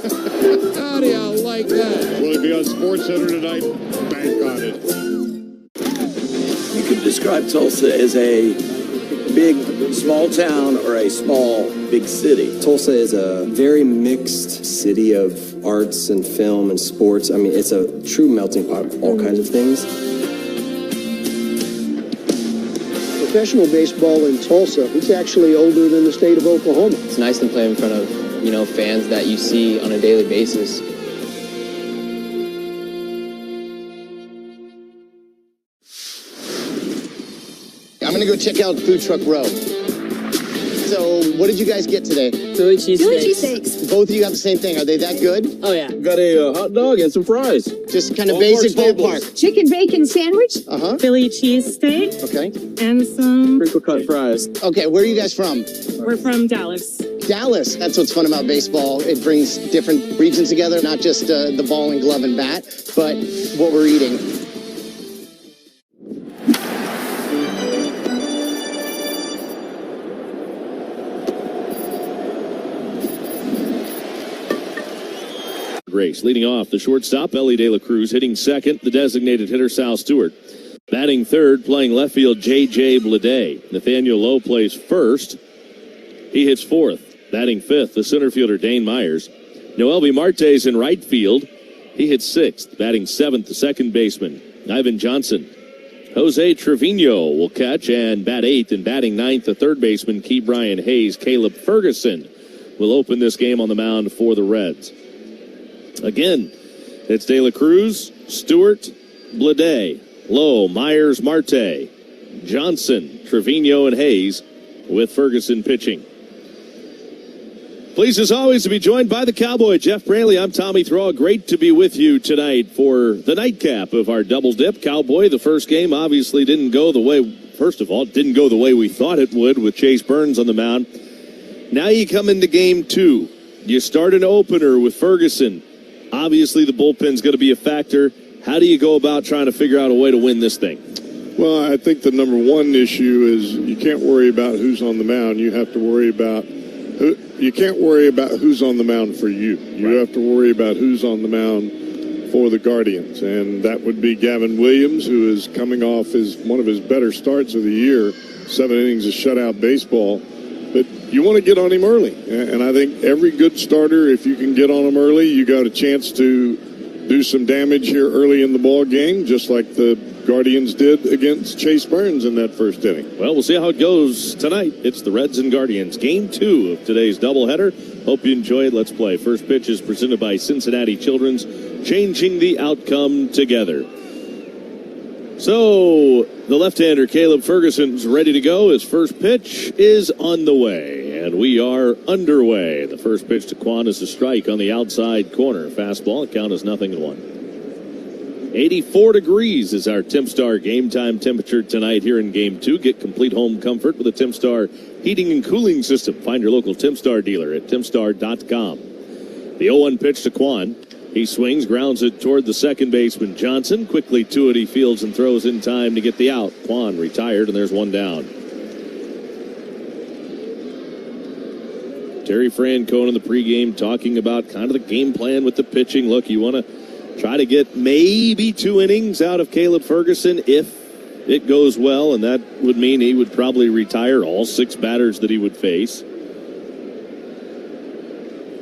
How do you like that? Will it be on SportsCenter tonight? Bank on it. You could describe Tulsa as a big, small town or a small, big city. Tulsa is a very mixed city of arts and film and sports. I mean, it's a true melting pot of all kinds of things. Professional baseball in Tulsa, it's actually older than the state of Oklahoma. It's nice to play in front of, fans that you see on a daily basis. I'm gonna go check out Food Truck Row. So, what did you guys get today? Philly cheesesteaks. Both of you got the same thing. Are they that good? Oh, yeah. Got a hot dog and some fries. Just kind of basic ballpark. Chicken bacon sandwich. Philly cheesesteak. Okay. And some... Crinkle cut fries. Okay, where are you guys from? We're from Dallas. Dallas. That's what's fun about baseball. It brings different regions together, not just the ball and glove and bat, but what we're eating. Grace leading off, the shortstop, Ellie De La Cruz, hitting second, the designated hitter, Sal Stewart. Batting third, playing left field, J.J. Blade. Nathaniel Lowe plays first. He hits fourth. Batting fifth, the center fielder, Dane Myers. Noelvi Marte's in right field. He hits sixth. Batting seventh, the second baseman, Ivan Johnson. Jose Trevino will catch and bat eighth, and batting ninth, the third baseman, Key Brian Hayes. Caleb Ferguson will open this game on the mound for the Reds. Again, it's De La Cruz, Stewart, Blade, Lowe, Myers, Marte, Johnson, Trevino, and Hayes, with Ferguson pitching. Pleased as always to be joined by the Cowboy, Jeff Brantley. I'm Tommy Thrall. Great to be with you tonight for the nightcap of our double dip. Cowboy, the first game obviously didn't go the way, first of all, it didn't go the way we thought it would with Chase Burns on the mound. Now you come into game two. You start an opener with Ferguson. Obviously, the bullpen's going to be a factor. How do you go about trying to figure out a way to win this thing? Well, I think the number one issue is you can't worry about who's on the mound. You have to worry about you can't worry about who's on the mound for you. You have to worry about who's on the mound for the Guardians, and that would be Gavin Williams, who is coming off one of his better starts of the year, 7 innings of shutout baseball. But you want to get on him early. And I think every good starter, if you can get on him early, you got a chance to do some damage here early in the ball game, just like the Guardians did against Chase Burns in that first inning. Well, we'll see how it goes tonight. It's the Reds and Guardians. Game 2 of today's doubleheader. Hope you enjoy it. Let's play. First pitch is presented by Cincinnati Children's, changing the outcome together. So, the left-hander, Caleb Ferguson's ready to go. His first pitch is on the way, and we are underway. The first pitch to Quan is a strike on the outside corner. Fastball, count is 0-1. 84 degrees is our TempStar game time temperature tonight here in Game 2. Get complete home comfort with a TempStar heating and cooling system. Find your local TempStar dealer at tempstar.com. The 0-1 pitch to Quan. He swings, grounds it toward the second baseman, Johnson. Quickly to it, he fields and throws in time to get the out. Quan retired, and there's one down. Terry Francona in the pregame talking about kind of the game plan with the pitching. Look, you want to try to get maybe 2 innings out of Caleb Ferguson if it goes well, and that would mean he would probably retire all 6 batters that he would face.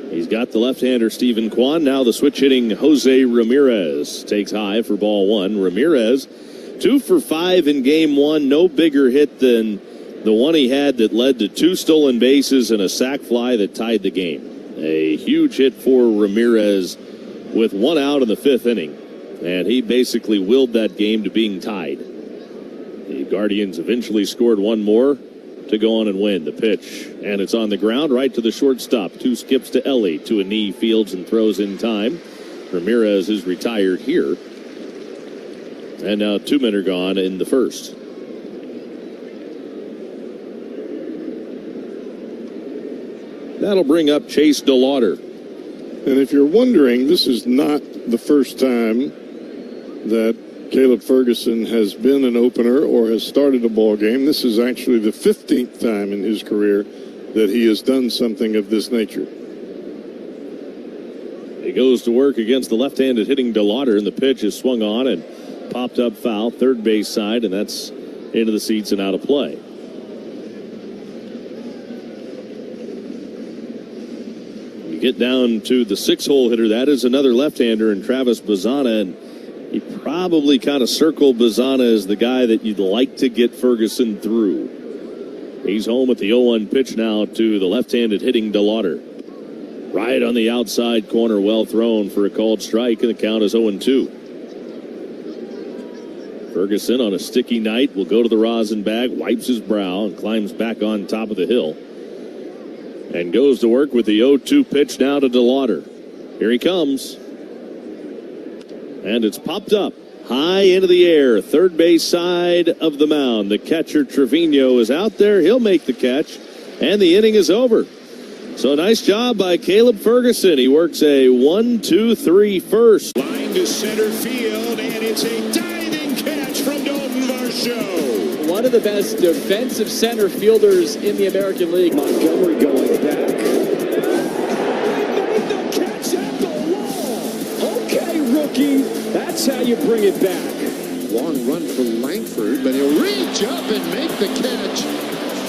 He's got the left-hander, Stephen Kwan. Now the switch-hitting Jose Ramirez takes high for ball 1. Ramirez, 2 for 5 in game 1. No bigger hit than the one he had that led to 2 stolen bases and a sac fly that tied the game. A huge hit for Ramirez with 1 out in the 5th inning. And he basically willed that game to being tied. The Guardians eventually scored 1 more to go on and win. The pitch, and it's on the ground right to the shortstop. 2 skips to Ellie, to a knee, fields and throws in time. Ramirez is retired here. And now 2 men are gone in the first. That'll bring up Chase DeLauder. And if you're wondering, this is not the first time that Caleb Ferguson has been an opener or has started a ball game. This is actually the 15th time in his career that he has done something of this nature. He goes to work against the left-handed hitting DeLauder, and the pitch is swung on and popped up foul, third base side, and that's into the seats and out of play. You get down to the 6-hole hitter. That is another left-hander, and Travis Bazzana, and you probably kind of circle Bazzana as the guy that you'd like to get Ferguson through. He's home at the 0-1 pitch now to the left-handed hitting DeLauder. Right on the outside corner, well thrown for a called strike, and the count is 0-2. Ferguson on a sticky night will go to the rosin bag, wipes his brow, and climbs back on top of the hill. And goes to work with the 0-2 pitch now to DeLauder. Here he comes. And it's popped up high into the air, third base side of the mound. The catcher Trevino is out there. He'll make the catch, and the inning is over. So nice job by Caleb Ferguson. He works a 1-2-3 first. Line to center field, and it's a diving catch from Dalton Varsho. One of the best defensive center fielders in the American League. Montgomery going back. That's how you bring it back. Long run for Langford, but he'll reach up and make the catch.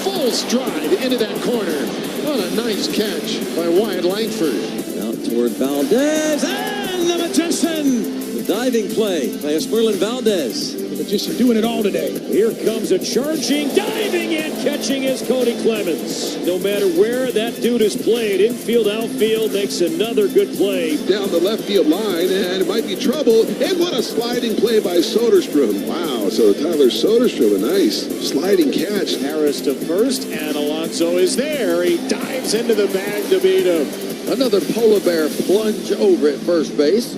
Full stride into that corner. What a nice catch by Wyatt Langford. Out toward Valdez, and the Magician. The diving play by Esmerlin Valdez. The Magician doing it all today. Here comes a charging, diving, and catching is Cody Clemens. No matter where that dude is played, infield, outfield, makes another good play. Down the left field line, and it might be trouble. And what a sliding play by Soderstrom. Wow, so Tyler Soderstrom, a nice sliding catch. Harris to first, and Alonso is there. He dives into the bag to beat him. Another polar bear plunge over at first base.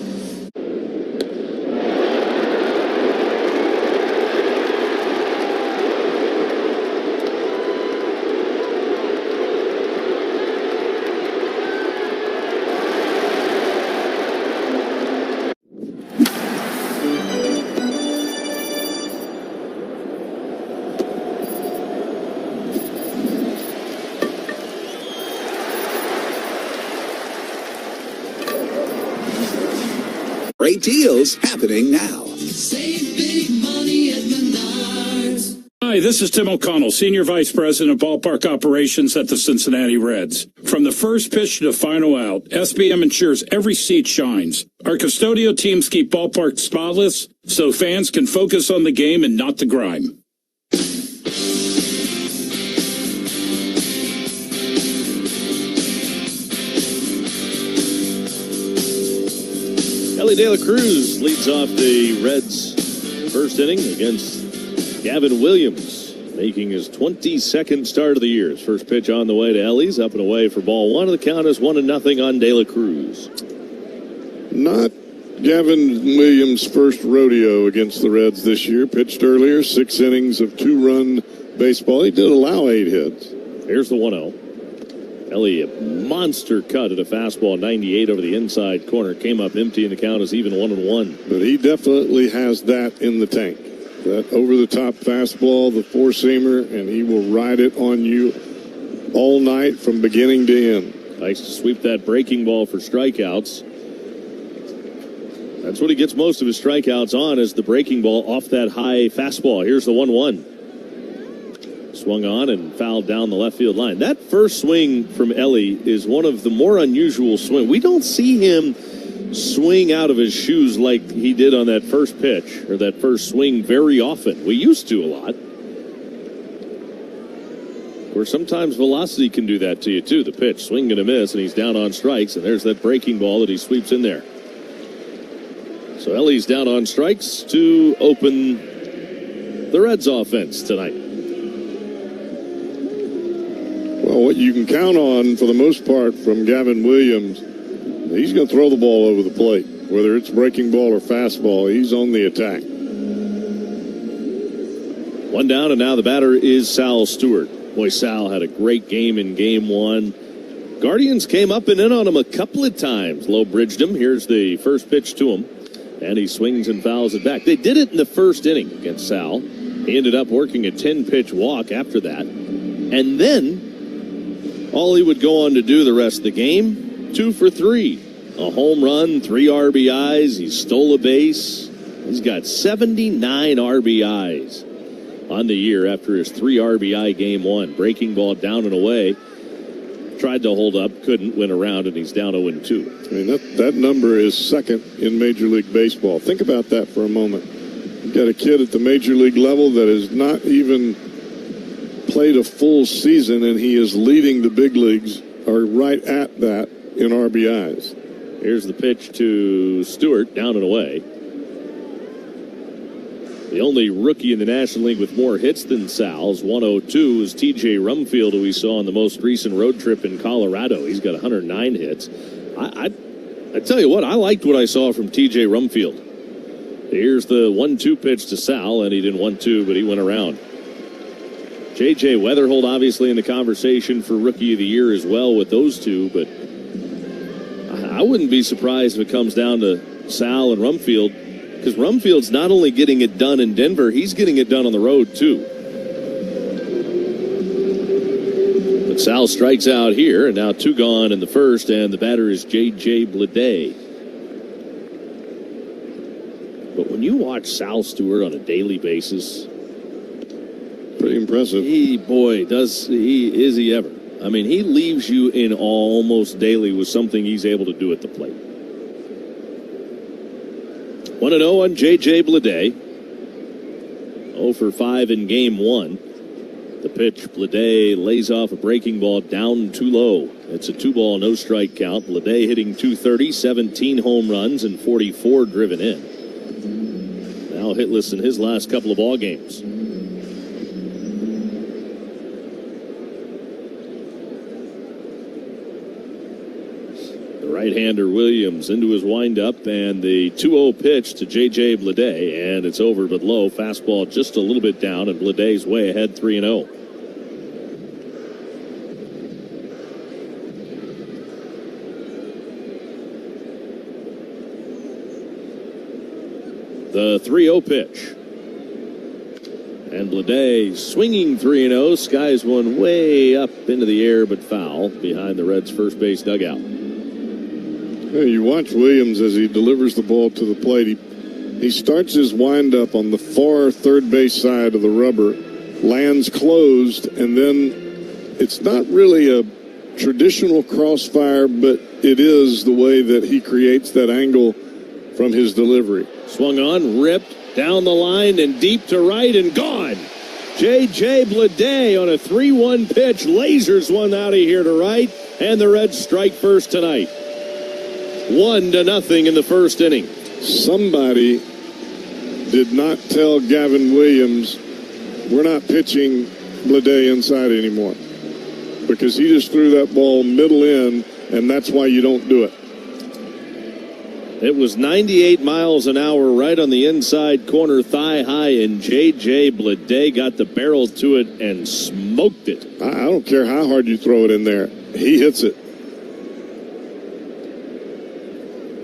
Great deals happening now. Save big money at Menards. Hi, this is Tim O'Connell, Senior Vice President of Ballpark Operations at the Cincinnati Reds. From the first pitch to the final out, SBM ensures every seat shines. Our custodial teams keep ballparks spotless so fans can focus on the game and not the grime. Ellie De La Cruz leads off the Reds' first inning against Gavin Williams, making his 22nd start of the year. His first pitch on the way to Ellie's, up and away for ball one. The count is 1-0 on De La Cruz. Not Gavin Williams' first rodeo against the Reds this year. Pitched earlier, 6 innings of 2-run baseball. He did allow 8 hits. Here's the 1-0. Ellie, a monster cut at a fastball, 98 over the inside corner. Came up empty, and the count is even 1-1. But he definitely has that in the tank. That over-the-top fastball, the four-seamer, and he will ride it on you all night from beginning to end. Nice to sweep that breaking ball for strikeouts. That's what he gets most of his strikeouts on, is the breaking ball off that high fastball. Here's the 1-1. Swung on and fouled down the left field line. That first swing from Ellie is one of the more unusual swings. We don't see him swing out of his shoes like he did on that first pitch or that first swing very often. We used to a lot. Where sometimes velocity can do that to you too. The pitch, swing and a miss, and he's down on strikes, and there's that breaking ball that he sweeps in there. So Ellie's down on strikes to open the Reds offense tonight. Well, what you can count on for the most part from Gavin Williams, he's going to throw the ball over the plate. Whether it's breaking ball or fastball, he's on the attack. One down, and now the batter is Sal Stewart. Boy, Sal had a great game in game one. Guardians came up and in on him a couple of times. Low bridged him. Here's the first pitch to him, and he swings and fouls it back. They did it in the first inning against Sal. He ended up working a 10-pitch walk after that. And then all he would go on to do the rest of the game, 2 for 3. a home run, 3 RBIs. He stole a base. He's got 79 RBIs on the year after his 3 RBI game 1. Breaking ball down and away. Tried to hold up, couldn't, win around, and he's down 0-2. I mean, that number is second in Major League Baseball. Think about that for a moment. You've got a kid at the Major League level that has not even played a full season, and he is leading the big leagues, or right at that, in RBIs. Here's the pitch to Stewart, down and away. The only rookie in the National League with more hits than Sal's, 102, is T.J. Rumfield, who we saw on the most recent road trip in Colorado. He's got 109 hits. I tell you what, I liked what I saw from T.J. Rumfield. Here's the 1-2 pitch to Sal, and he didn't 1-2, but he went around. J.J. Weatherholt obviously in the conversation for Rookie of the Year as well with those two, but I wouldn't be surprised if it comes down to Sal and Rumfield, because Rumfield's not only getting it done in Denver, he's getting it done on the road too. But Sal strikes out here, and now 2 gone in the first, and the batter is J.J. Bleday. But when you watch Sal Stewart on a daily basis, pretty impressive. He is he ever. I mean, he leaves you in almost daily with something he's able to do at the plate. 1-0 on J.J. Bleday. 0 for 5 in game 1. The pitch, Bleday lays off a breaking ball down too low. It's a 2-ball, no strike count. Bleday hitting .230, 17 home runs, and 44 driven in. Now hitless in his last couple of ball games. Right-hander Williams into his windup, and the 2-0 pitch to J.J. Bleday, and it's over but low. Fastball just a little bit down, and Bleday's way ahead 3-0. The 3-0 pitch. And Bleday swinging 3-0, skies one way up into the air but foul behind the Reds' first base dugout. Yeah, you watch Williams as he delivers the ball to the plate. He starts his windup on the far third base side of the rubber, lands closed, and then it's not really a traditional crossfire, but it is the way that he creates that angle from his delivery. Swung on, ripped, down the line, and deep to right, and gone. J.J. Bleday on a 3-1 pitch, lasers one out of here to right, and the Reds strike first tonight. 1-0 in the first inning. Somebody did not tell Gavin Williams, we're not pitching Bleday inside anymore, because he just threw that ball middle in, and that's why you don't do it. It was 98 miles an hour right on the inside corner, thigh high, and J.J. Bleday got the barrel to it and smoked it. I don't care how hard you throw it in there. He hits it.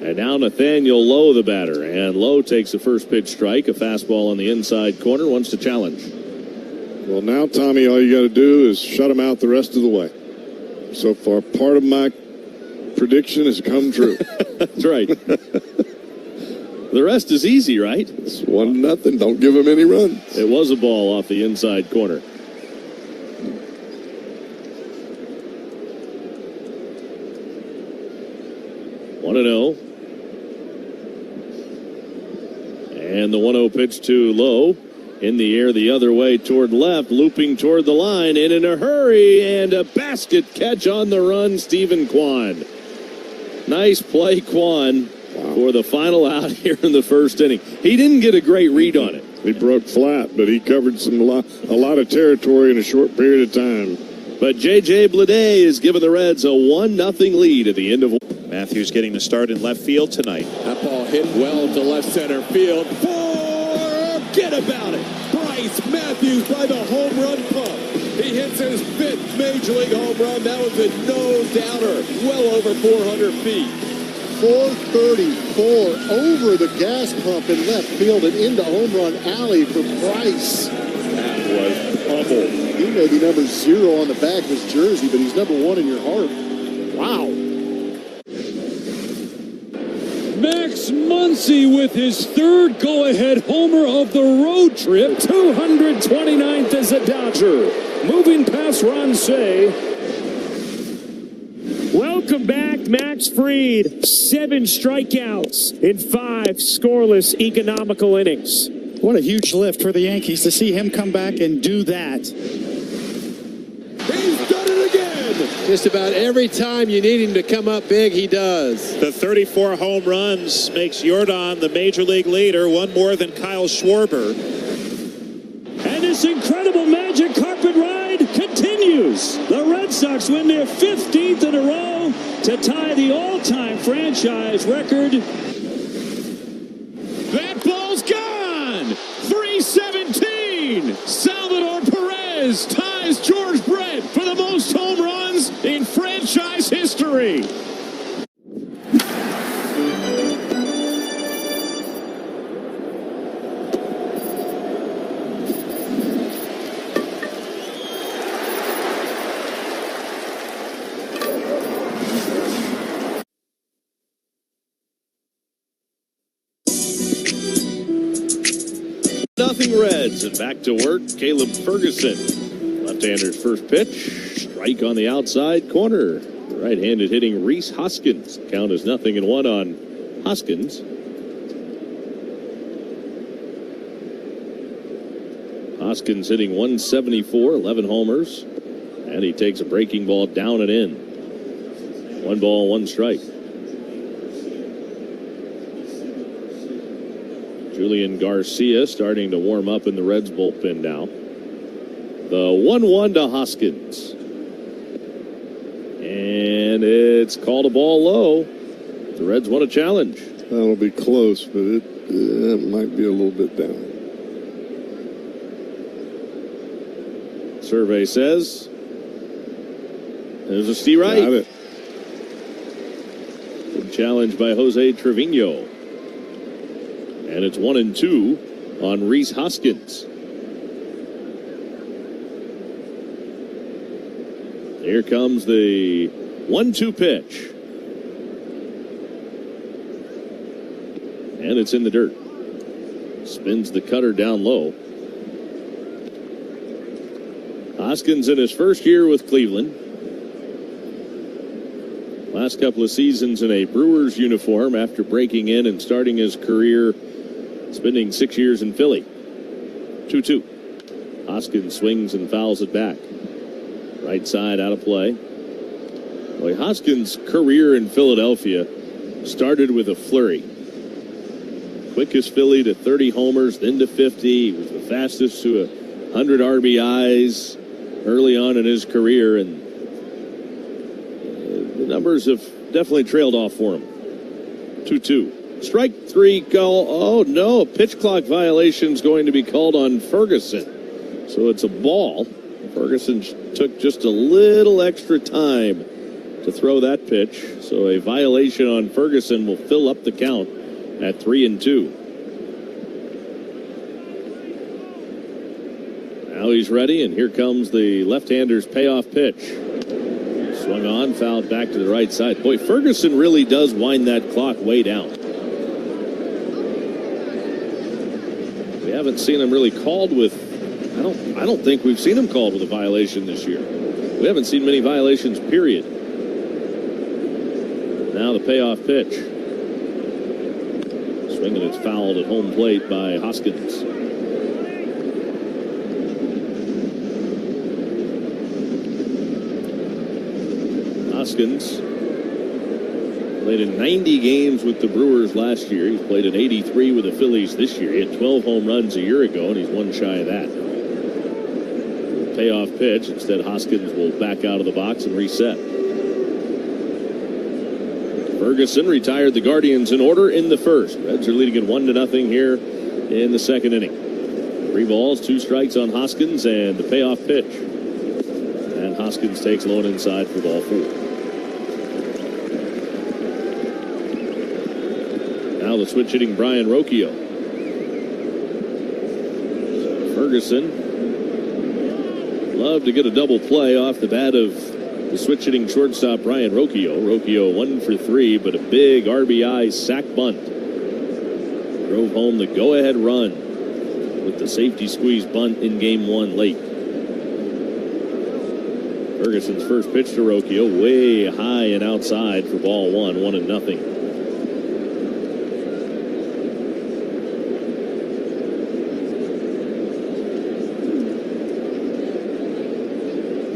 And now Nathaniel Lowe, the batter. And Lowe takes the first pitch strike, a fastball on the inside corner, wants to challenge. Well, now, Tommy, all you got to do is shut him out the rest of the way. So far, part of my prediction has come true. That's right. The rest is easy, right? It's 1-0. Don't give him any runs. It was a ball off the inside corner. And the 1-0 pitch to Lowe. In the air the other way toward left, looping toward the line, and in a hurry, and a basket catch on the run, Stephen Kwan. Nice play, Kwan, for the final out here in the first inning. He didn't get a great read on it. He broke flat, but he covered a lot of territory in a short period of time. But J.J. Bleday has given the Reds a 1-0 lead at the end of. Matthews getting the start in left field tonight. That ball hit well to left center field. Forget about it. Bryce Matthews by the home run pump. He hits his 5th Major League home run. That was a no-doubter. Well over 400 feet. 434 over the gas pump in left field and into home run alley for Bryce. That was pummeled. He may be number 0 on the back of his jersey, but he's number 1 in your heart. Wow. Max Muncy with his third go-ahead homer of the road trip. 229th as a Dodger. Moving past Ron Say. Welcome back, Max Fried. 7 strikeouts in 5 scoreless economical innings. What a huge lift for the Yankees to see him come back and do that. He's done it again. Just about every time you need him to come up big, he does. The 34 home runs makes Jordan the major league leader, one more than Kyle Schwarber. And this incredible magic carpet ride continues. The Red Sox win their 15th in a row to tie the all-time franchise record. That ball's gone. 317. Salvador Perez ties George Brett for the most home runs in franchise history. Nothing Reds, and back to work, Caleb Ferguson. Left-hander's first pitch, strike on the outside corner. Right-handed hitting Rhys Hoskins. Count is 0-1 on Hoskins. Hoskins hitting 174, 11 homers, and he takes a breaking ball down and in. 1 ball, 1 strike. Julian Garcia starting to warm up in the Reds bullpen now. The 1-1 to Hoskins. And it's called a ball low. The Reds want a challenge. That'll be close, but it might be a little bit down. Survey says there's a Steve Wright. Got it. Good challenge by Jose Trevino. And it's 1-2 on Rhys Hoskins. Here comes the 1-2 pitch. And it's in the dirt. Spins the cutter down low. Hoskins in his first year with Cleveland. Last couple of seasons in a Brewers uniform after breaking in and starting his career, spending 6 years in Philly. 2-2. Hoskins swings and fouls it back. Right side out of play. Boy, Hoskins' career in Philadelphia started with a flurry. Quickest Philly to 30 homers, then to 50. He was the fastest to 100 RBIs early on in his career, and the numbers have definitely trailed off for him. 2-2. Strike 3 call. Oh, no. Pitch clock violation is going to be called on Ferguson. So it's a ball. Ferguson took just a little extra time to throw that pitch. So a violation on Ferguson will fill up the count at 3-2. Now he's ready, and here comes the left-hander's payoff pitch. Swung on, fouled back to the right side. Boy, Ferguson really does wind that clock way down. We haven't seen him really called with, I don't think we've seen him called with a violation this year. We haven't seen many violations, period. Now the payoff pitch. Swinging, it's fouled at home plate by Hoskins. Hoskins played in 90 games with the Brewers last year. He's played in 83 with the Phillies this year. He had 12 home runs a year ago, and he's 1 shy of that. Payoff pitch. Instead, Hoskins will back out of the box and reset. Ferguson retired the Guardians in order in the first. Reds are leading it 1-0 here in the second inning. 3 balls, 2 strikes on Hoskins, and the payoff pitch. And Hoskins takes low and inside for ball 4. Now the switch hitting Brian Rocchio. Ferguson loved to get a double play off the bat of The switch-hitting shortstop, Brian Rocchio. Rocchio 1 for 3, but a big RBI sac bunt. Drove home the go-ahead run with the safety squeeze bunt in Game 1 late. Ferguson's first pitch to Rocchio, way high and outside for ball 1, 1-0.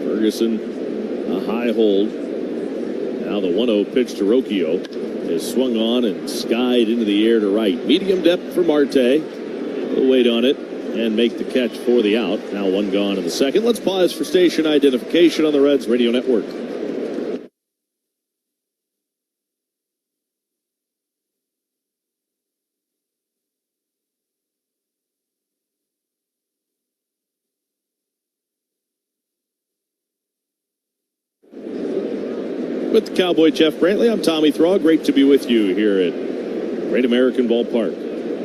Ferguson, a high hold. Now the 1-0 pitch to Rocchio is swung on and skied into the air to right. Medium depth for Marte. He'll wait on it and make the catch for the out. Now 1 gone in the second. Let's pause for station identification on the Reds Radio Network. With the Cowboy Jeff Brantley, I'm Tommy Thaw. Great to be with you here at Great American Ballpark.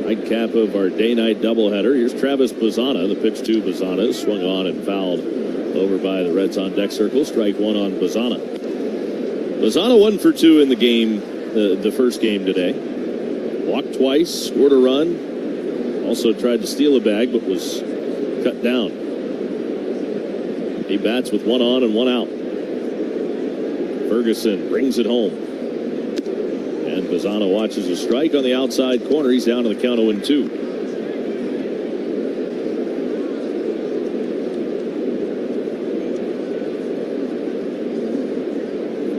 Nightcap of our day-night doubleheader. Here's Travis Bazzana. The pitch to Bazzana swung on and fouled over by the Reds on deck circle. Strike 1 on Bazzana. Bazzana 1 for 2 in the game, the first game today. Walked twice, scored a run. Also tried to steal a bag, but was cut down. He bats with 1 on and 1 out. Ferguson brings it home. And Bazzana watches a strike on the outside corner. He's down to the count 0-2.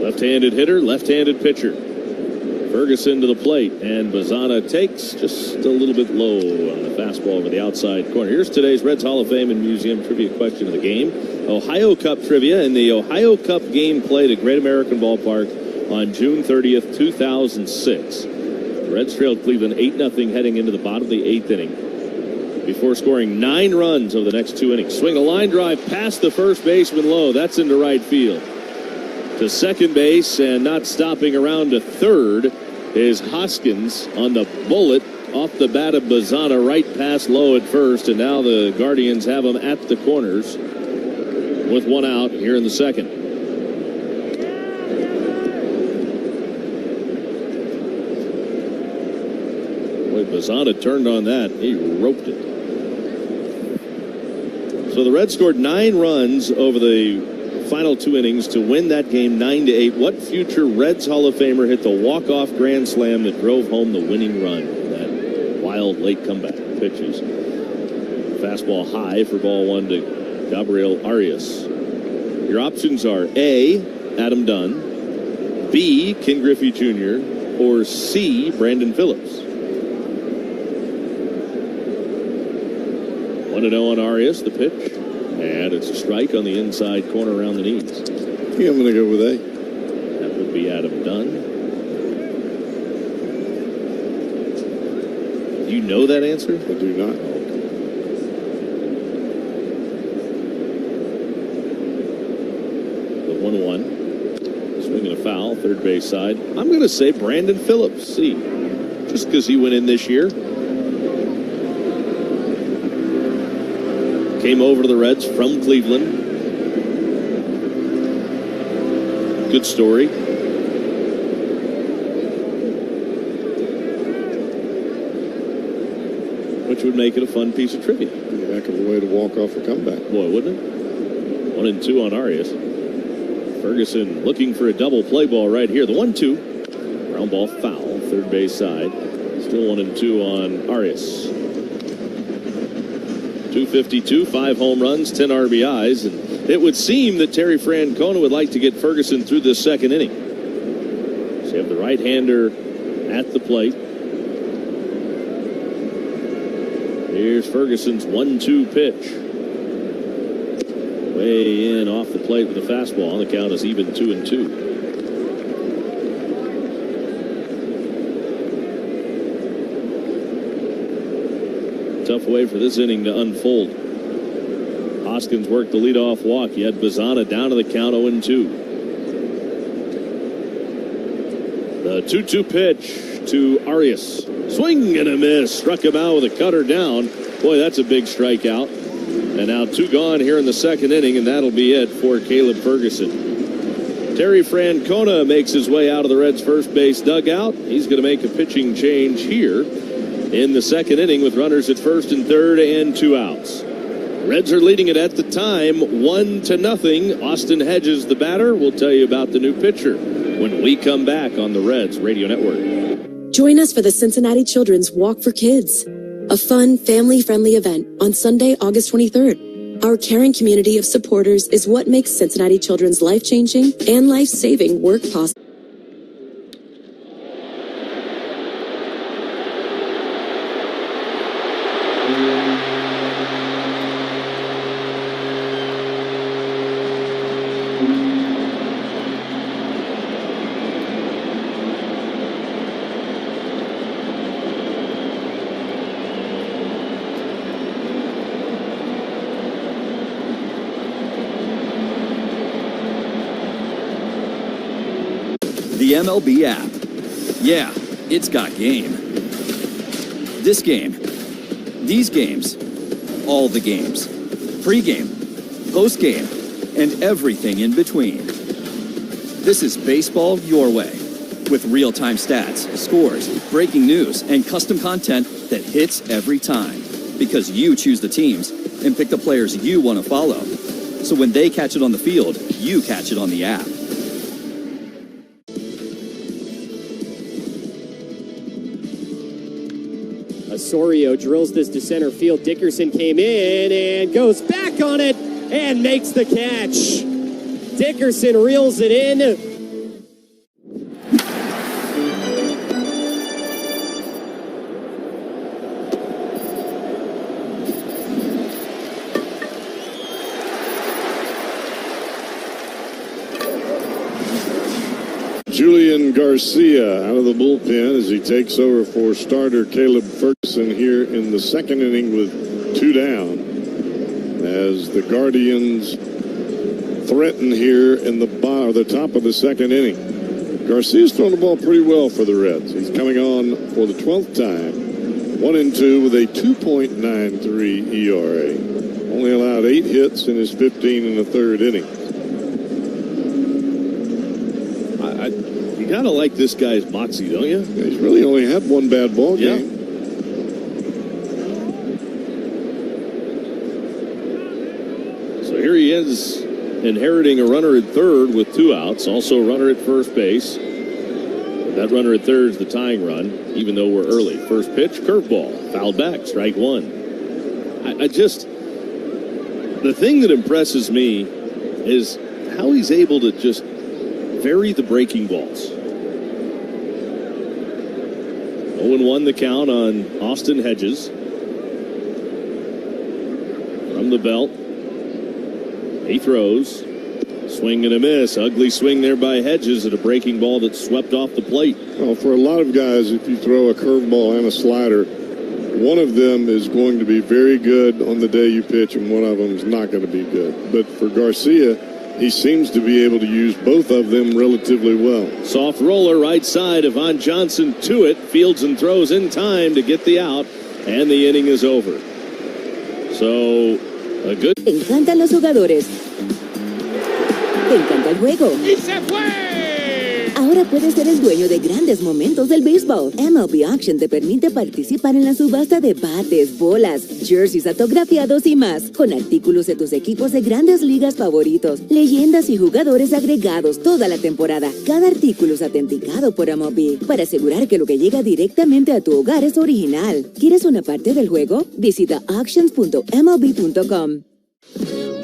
Left-handed hitter, left-handed pitcher. Ferguson to the plate, and Bazzana takes just a little bit low on the fastball over the outside corner. Here's today's Reds Hall of Fame and Museum trivia question of the game. Ohio Cup trivia. In the Ohio Cup game played at Great American Ballpark on June 30th, 2006. The Reds trailed Cleveland 8-0 heading into the bottom of the 8th inning before scoring 9 runs over the next 2 innings. Swing a line drive past the first baseman low. That's into right field. To second base, and not stopping around to third is Hoskins on the bullet off the bat of Bazzana, right past low at first, and now the Guardians have him at the corners with 1 out here in the second. Boy, Bazzana turned on that. He roped it. So the Reds scored 9 runs over the final 2 innings to win that game 9-8. What future Reds Hall of Famer hit the walk-off grand slam that drove home the winning run? That wild late comeback pitches. Fastball high for ball 1 to Gabriel Arias. Your options are A, Adam Dunn, B, Ken Griffey Jr., or C, Brandon Phillips. 1-0 on Arias, the pitch. And it's a strike on the inside corner around the knees. I think I'm going to go with A. That would be Adam Dunn. Do you know that answer? I do not. The 1-1. Swinging a foul, third base side. I'm going to say Brandon Phillips, C. Just because he went in this year. Came over to the Reds from Cleveland. Good story. Which would make it a fun piece of trivia. Be a heck of a way to walk off a comeback. Boy, wouldn't it? 1-2 on Arias. Ferguson looking for a double play ball right here. The 1-2. Ground ball foul, third base side. Still 1-2 on Arias. 252, 5 home runs, 10 RBIs, and it would seem that Terry Francona would like to get Ferguson through this second inning. So you have the right-hander at the plate. Here's Ferguson's 1-2 pitch. Way in off the plate with a fastball. On the count is even 2-2. Tough way for this inning to unfold. Hoskins worked the leadoff walk. He had Bazzana down to the count 0-2. The 2-2 pitch to Arias. Swing and a miss. Struck him out with a cutter down. Boy, that's a big strikeout. And now 2 gone here in the second inning, and that'll be it for Caleb Ferguson. Terry Francona makes his way out of the Reds' first base dugout. He's going to make a pitching change here in the second inning with runners at first and third and 2 outs. Reds are leading it at the time 1-0. Austin Hedges, the batter. We'll tell you about the new pitcher when we come back on the Reds Radio Network. Join us for the Cincinnati Children's Walk for Kids, a fun, family-friendly event on Sunday, August 23rd. Our caring community of supporters is what makes Cincinnati Children's life-changing and life-saving work possible. The MLB app. Yeah, it's got game. This game. These games. All the games. Pre-game. Post-game. And everything in between. This is baseball your way. With real-time stats, scores, breaking news, and custom content that hits every time. Because you choose the teams and pick the players you want to follow. So when they catch it on the field, you catch it on the app. Osorio drills this to center field. Dickerson came in and goes back on it and makes the catch. Dickerson reels it in. Julian Garcia out of the bullpen as he takes over for starter Caleb Ferguson here in the second inning with 2 down. As the Guardians threaten here in the top of the second inning. Garcia's thrown the ball pretty well for the Reds. He's coming on for the 12th time. 1-2 with a 2.93 ERA. Only allowed 8 hits in his 15 1/3 innings. You gotta like this guy's moxie, don't you? He's really only had one bad ball game. So here he is, inheriting a runner at third with 2 outs. Also a runner at first base. That runner at third is the tying run, even though we're early. First pitch, curveball, fouled back, strike 1. The thing that impresses me is how he's able to just vary the breaking balls. 0-1 the count on Austin Hedges. From the belt. He throws. Swing and a miss. Ugly swing there by Hedges at a breaking ball that swept off the plate. Well, for a lot of guys, if you throw a curveball and a slider, one of them is going to be very good on the day you pitch, and one of them is not going to be good. But for Garcia, he seems to be able to use both of them relatively well. Soft roller right side. Ivan Johnson to it. Fields and throws in time to get the out. And the inning is over. So, a good... Te encantan los jugadores. Te encanta el juego. ¡Y se fue! Ahora puedes ser el dueño de grandes momentos del béisbol. MLB Auction te permite participar en la subasta de bates, bolas, jerseys autografiados y más, con artículos de tus equipos de grandes ligas favoritos, leyendas y jugadores agregados toda la temporada. Cada artículo es autenticado por MLB para asegurar que lo que llega directamente a tu hogar es original. ¿Quieres una parte del juego? Visita auctions.mlb.com.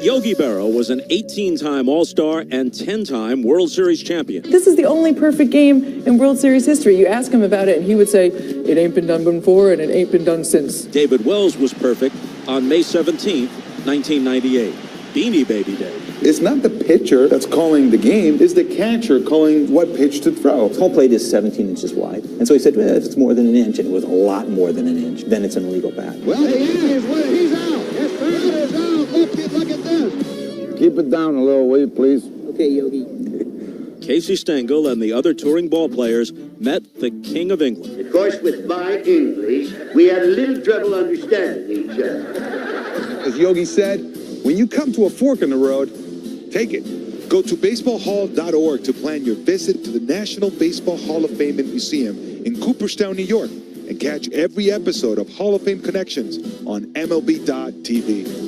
Yogi Berra was an 18-time All-Star and 10-time World Series champion. This is the only perfect game in World Series history. You ask him about it, and he would say, it ain't been done before, and it ain't been done since. David Wells was perfect on May 17, 1998, Beanie Baby Day. It's not the pitcher that's calling the game, it's the catcher calling what pitch to throw. Home plate is 17 inches wide. And so he said, well, if it's more than an inch, and it was a lot more than an inch, then it's an illegal bat. Well, the is where he's out. Yes, sir. Is out. Look at this. Keep it down a little, will you, please? Okay, Yogi. Casey Stengel and the other touring ball players met the King of England. Of course, with my English, we had a little trouble understanding each other. As Yogi said, when you come to a fork in the road, take it. Go to baseballhall.org to plan your visit to the National Baseball Hall of Fame and Museum in Cooperstown, New York, and catch every episode of Hall of Fame Connections on MLB.tv.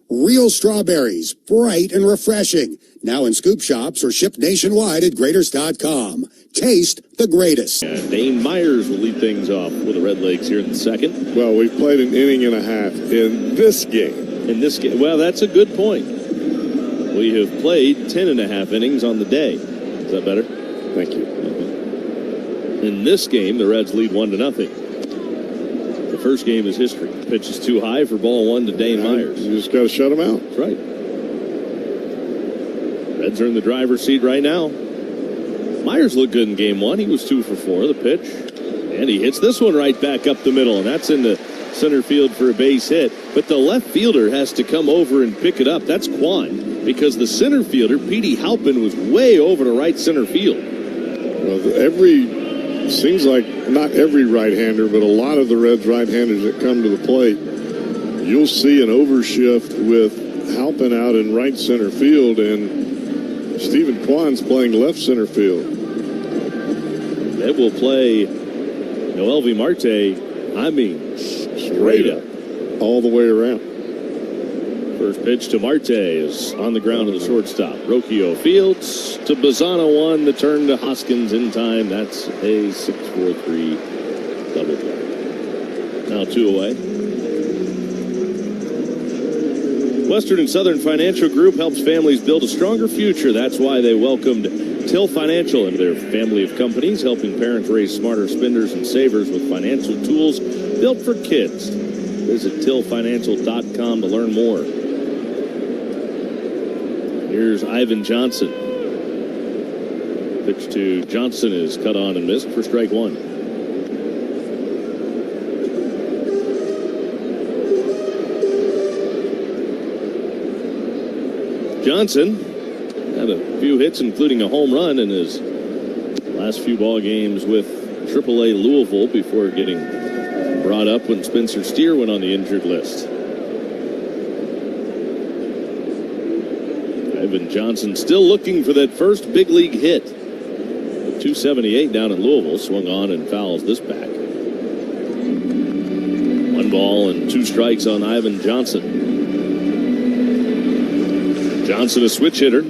Real strawberries, bright and refreshing. Now in scoop shops or shipped nationwide at Graders.com. Taste the greatest. And Dane Myers will lead things off with the Red Legs here in the second. Well, we've played an inning and a half in this game. Well, that's a good point. We have played 10 and a half innings on the day. Is that better? Thank you. In this game, the Reds lead 1-0. The first game is history. Pitch is too high for ball one to Dane Myers. You just got to shut him out. That's right. Reds are in the driver's seat right now. Myers looked good in game one. He was 2 for 4. The pitch. And he hits this one right back up the middle. And that's into center field for a base hit. But the left fielder has to come over and pick it up. That's Kwan. Because the center fielder, Petey Halpin, was way over to right center field. Well, seems like not every right-hander, but a lot of the Reds right-handers that come to the plate, you'll see an overshift with Halpin out in right center field, and Stephen Kwan's playing left center field. They will play Noelvi Marte, straight up. All the way around. First pitch to Marte is on the ground to the shortstop. Rocchio fields to Bazzano 1. The turn to Hoskins in time. That's a 6-4-3 double play. Now 2 away. Western and Southern Financial Group helps families build a stronger future. That's why they welcomed Till Financial into their family of companies, helping parents raise smarter spenders and savers with financial tools built for kids. Visit tillfinancial.com to learn more. Here's Ivan Johnson. Pitch to Johnson is cut on and missed for strike one. Johnson had a few hits, including a home run in his last few ball games with AAA Louisville before getting brought up when Spencer Steer went on the injured list. Ivan Johnson still looking for that first big league hit. 278 down in Louisville, swung on and fouls this back. 1 ball and 2 strikes on Ivan Johnson. Johnson, a switch hitter.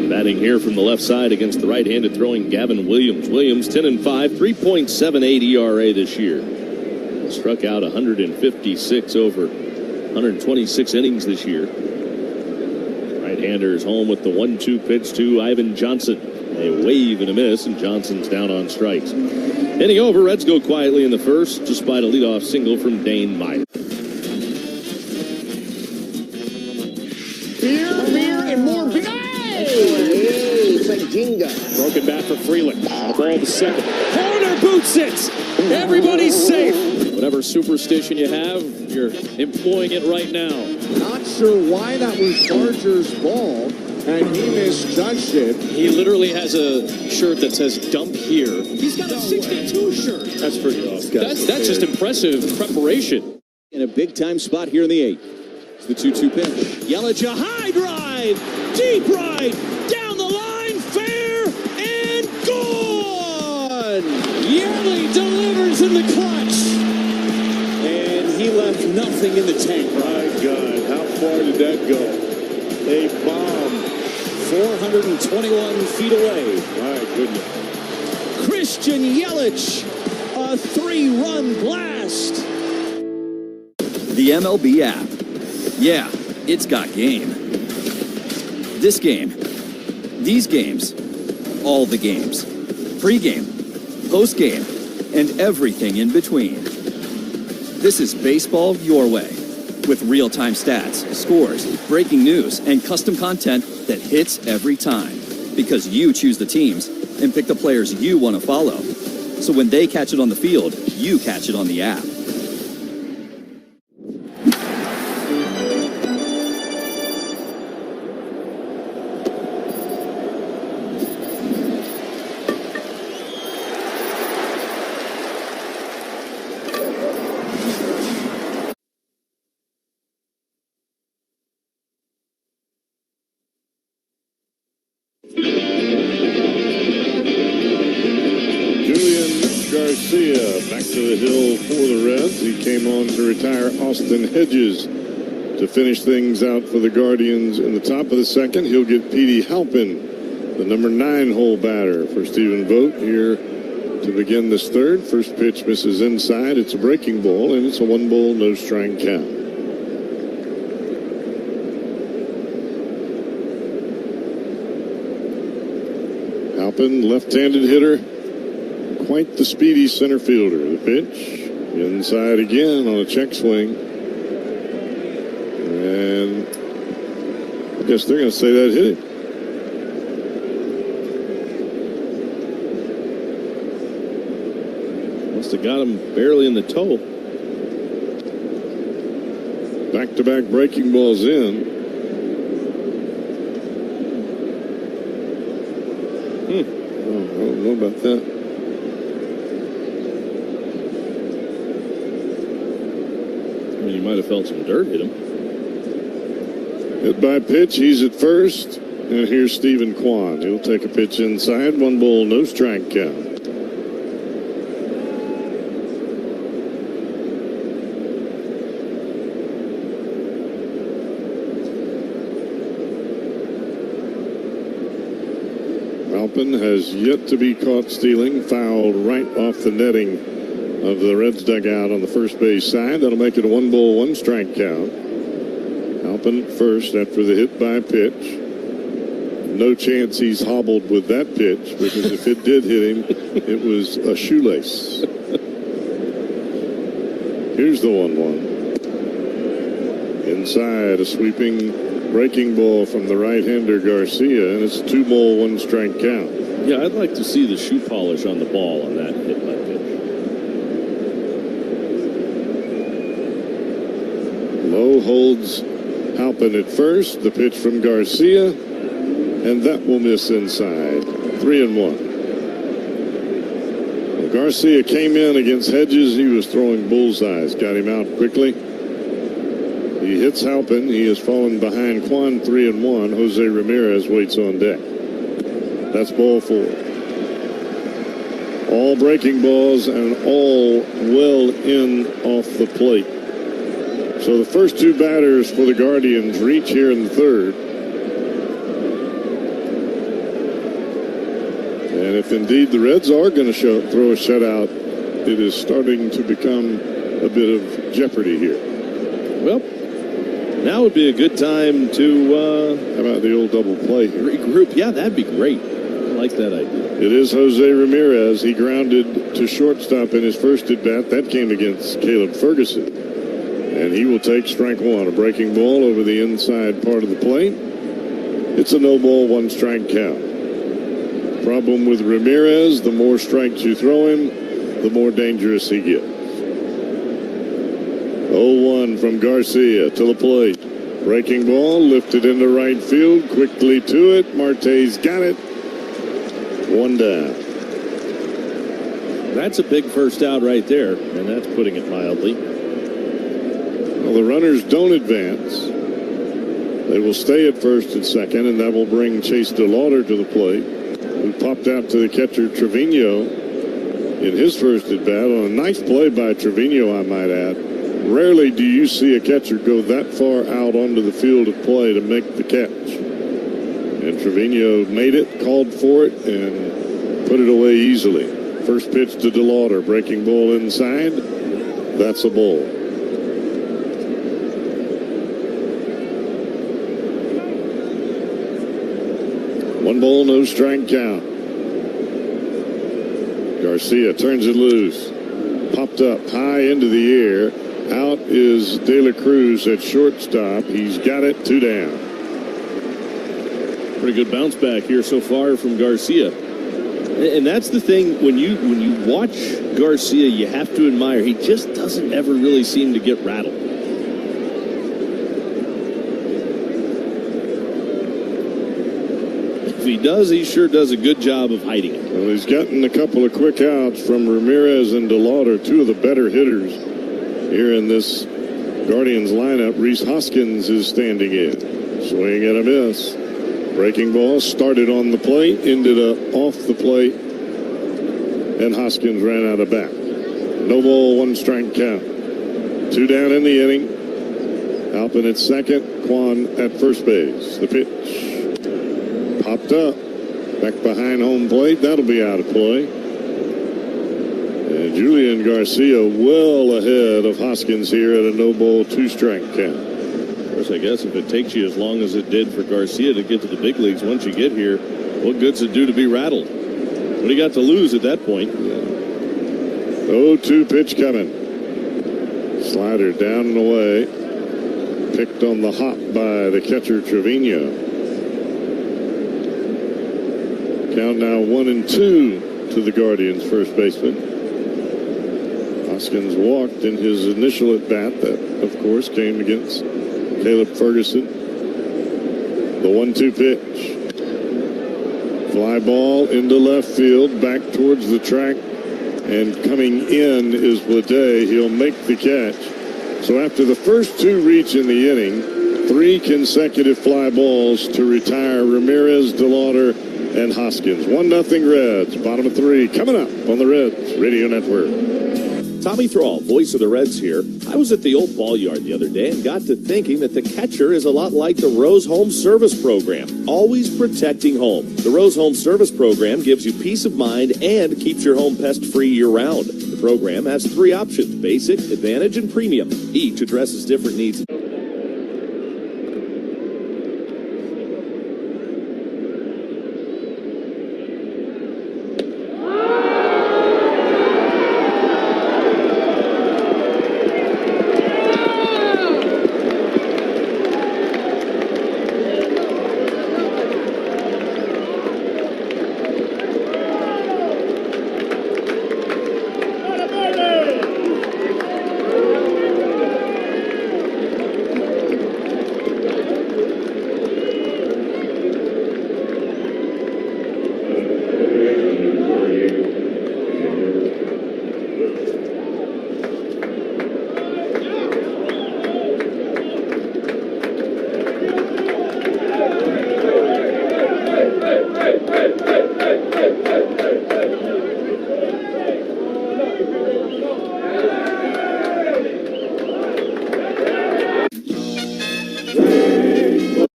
Batting here from the left side against the right-handed throwing Gavin Williams. Williams 10-5, 3.78 ERA this year. Struck out 156 over 126 innings this year. Right-hander is home with the 1-2 pitch to Ivan Johnson. A wave and a miss, and Johnson's down on strikes. Inning over, Reds go quietly in the first, despite a leadoff single from Dane Myers. Beer, and more beer. Hey, it's like Jenga. Broken bat for Freeland. Ball to second. Corner boots it. Everybody's safe. Whatever superstition you have, you're employing it right now. Not sure why that was Barger's ball, and he misjudged it. He literally has a shirt that says "Dump Here." He's got a 62 shirt. That's pretty awesome. That's just impressive preparation. In a big-time spot here in the 8th. It's the 2-2 pitch. Yelich, a high drive, deep right, down the line, fair, and gone! Yelich delivers in the clutch. And he left nothing in the tank. My God, how far did that go? A bomb 421 feet away. My goodness. Christian Yelich, a 3-run blast. The MLB app. Yeah, it's got game. This game. These games. All the games. Pre-game. Post-game. And everything in between. This is baseball your way. With real-time stats, scores, breaking news, and custom content that hits every time. Because you choose the teams and pick the players you want to follow. So when they catch it on the field, you catch it on the app. Garcia back to the hill for the Reds. He came on to retire Austin Hedges to finish things out for the Guardians in the top of the second. He'll get Petey Halpin, the number 9 hole batter for Stephen Vogt here to begin this third. First pitch misses inside. It's a breaking ball, and it's a 1-ball, no strike count. Halpin, left-handed hitter, quite the speedy center fielder. The pitch inside again on a check swing, and I guess they're going to say that hit him. Must have got him barely in the toe. Back-to-back breaking balls in. I don't know about that. I mean, you might have felt some dirt hit him. Hit by pitch. He's at first. And here's Stephen Kwan. He'll take a pitch inside. 1-ball, no strike count. Halpin has yet to be caught stealing. Fouled right off the netting of the Reds dugout on the first base side. That'll make it a 1-ball, 1-strike count. Halpin at first after the hit by pitch. No chance he's hobbled with that pitch, because if it did hit him, it was a shoelace. Here's the 1-1. Inside, a sweeping breaking ball from the right-hander Garcia, and it's a 2-ball, 1-strike count. Yeah, I'd like to see the shoe polish on the ball on that hit by pitch. Lowe holds Halpin at first. The pitch from Garcia, and that will miss inside. 3-1. Well, Garcia came in against Hedges. He was throwing bullseyes. Got him out quickly. He hits Halpin. He has fallen behind Kwan. 3-1. Jose Ramirez waits on deck. That's ball 4. All breaking balls and all well in off the plate. So the first 2 batters for the Guardians reach here in the third. And if indeed the Reds are going to throw a shutout, it is starting to become a bit of jeopardy here. Well, now would be a good time to... how about the old double play here? Regroup. Yeah, that'd be great. I like that idea. It is Jose Ramirez. He grounded to shortstop in his first at-bat. That came against Caleb Ferguson. And he will take strike 1. A breaking ball over the inside part of the plate. It's a no-ball, 1-strike count. Problem with Ramirez, the more strikes you throw him, the more dangerous he gets. 0-1 from Garcia to the plate. Breaking ball lifted into right field. Quickly to it. Marte's got it. 1 down. That's a big first out right there, and that's putting it mildly. Well, the runners don't advance. They will stay at first and second, and that will bring Chase DeLauder to the plate, who popped out to the catcher Trevino in his first at bat on a nice play by Trevino, I might add. Rarely do you see a catcher go that far out onto the field of play to make the catch. And Trevino made it, called for it, and put it away easily. First pitch to DeLauder, breaking ball inside. That's a ball. One ball, no strike count. Garcia turns it loose. Popped up high into the air. Out is De La Cruz at shortstop. He's got it. 2 down. Pretty good bounce back here so far from Garcia. And that's the thing, when you watch Garcia, you have to admire. He just doesn't ever really seem to get rattled. If he does, he sure does a good job of hiding it. Well, he's gotten a couple of quick outs from Ramirez and DeLauder, 2 of the better hitters here in this Guardians lineup. Reese Hoskins is standing in. Swing and a miss. Breaking ball started on the plate, ended up off the plate, and Hoskins ran out of bat. No ball, 1 strike count. 2 down in the inning. Alpin at second, Kwan at first base. The pitch popped up, back behind home plate. That'll be out of play. And Julian Garcia well ahead of Hoskins here at a no ball, 2 strike count. Of course, I guess if it takes you as long as it did for Garcia to get to the big leagues, once you get here, what good's it do to be rattled? What do you got to lose at that point? 0-2 pitch coming. Slider down and away. Picked on the hop by the catcher Trevino. Count now 1-2 to the Guardians first baseman. Hoskins walked in his initial at bat. That, of course, came against Caleb Ferguson. The 1-2 pitch. Fly ball into left field, back towards the track, and coming in is Blade. He'll make the catch. So after the first 2 reach in the inning, 3 consecutive fly balls to retire Ramirez, DeLauder, and Hoskins. 1-0 Reds. Bottom of 3 coming up on the Reds Radio Network. Tommy Thrall, voice of the Reds here. I was at the old ball yard the other day and got to thinking that the catcher is a lot like the Rose Home Service Program, always protecting home. The Rose Home Service Program gives you peace of mind and keeps your home pest-free year-round. The program has 3 options: basic, advantage, and premium. Each addresses different needs.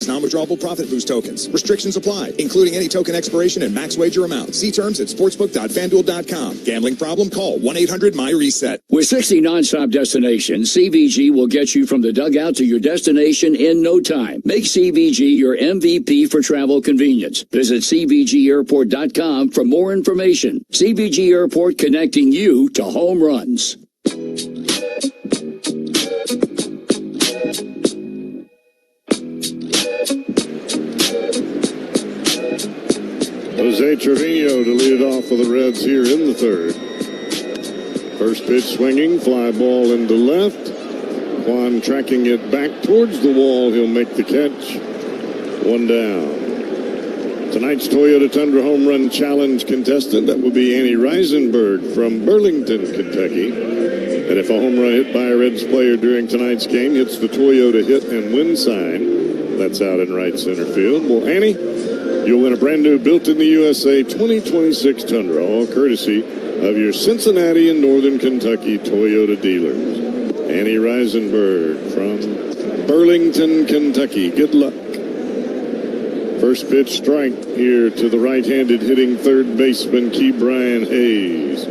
Non-withdrawable profit boost tokens. Restrictions apply, including any token expiration and max wager amount. See terms at sportsbook.fanduel.com. Gambling problem? Call 1-800-MY-RESET. With 60 nonstop destinations, CVG will get you from the dugout to your destination in no time. Make CVG your MVP for travel convenience. Visit CVGAirport.com for more information. CVG Airport, connecting you to home runs. Jose Trevino to lead it off for the Reds here in the third. First pitch swinging, fly ball into left. Juan tracking it back towards the wall. He'll make the catch. 1 down. Tonight's Toyota Tundra Home Run Challenge contestant, that will be Annie Reisenberg from Burlington, Kentucky. And if a home run hit by a Reds player during tonight's game hits the Toyota hit and win sign, that's out in right center field. Well, Annie, you'll win a brand new built in the USA 2026 Tundra, all courtesy of your Cincinnati and Northern Kentucky Toyota dealers. Annie Reisenberg from Burlington, Kentucky. Good luck. First pitch strike here to the right-handed hitting third baseman Ke'Bryan Hayes.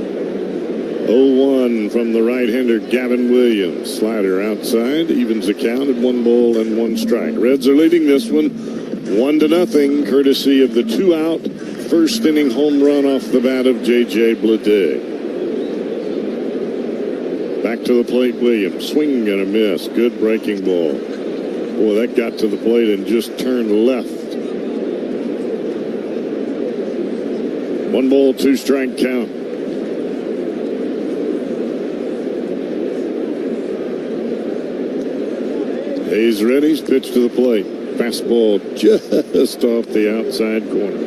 0-1 from the right-hander Gavin Williams. Slider outside, evens the count at 1 ball and 1 strike. Reds are leading this one 1-0, courtesy of the 2-out first inning home run off the bat of J.J. Blade. Back to the plate, Williams. Swing and a miss. Good breaking ball. Boy, that got to the plate and just turned left. 1 ball, 2 strike count. Hayes ready. Pitch to the plate. Fastball just off the outside corner.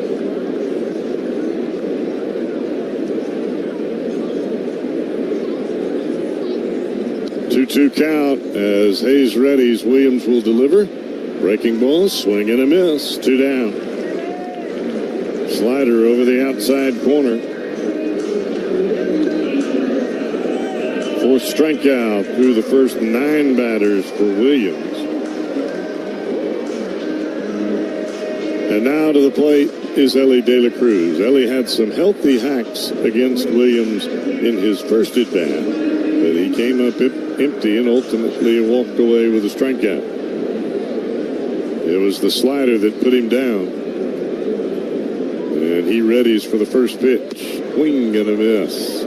Two count as Hayes readies. Williams will deliver. Breaking ball, swing and a miss. 2 down. Slider over the outside corner. fourth strikeout through the first 9 batters for Williams. And now to the plate is Ellie De La Cruz. Ellie had some healthy hacks against Williams in his first at bat, but he came up empty and ultimately walked away with a strikeout. It was the slider that put him down. And he readies for the first pitch. Swing and a miss.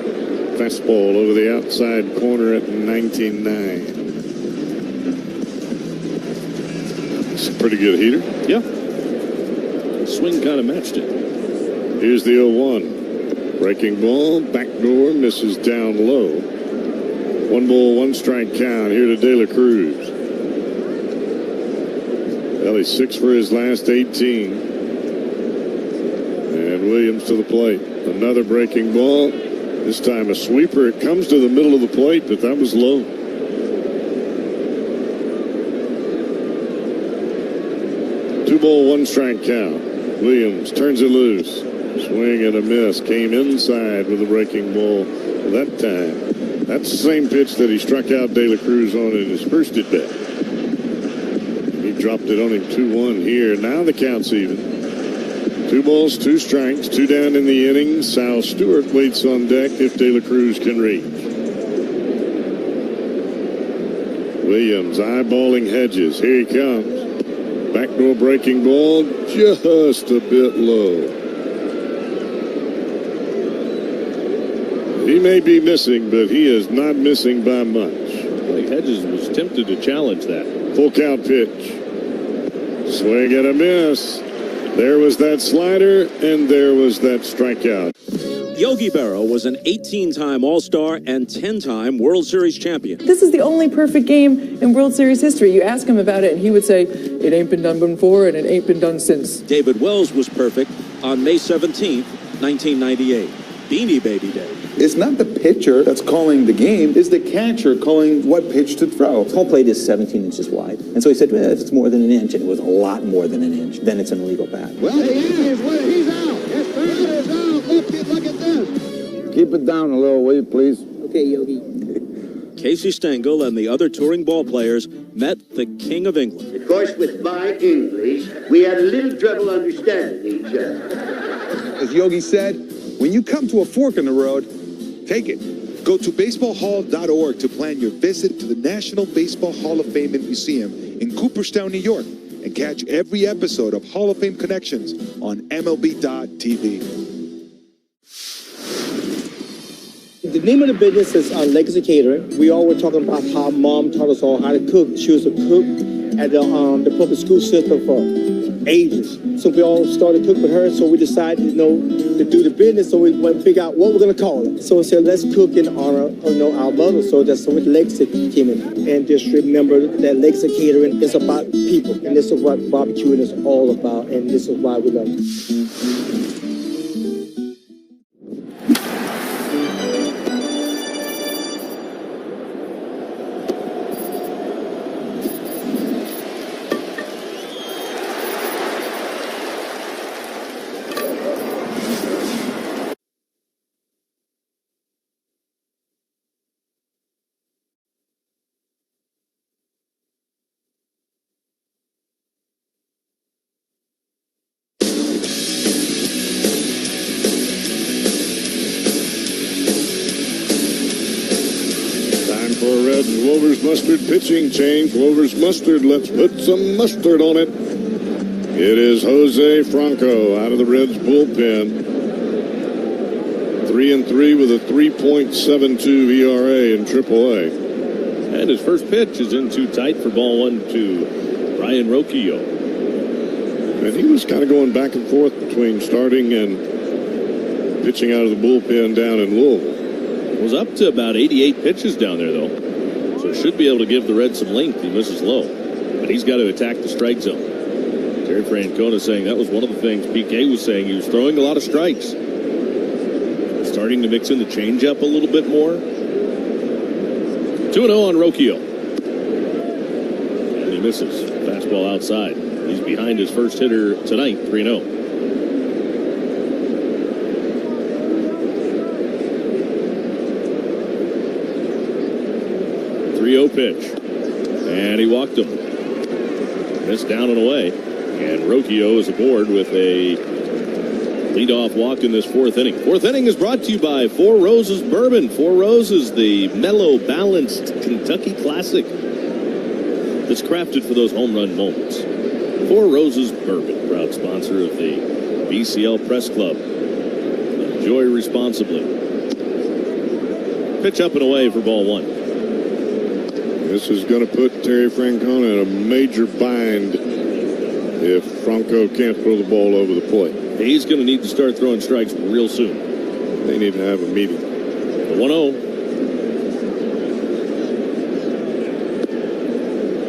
Fastball over the outside corner at 99. It's a pretty good heater. Yeah. Swing kind of matched it. Here's the 0-1. Breaking ball, backdoor, misses down low. 1 ball, 1 strike count here to De La Cruz. Ellie 6 for his last 18. And Williams to the plate. Another breaking ball. This time a sweeper. It comes to the middle of the plate, but that was low. Two ball, 1 strike count. Williams turns it loose. Swing and a miss. Came inside with a breaking ball that time. That's the same pitch that he struck out De La Cruz on in his first at bat. He dropped it on him 2-1 here. Now the count's even. 2 balls, 2 strikes, 2 down in the inning. Sal Stewart waits on deck if De La Cruz can reach. Williams eyeballing Hedges. Here he comes. Backdoor breaking ball, just a bit low. He may be missing, but he is not missing by much. Like Hedges was tempted to challenge that. Full count pitch. Swing and a miss. There was that slider, and there was that strikeout. Yogi Berra was an 18-time All-Star and 10-time World Series champion. This is the only perfect game in World Series history. You ask him about it, and he would say, it ain't been done before, and it ain't been done since. David Wells was perfect on May 17th, 1998. Beanie Baby Day. It's not the pitcher that's calling the game, it's the catcher calling what pitch to throw. Home plate is 17 inches wide. And so he said, well, if it's more than an inch, and it was a lot more than an inch, then it's an illegal bat. Well, he is. He's out. His third is out. Look at this. Keep it down a little, will you, please? Okay, Yogi. Casey Stengel and the other touring ball players met the King of England. Of course, with my English, we had a little trouble understanding each other. As Yogi said, when you come to a fork in the road, take it. Go to baseballhall.org to plan your visit to the National Baseball Hall of Fame and Museum in Cooperstown, New York, and catch every episode of Hall of Fame Connections on MLB.tv. The name of the business is Legacy Catering. We all were talking about how Mom taught us all how to cook. She was a cook at the public school system for ages. So we all started cooking with her, so we decided, to do the business, so we went to figure out what we're going to call it. So we said, let's cook in honor of, our mother. So that's what Legacy came in. And just remember that Legacy Catering is about people, and this is what barbecuing is all about, and this is why we love it. Wolver's mustard pitching change. Wolver's mustard. Let's put some mustard on it. It is Jose Franco out of the Reds bullpen. 3-3 with a 3.72 ERA in AAA. And his first pitch is in too tight for ball 1 to Ryan Rocchio. And he was kind of going back and forth between starting and pitching out of the bullpen down in Louisville. Was up to about 88 pitches down there, though. So should be able to give the Reds some length. He misses low. But he's got to attack the strike zone. Terry Francona saying that was one of the things PK was saying. He was throwing a lot of strikes. Starting to mix in the changeup a little bit more. 2-0 on Rocchio. And he misses. Fastball outside. He's behind his first hitter tonight, 3-0. 3-0 pitch. And he walked him. Missed down and away. And Rocchio is aboard with a leadoff walk in this fourth inning. Fourth inning is brought to you by Four Roses Bourbon. Four Roses, the mellow, balanced Kentucky classic that's crafted for those home run moments. Four Roses Bourbon, proud sponsor of the BCL Press Club. Enjoy responsibly. Pitch up and away for ball one. This is going to put Terry Francona in a major bind if Franco can't throw the ball over the plate. He's going to need to start throwing strikes real soon. They need to have a meeting. The 1-0.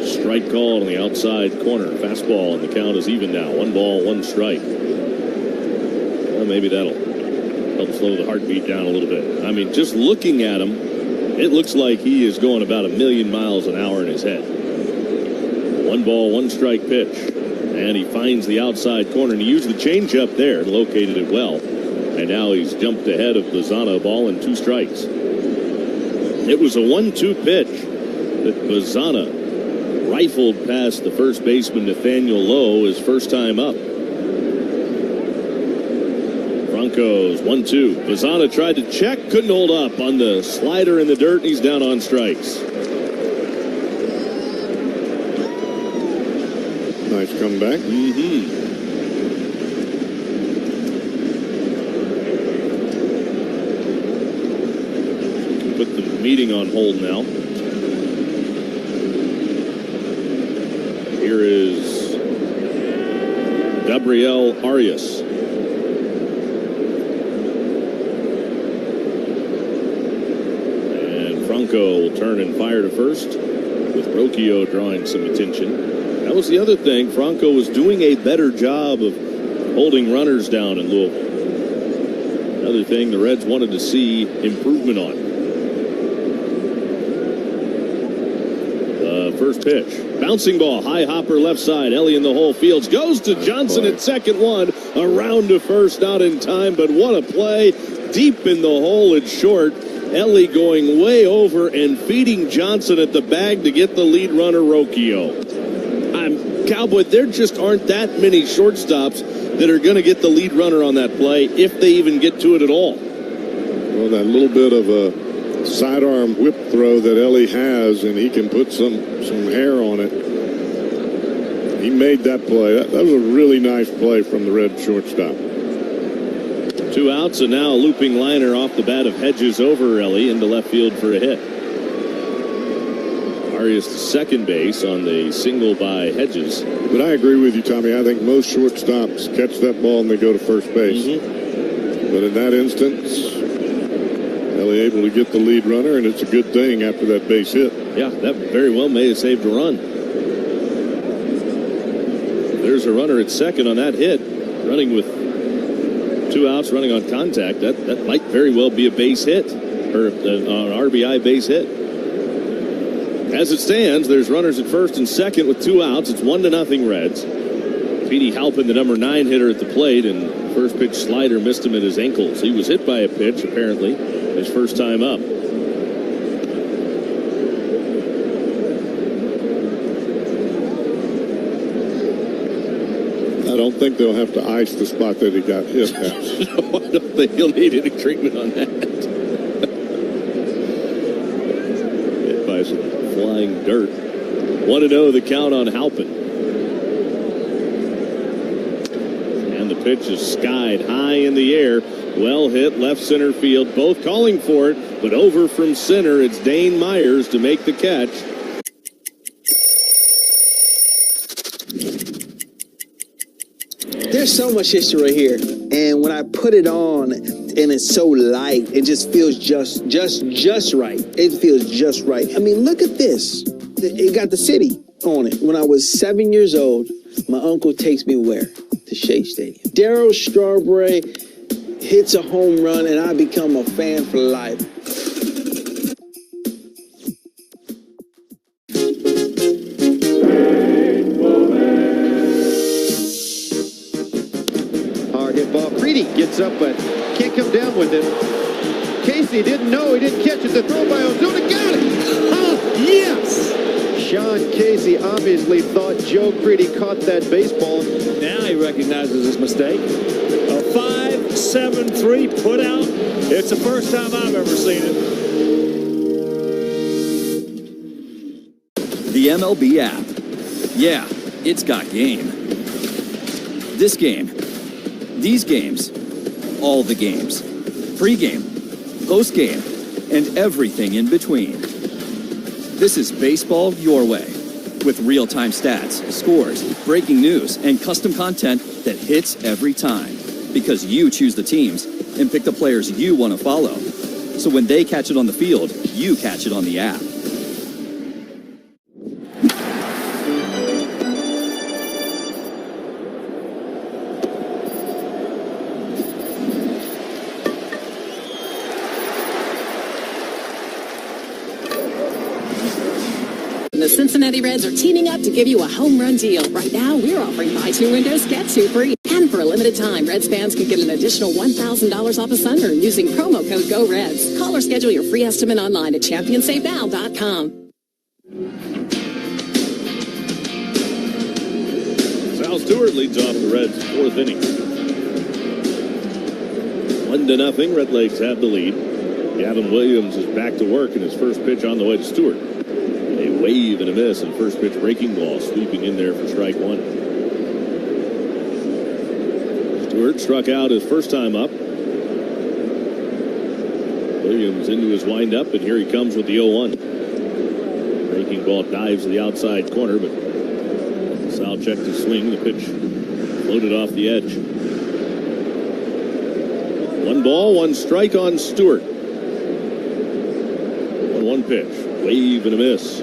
Strike call on the outside corner. Fastball, and the count is even now. 1 ball, 1 strike. Well, maybe that'll help slow the heartbeat down a little bit. I mean, just looking at him, it looks like he is going about 1,000,000 miles an hour in his head. 1 ball, 1 strike pitch. And he finds the outside corner, and he used the changeup there and located it well. And now he's jumped ahead of Bazzana, ball and 2 strikes. It was a 1-2 pitch that Bazzana rifled past the first baseman, Nathaniel Lowe, his first time up. Broncos 1-2. Bazzana tried to check, couldn't hold up on the slider in the dirt, and he's down on strikes. Nice comeback. Put the meeting on hold now. Here is Gabriel Arias. And Franco will turn and fire to first, with Rocchio drawing some attention. That was the other thing. Franco was doing a better job of holding runners down in Louisville. Another thing the Reds wanted to see improvement on. The first pitch. Bouncing ball. High hopper left side. Ellie in the hole. Fields goes to Johnson at second one. Around to first. Not in time, but what a play. Deep in the hole. It's short. Ellie going way over and feeding Johnson at the bag to get the lead runner, Rocchio. Cowboy, there just aren't that many shortstops that are going to get the lead runner on that play, if they even get to it at all. Well, that little bit of a sidearm whip throw that Ellie has, and he can put some hair on it. He made that play. That was a really nice play from the Red shortstop. 2 outs, and now a looping liner off the bat of Hedges over Ellie into left field for a hit. Arias to second base on the single by Hedges. But I agree with you, Tommy. I think most shortstops catch that ball and they go to first base. But in that instance, Ellie able to get the lead runner, and it's a good thing after that base hit. Yeah, that very well may have saved a run. There's a runner at second on that hit, running with 2 outs, running on contact. That might very well be a base hit, or an RBI base hit. As it stands, there's runners at first and second with 2 outs. It's 1-0 Reds. Petey Halpin, the number 9 hitter at the plate, and first pitch slider missed him at his ankles. He was hit by a pitch, apparently, his first time up. I don't think they'll have to ice the spot that he got hit at. No, I don't think he'll need any treatment on that. Hit by some flying dirt. 1-0 the count on Halpin. And the pitch is skied high in the air. Well hit left center field. Both calling for it, but over from center. It's Dane Myers to make the catch. There's so much history right here, and when I put it on, and it's so light, it just feels just right. It feels just right. I mean, look at this. It got the city on it. When I was 7 years old, my uncle takes me where? To Shea Stadium. Darryl Strawberry hits a home run, and I become a fan for life. Gets up, but can't come down with it. Casey didn't know. He didn't catch it. The throw by Ozuna. Got it. Yeah! Yes! Sean Casey obviously thought Joe Creedy caught that baseball. Now he recognizes his mistake. A 5-7-3 put out. It's the first time I've ever seen it. The MLB app. Yeah, it's got game. This game. These games. All the games. Pre-game. Post-game. And everything in between. This is baseball your way. With real-time stats, scores, breaking news, and custom content that hits every time. Because you choose the teams and pick the players you want to follow. So when they catch it on the field, you catch it on the app. The Cincinnati Reds are teaming up to give you a home run deal. Right now, we're offering buy 2 windows, get 2 free. And for a limited time, Reds fans can get an additional $1,000 off a sunroom using promo code GOREDS. Call or schedule your free estimate online at championsavenow.com. Sal Stewart leads off the Reds' 4th inning. 1-0. Red Legs have the lead. Gavin Williams is back to work in his first pitch on the way to Stewart. A wave and a miss, and first pitch breaking ball sweeping in there for strike 1. Stewart struck out his first time up. Williams into his windup, and here he comes with the 0-1. Breaking ball dives to the outside corner, but Sal checked his swing. The pitch floated off the edge. 1 ball, 1 strike on Stewart. 1-1 pitch. Wave and a miss.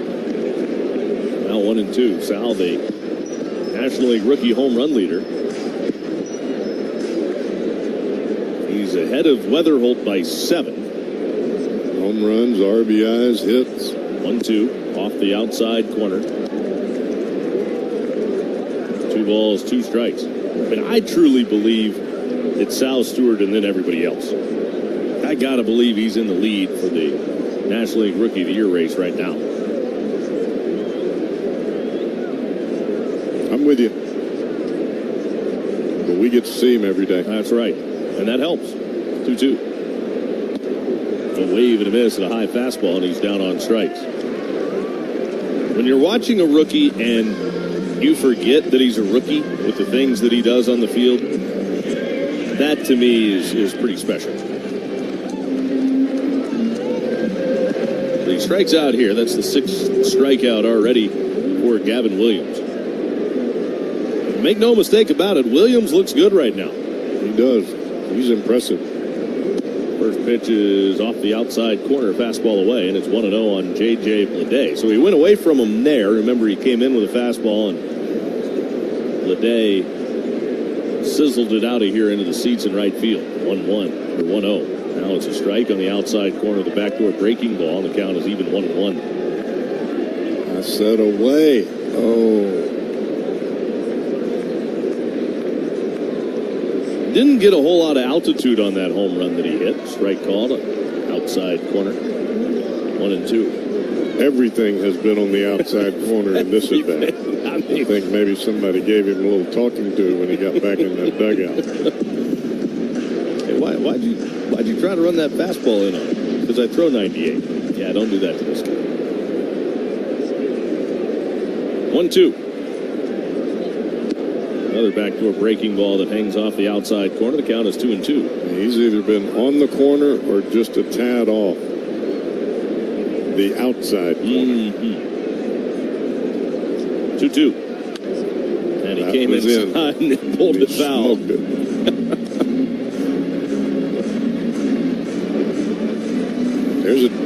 Now 1-2. Sal, the National League rookie home run leader. He's ahead of Weatherholt by 7. Home runs, RBIs, hits. 1-2 off the outside corner. 2 balls, 2 strikes. But I truly believe it's Sal Stewart and then everybody else. I gotta believe he's in the lead for the National League Rookie of the Year race right now. I'm with you. But we get to see him every day. That's right. And that helps. 2-2. A wave and a miss and a high fastball, and he's down on strikes. When you're watching a rookie and you forget that he's a rookie with the things that he does on the field, that to me is pretty special. He strikes out here. That's the 6th strikeout already for Gavin Williams. Make no mistake about it, Williams looks good right now. He does. He's impressive. First pitch is off the outside corner, fastball away, and it's 1-0 on J.J. Bleday. So he went away from him there. Remember, he came in with a fastball, and Bleday sizzled it out of here into the seats in right field. 1-1 or 1-0. Now it's a strike on the outside corner of the backdoor breaking ball, and the count is even 1-1. I said away. Oh. Didn't get a whole lot of altitude on that home run that he hit. Strike called, outside corner. 1-2. Everything has been on the outside corner in this at bat. I think maybe somebody gave him a little talking to when he got back in that dugout. Hey, why'd you try to run that fastball in on him? Because I throw 98. Yeah, don't do that to this guy. 1-2. Another backdoor breaking ball that hangs off the outside corner. The count is 2-2. He's either been on the corner or just a tad off the outside corner. 2-2. And he came inside and pulled it foul.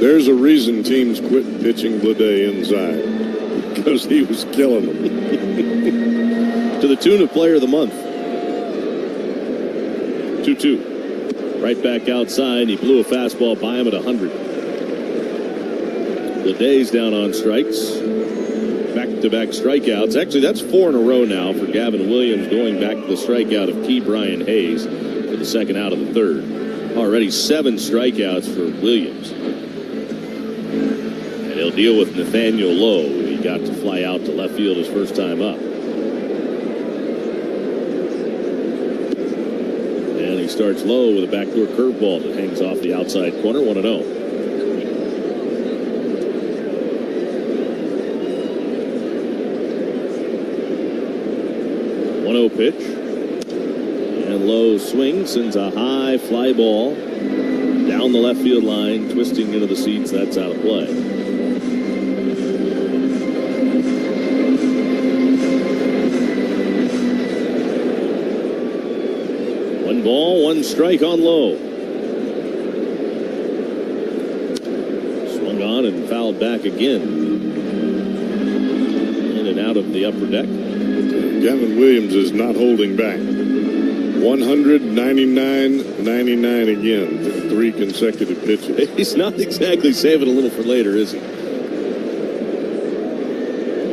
There's a reason teams quit pitching Bleday inside. Because he was killing them. To the tune of Player of the Month. 2-2. Right back outside. He blew a fastball by him at 100. Bleday's down on strikes. Back-to-back strikeouts. Actually, that's 4 in a row now for Gavin Williams, going back to the strikeout of Key Brian Hayes for the second out of the third. Already 7 strikeouts for Williams. And he'll deal with Nathaniel Lowe. He got to fly out to left field his first time up. And he starts low with a backdoor curveball that hangs off the outside corner, 1-0. 1-0 pitch. And Lowe swings, sends a high fly ball down the left field line, twisting into the seats. That's out of play. One ball, one strike on Lowe. Swung on and fouled back again. In and out of the upper deck. Gavin Williams is not holding back. 199-99 again. 3 consecutive pitches. He's not exactly saving a little for later, is he?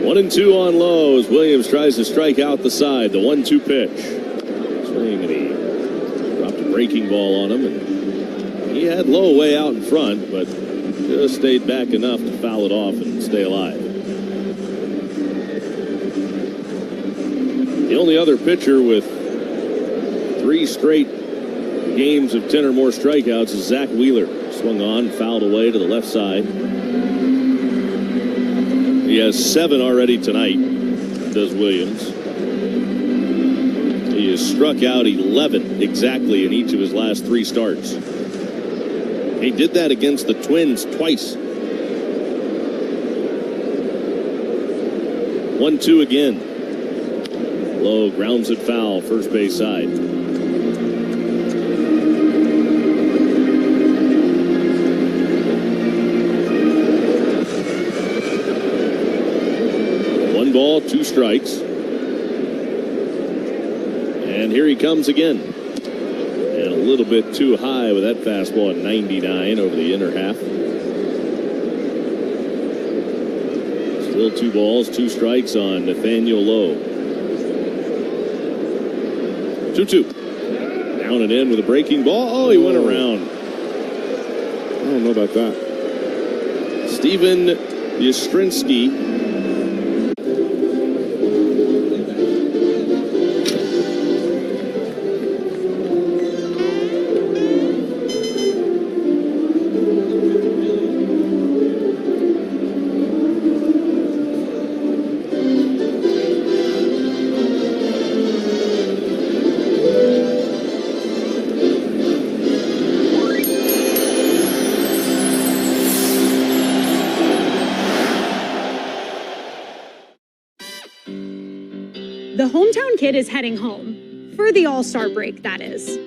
1-2 on Lowe as Williams tries to strike out the side. The 1-2 pitch. Swing, and he dropped a breaking ball on him. And he had Lowe way out in front, but just stayed back enough to foul it off and stay alive. The only other pitcher with 3 straight games of 10 or more strikeouts is Zach Wheeler. Swung on, fouled away to the left side. He has 7 already tonight, does Williams. He has struck out 11 exactly in each of his last 3 starts. He did that against the Twins twice. 1-2 again. Lowe grounds it foul, first base side. One ball, 2 strikes. And here he comes again. And a little bit too high with that fastball at 99 over the inner half. Still 2 balls, 2 strikes on Nathaniel Lowe. 2-2. Down and in with a breaking ball. Oh, he went around. I don't know about that. Steven Yastrzemski. The hometown kid is heading home. For the All-Star break, that is.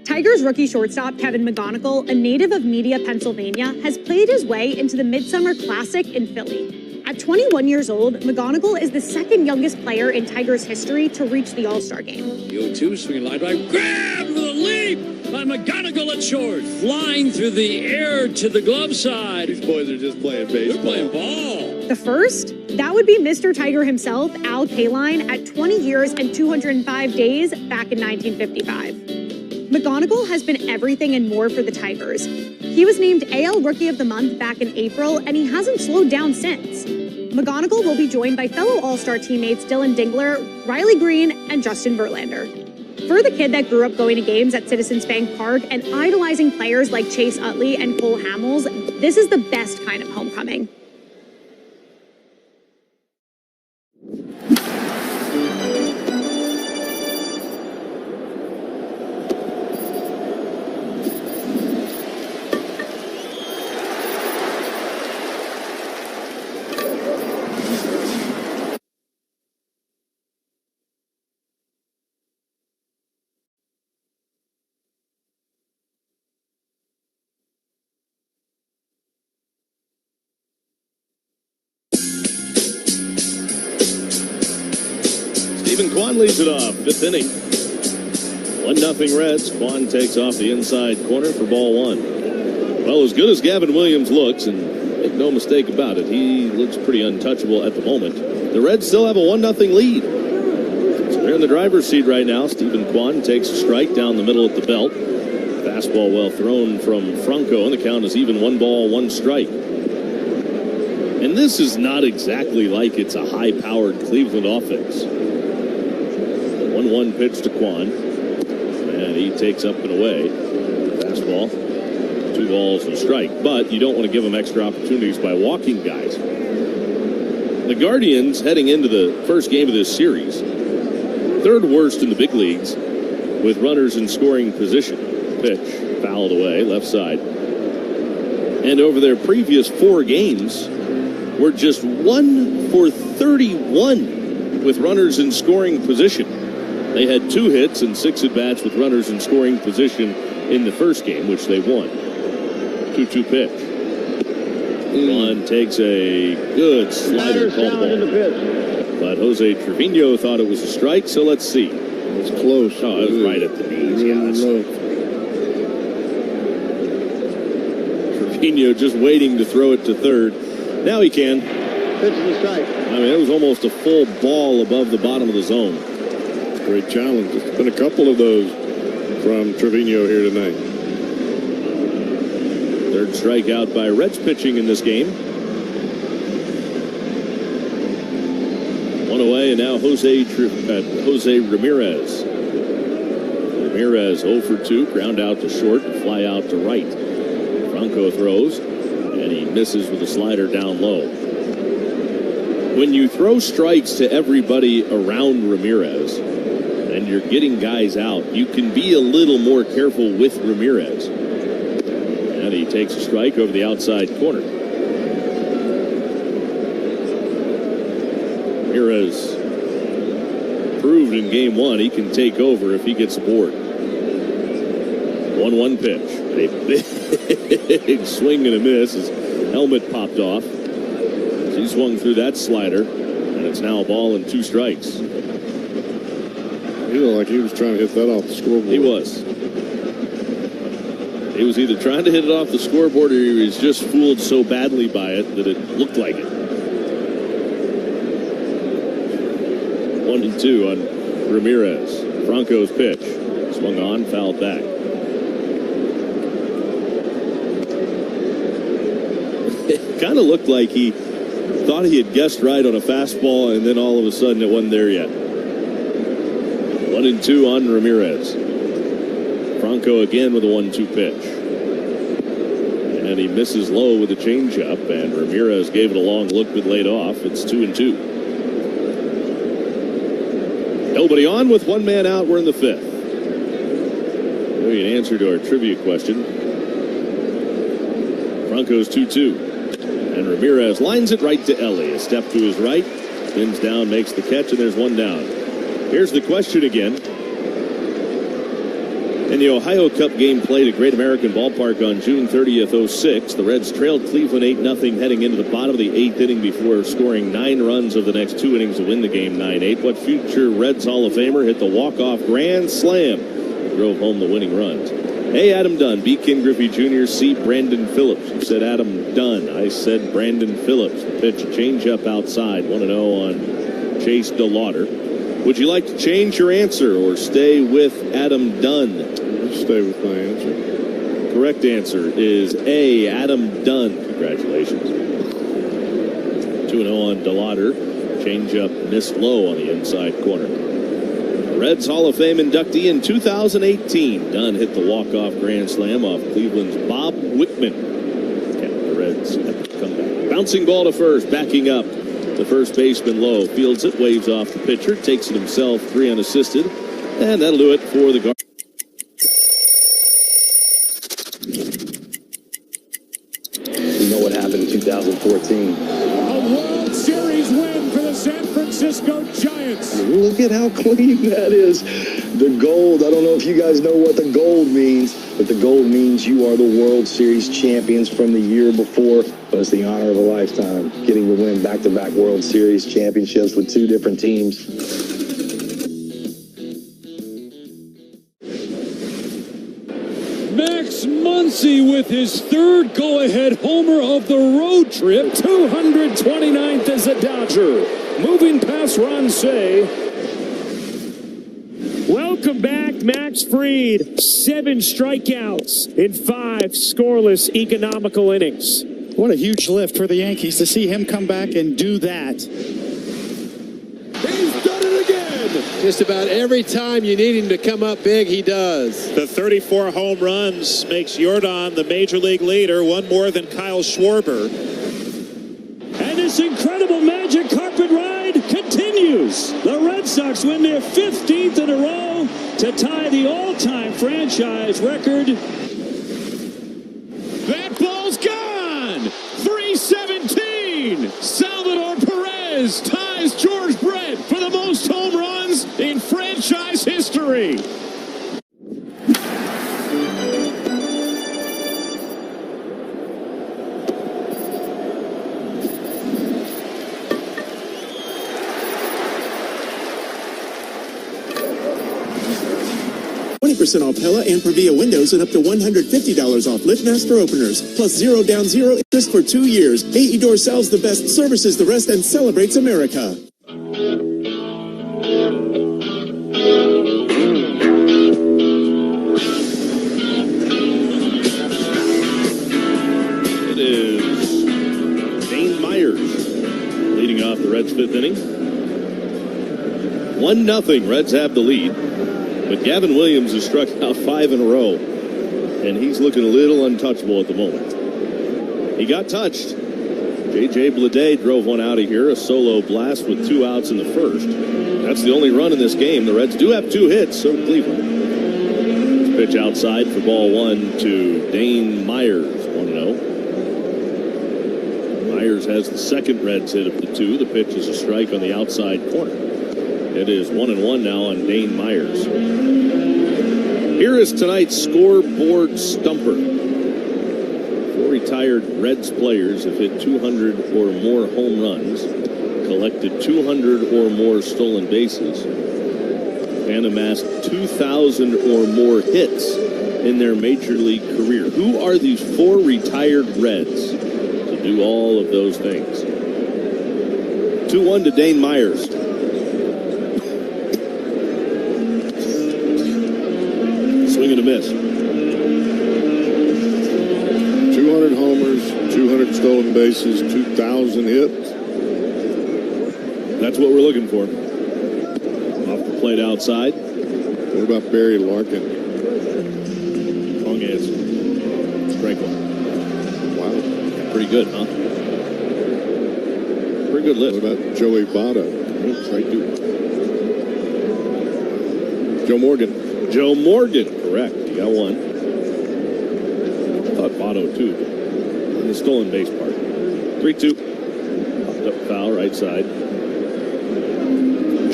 Tigers rookie shortstop Kevin McGonigal, a native of Media, Pennsylvania, has played his way into the Midsummer Classic in Philly. At 21 years old, McGonigal is the 2nd youngest player in Tigers history to reach the All-Star game. 0-2, swinging line drive, grabbed with a leap by McGonigal at short, flying through the air to the glove side. These boys are just playing baseball. They're playing ball. The first? That would be Mr. Tiger himself, Al Kaline, at 20 years and 205 days back in 1955. McGonigal has been everything and more for the Tigers. He was named AL Rookie of the Month back in April, and he hasn't slowed down since. McGonigal will be joined by fellow All-Star teammates Dylan Dingler, Riley Green, and Justin Verlander. For the kid that grew up going to games at Citizens Bank Park and idolizing players like Chase Utley and Cole Hamels, this is the best kind of homecoming. Stephen Kwan leads it off, 5th inning. 1-0 Reds. Kwan takes off the inside corner for ball 1. Well, as good as Gavin Williams looks, and make no mistake about it, he looks pretty untouchable at the moment, the Reds still have a 1-0 lead. So they're in the driver's seat right now. Stephen Kwan takes a strike down the middle at the belt. Fastball well thrown from Franco, and the count is even 1 ball, 1 strike. And this is not exactly like it's a high-powered Cleveland offense. 1-1 pitch to Quan. And he takes up and away. Fastball. 2 balls and a strike. But you don't want to give them extra opportunities by walking guys. The Guardians, heading into the first game of this series, 3rd worst in the big leagues with runners in scoring position. Pitch fouled away, left side. And over their previous 4 games, we're just 1 for 31 with runners in scoring position. They had 2 hits and 6 at-bats with runners in scoring position in the first game, which they won. 2-2 pitch. One takes a good slider called ball. But Jose Trevino thought it was a strike, so let's see. It's close. Oh, it was right at the knees. Trevino just waiting to throw it to third. Now he can. Pitch to strike. I mean, it was almost a full ball above the bottom of the zone. Great challenge. There's been a couple of those from Trevino here tonight. 3rd strikeout by Reds pitching in this game. 1 away, and now Jose Ramirez. Ramirez 0 for 2, ground out to short, fly out to right. Franco throws, and he misses with a slider down low. When you throw strikes to everybody around Ramirez, and you're getting guys out, you can be a little more careful with Ramirez. And he takes a strike over the outside corner. Ramirez proved in game 1 he can take over if he gets aboard. 1-1 pitch. A big swing and a miss. His helmet popped off. He swung through that slider, and it's now a ball and 2 strikes. He looked like he was trying to hit that off the scoreboard. He was. He was either trying to hit it off the scoreboard or he was just fooled so badly by it that it looked like it. 1-2 on Ramirez. Franco's pitch. Swung on, fouled back. It kind of looked like he thought he had guessed right on a fastball, and then all of a sudden it wasn't there yet. 1-2 on Ramirez. Franco again with a 1-2 pitch. And he misses low with a changeup, and Ramirez gave it a long look but laid off. It's 2-2. Nobody on with 1 man out. We're in the 5th. Maybe an answer to our trivia question. Franco's 2-2. And Ramirez lines it right to Ellie. A step to his right, spins down, makes the catch, and there's 1 down. Here's the question again. In the Ohio Cup game played at Great American Ballpark on June 30th, 06, the Reds trailed Cleveland 8-0 heading into the bottom of the 8th inning before scoring 9 runs over the next 2 innings to win the game 9-8. What future Reds Hall of Famer hit the walk-off grand slam and drove home the winning runs? A, Adam Dunn. B, Ken Griffey Jr. C, Brandon Phillips. You said Adam Dunn. I said Brandon Phillips. The pitch, change-up outside. 1-0 on Chase DeLauder. Would you like to change your answer or stay with Adam Dunn? I'll stay with my answer. Correct answer is A, Adam Dunn. Congratulations. 2-0 on DeLauder. Change-up missed low on the inside corner. Reds Hall of Fame inductee in 2018. Dunn hit the walk-off grand slam off Cleveland's Bob Wickman. The Reds have to come back. Bouncing ball to first, backing up. The first baseman low. Fields it, waves off the pitcher, takes it himself, 3 unassisted. And that'll do it for the Guardians. You know what happened in 2014. A World Series win for the San Francisco Giants. Look at how clean that is. The gold, I don't know if you guys know what the gold means, but the gold means you are the World Series champions from the year before. But it's the honor of a lifetime, getting to win back-to-back World Series championships with 2 different teams. Max Muncy with his 3rd go-ahead homer of the road trip. 229th as a Dodger. Moving past Ron Say. Welcome back, Max Fried. 7 strikeouts in 5 scoreless economical innings. What a huge lift for the Yankees to see him come back and do that. He's done it again. Just about every time you need him to come up big, he does. The 34 home runs makes Jordan the major league leader, one more than Kyle Schwarber. And this incredible magic carpet ride continues. The Red Sox win their 15th in a row to tie the all-time franchise record. That ball's gone. 317. Salvador Perez ties George Brett for the most home runs in franchise history. 20% off Pella and Previa windows and up to $150 off LiftMaster openers. Plus 0 down, 0 interest for 2 years. AE Door sells the best, services the rest, and celebrates America. It is Dane Myers leading off the Reds' 5th inning. 1-0. Reds have the lead. But Gavin Williams has struck out 5 in a row, and he's looking a little untouchable at the moment. He got touched. J.J. Bleday drove one out of here, a solo blast with 2 outs in the first. That's the only run in this game. The Reds do have 2 hits, so do Cleveland. Pitch outside for ball 1 to Dane Myers, 1-0. Myers has the second Reds hit of the 2. The pitch is a strike on the outside corner. It is 1-1 now on Dane Myers. Here is tonight's scoreboard stumper. 4 retired Reds players have hit 200 or more home runs, collected 200 or more stolen bases, and amassed 2,000 or more hits in their major league career. Who are these 4 retired Reds to do all of those things? 2-1 to Dane Myers. Swing and a miss. 200 homers, 200 stolen bases, 2,000 hits. That's what we're looking for. Off the plate outside. What about Barry Larkin? Wrong answer. Strike 1. Wow. Pretty good, huh? Pretty good list. What about Joey Votto? Strike 2. Joe Morgan. Joe Morgan, correct. You got 1. I thought Votto, too. On the stolen base part. 3-2. Popped up foul, right side.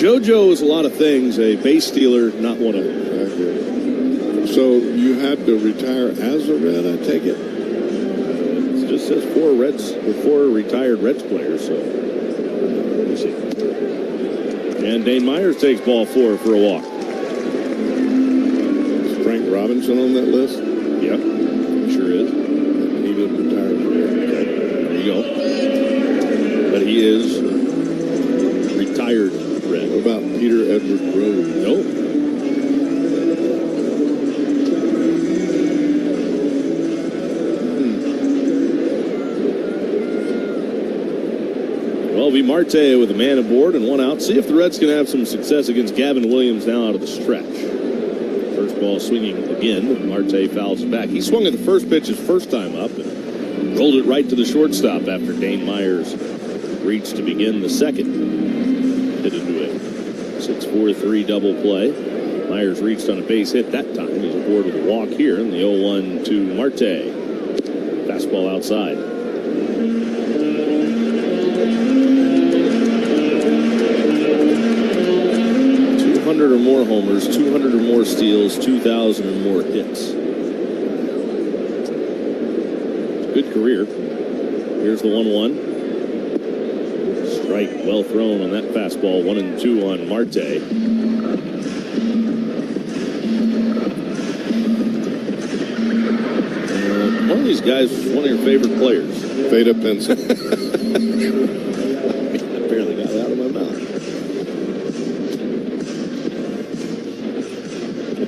JoJo is a lot of things. A base stealer, not one of them. Exactly. So you had to retire as a Red, I take it? It just says 4 Reds, or 4 retired Reds players, so we'll see. And Dane Myers takes ball 4 for a walk. Frank Robinson on that list? Yep, sure is. He didn't retire. Okay, there you go. But he is retired Red. What about Peter Edward Rose? No. Well, it'll be Marte with a man aboard and 1 out. See if the Reds can have some success against Gavin Williams now out of the stretch. First ball swinging again. Marte fouls it back. He swung at the first pitch his first time up and rolled it right to the shortstop after Dane Myers reached to begin the second. Hit into a 6-4-3 double play. Myers reached on a base hit that time. He's aboard with a walk here in the 0-1 to Marte. Fastball outside. 200 or more homers, 200 or more steals, 2,000 or more hits. Good career. Here's the 1-1. Strike well thrown on that fastball. 1-2 on Marte. One of these guys was one of your favorite players. Veda Pinson. I barely got it out of my mouth.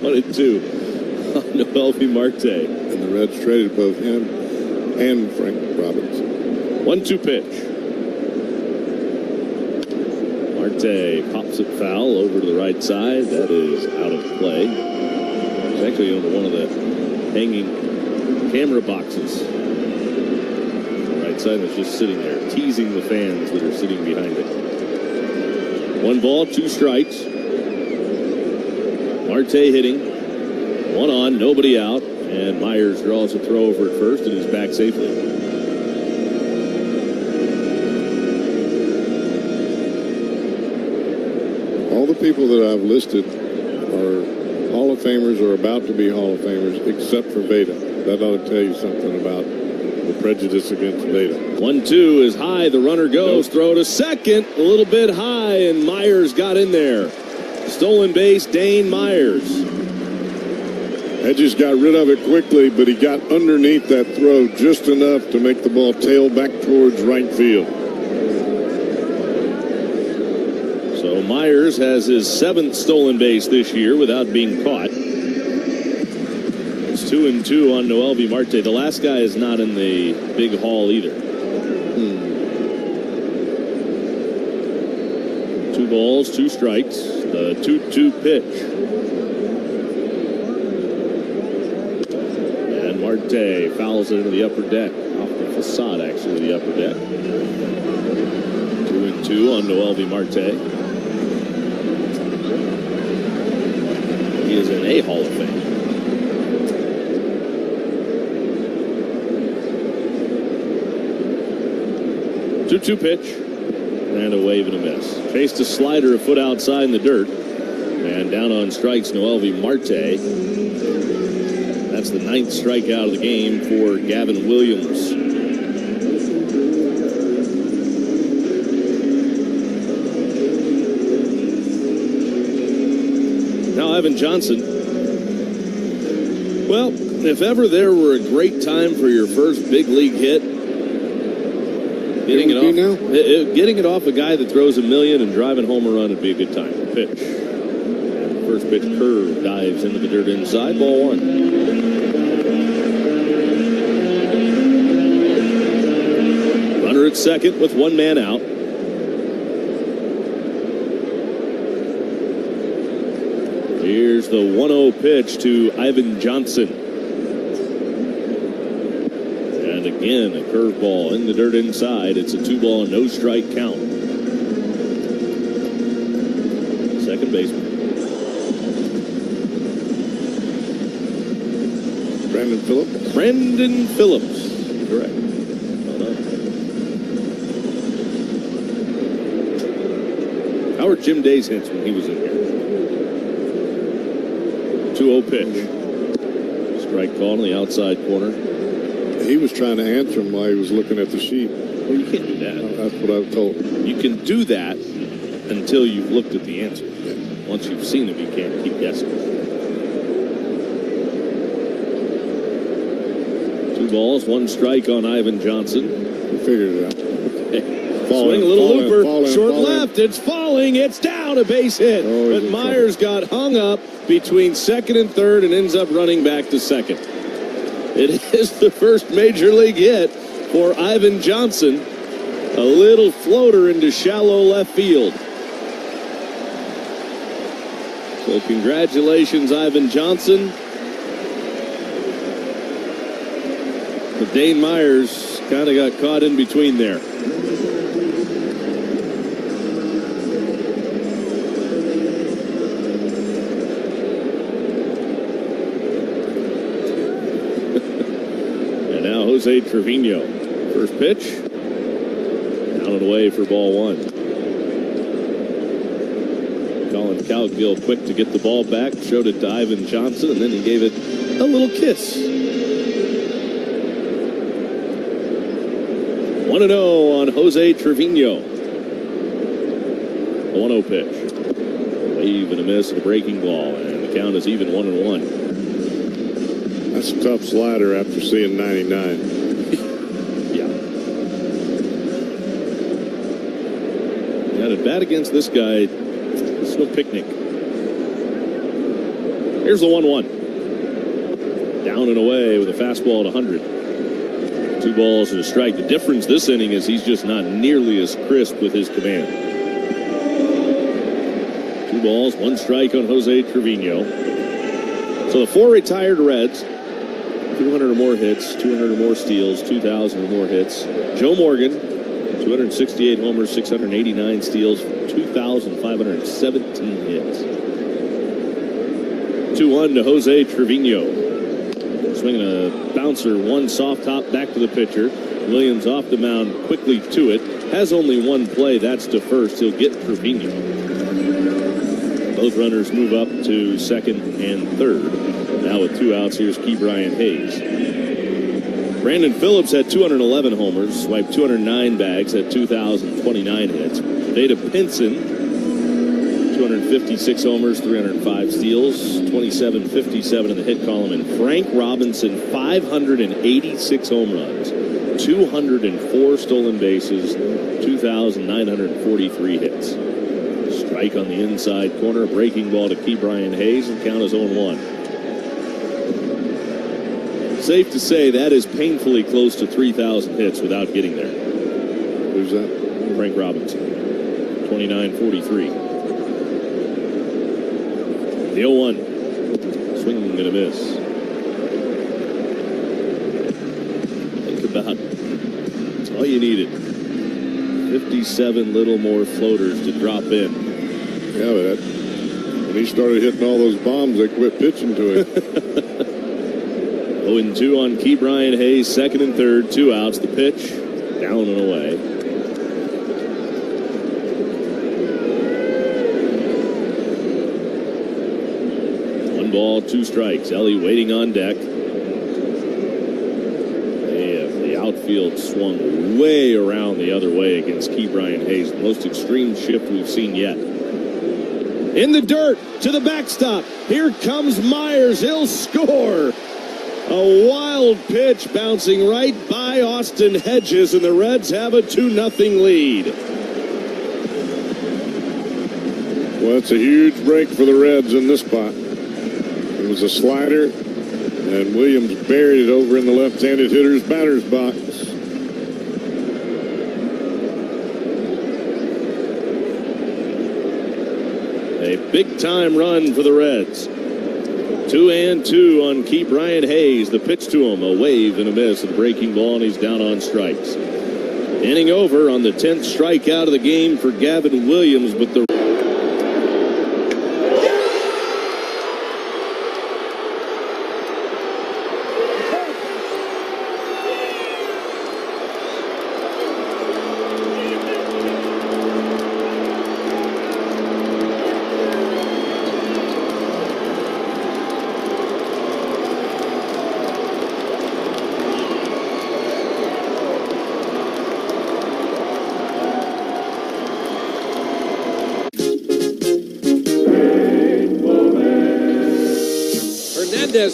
1-2 on MLB Marte. And the Reds traded both him and Frank Robinson. 1-2 pitch. Marte pops it foul over to the right side. That is out of play. It's actually under one of the hanging camera boxes. The right side was just sitting there, teasing the fans that are sitting behind it. 1 ball, 2 strikes. Marte hitting. 1 on, nobody out. And Myers draws a throw over at first and is back safely. All the people that I've listed are Hall of Famers or about to be Hall of Famers, except for Veda. That ought to tell you something about the prejudice against Veda. 1-2 is high. The runner goes. Throw to second. A little bit high, and Myers got in there. Stolen base, Dane Myers. Hedges got rid of it quickly, but he got underneath that throw just enough to make the ball tail back towards right field. So Myers has his 7th stolen base this year without being caught. It's 2-2 on Noelvi Marte. The last guy is not in the big hall either. 2 balls, 2 strikes. The 2-2 pitch. And Marte fouls it into the upper deck. Off the facade, actually, the upper deck. 2-2 on Noelvi Marte. He is in a Hall of Fame. 2-2 pitch. And a wave and a miss. Chased a slider a foot outside in the dirt. And down on strikes, Noelvi Marte. That's the 9th strikeout of the game for Gavin Williams. Now Ivan Johnson. Well, if ever there were a great time for your first big league hit, getting it off a guy that throws a million and driving home a run would be a good time. Pitch. And the first pitch curve dives into the dirt inside. Ball 1. Runner at second with 1 man out. Here's the 1-0 pitch to Ivan Johnson. And again, a curveball in the dirt inside. It's a 2-ball, no strike count. Second baseman. Brandon Phillips? Brandon Phillips. Correct. How were Jim Day's hints when he was in here? 2-0 pitch. Strike called on the outside corner. He was trying to answer him while he was looking at the sheet. Well, you can't do that. That's what I was told. You can do that until you've looked at the answer. Once you've seen it, you can't keep guessing. 2 balls, 1 strike on Ivan Johnson. We figured it out. Okay. Swing a little looper. Short left. It's falling. It's down. A base hit. But Myers got hung up between second and third and ends up running back to second. It is the first major league hit for Ivan Johnson. A little floater into shallow left field. So congratulations, Ivan Johnson. But Dane Myers kind of got caught in between there. Jose Trevino. First pitch. Down and away for ball 1. Colin Cowgill quick to get the ball back. Showed it to Ivan Johnson, and then he gave it a little kiss. 1-0 on Jose Trevino. A 1-0 pitch. A wave and a miss and a breaking ball, and the count is even 1-1. That's a tough slider after seeing 99. Yeah, to bat against this guy, it's no picnic. Here's the 1-1. Down and away with a fastball at 100. 2 balls and a strike. The difference this inning is he's just not nearly as crisp with his command. 2 balls, 1 strike on Jose Trevino. So the 4 retired Reds, 200 or more hits, 200 or more steals, 2,000 or more hits. Joe Morgan, 268 homers, 689 steals, 2,517 hits. 2-1 to Jose Trevino. Swinging a bouncer, 1 soft top back to the pitcher. Williams off the mound quickly to it. Has only 1 play, that's to first. He'll get Trevino. Both runners move up to second and third. Now with 2 outs, here's Ke'Bryan Hayes. Brandon Phillips had 211 homers, swiped 209 bags, had 2,029 hits. Vada Pinson, 256 homers, 305 steals, 27-57 in the hit column. And Frank Robinson, 586 home runs, 204 stolen bases, 2,943 hits. Strike on the inside corner, breaking ball to Ke'Bryan Hayes, and count is 0-1. Safe to say that is painfully close to 3,000 hits without getting there. Who's that? Frank Robinson, 29-43. The 0-1, swinging and a miss. Think about it. That's all you needed. 57 little more floaters to drop in. Yeah, but when he started hitting all those bombs, they quit pitching to him. 0-2 on Ke'Bryan Hayes, second and third, 2 outs. The pitch, down and away. Ball, 2 strikes. Ellie waiting on deck. The outfield swung way around the other way against Ke'Bryan Hayes. The most extreme shift we've seen yet. In the dirt to the backstop. Here comes Myers. He'll score. A wild pitch bouncing right by Austin Hedges, and the Reds have a 2-0 lead. Well, it's a huge break for the Reds in this spot. It was a slider, and Williams buried it over in the left-handed hitter's batter's box. A big-time run for the Reds. 2-2 on Ke'Bryan Hayes. The pitch to him, a wave and a miss, and a breaking ball, and he's down on strikes. Inning over on the 10th strikeout of the game for Gavin Williams, but the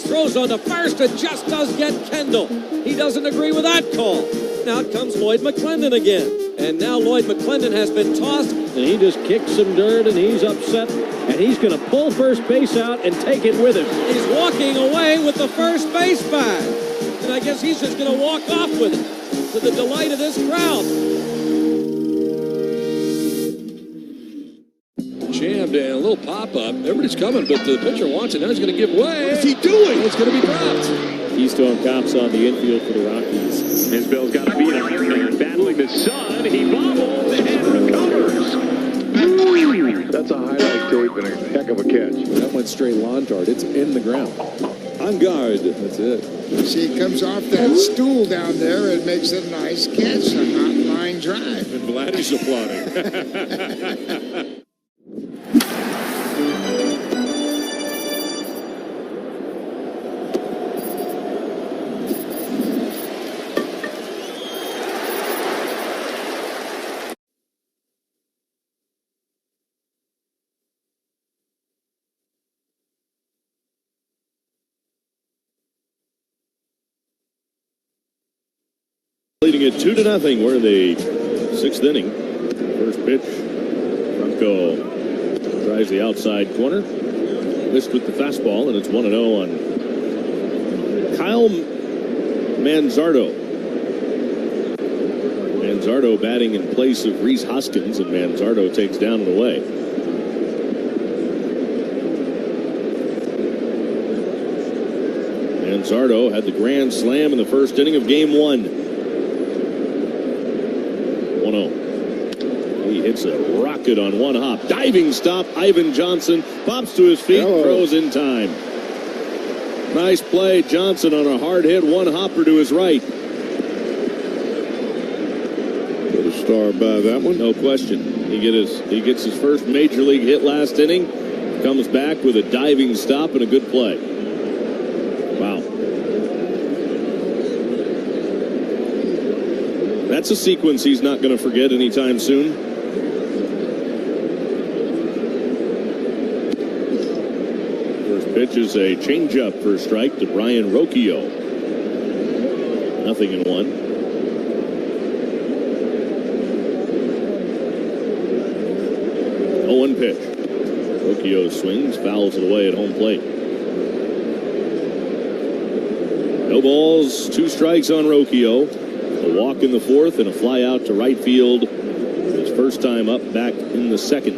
throws on the first and just does get Kendall. He doesn't agree with that call. Now it comes Lloyd McClendon again. And now Lloyd McClendon has been tossed. And he just kicked some dirt and he's upset. And he's going to pull first base out and take it with him. He's walking away with the first base bag. And I guess he's just going to walk off with it to the delight of this crowd. Jammed and a little pop-up. Everybody's coming, but the pitcher wants it. Now he's going to give way. What is he doing? It's going to be dropped. Keystone Cops on the infield for the Rockies. Isbell's got to beat him. Battling the sun. He bobbles and recovers. That's a highlight tape and a heck of a catch. That went straight lawn dart. It's in the ground. On guard. That's it. See, it comes off that stool down there and makes a nice catch. A hot line drive. And Vladdy's applauding. Leading it 2-0. We're in the 6th inning. First pitch. Franco drives the outside corner. Missed with the fastball, and it's 1-0 on Kyle Manzardo. Manzardo batting in place of Rhys Hoskins, and Manzardo takes down and away. Manzardo had the grand slam in the first inning of game 1. 1-0. He hits a rocket on one hop. Diving stop. Ivan Johnson pops to his feet, throws in time. Nice play. Johnson on a hard hit, one hopper to his right. Put a star by that one. No question. He gets his first major league hit last inning. Comes back with a diving stop and a good play. Wow. That's a sequence he's not going to forget anytime soon. First pitch is a changeup for a strike to Brian Rocchio. 0-1. One pitch. Rocchio swings, fouls it away at home plate. No balls, 2 strikes on Rocchio. A walk in the 4th and a fly out to right field. His first time up back in the 2nd.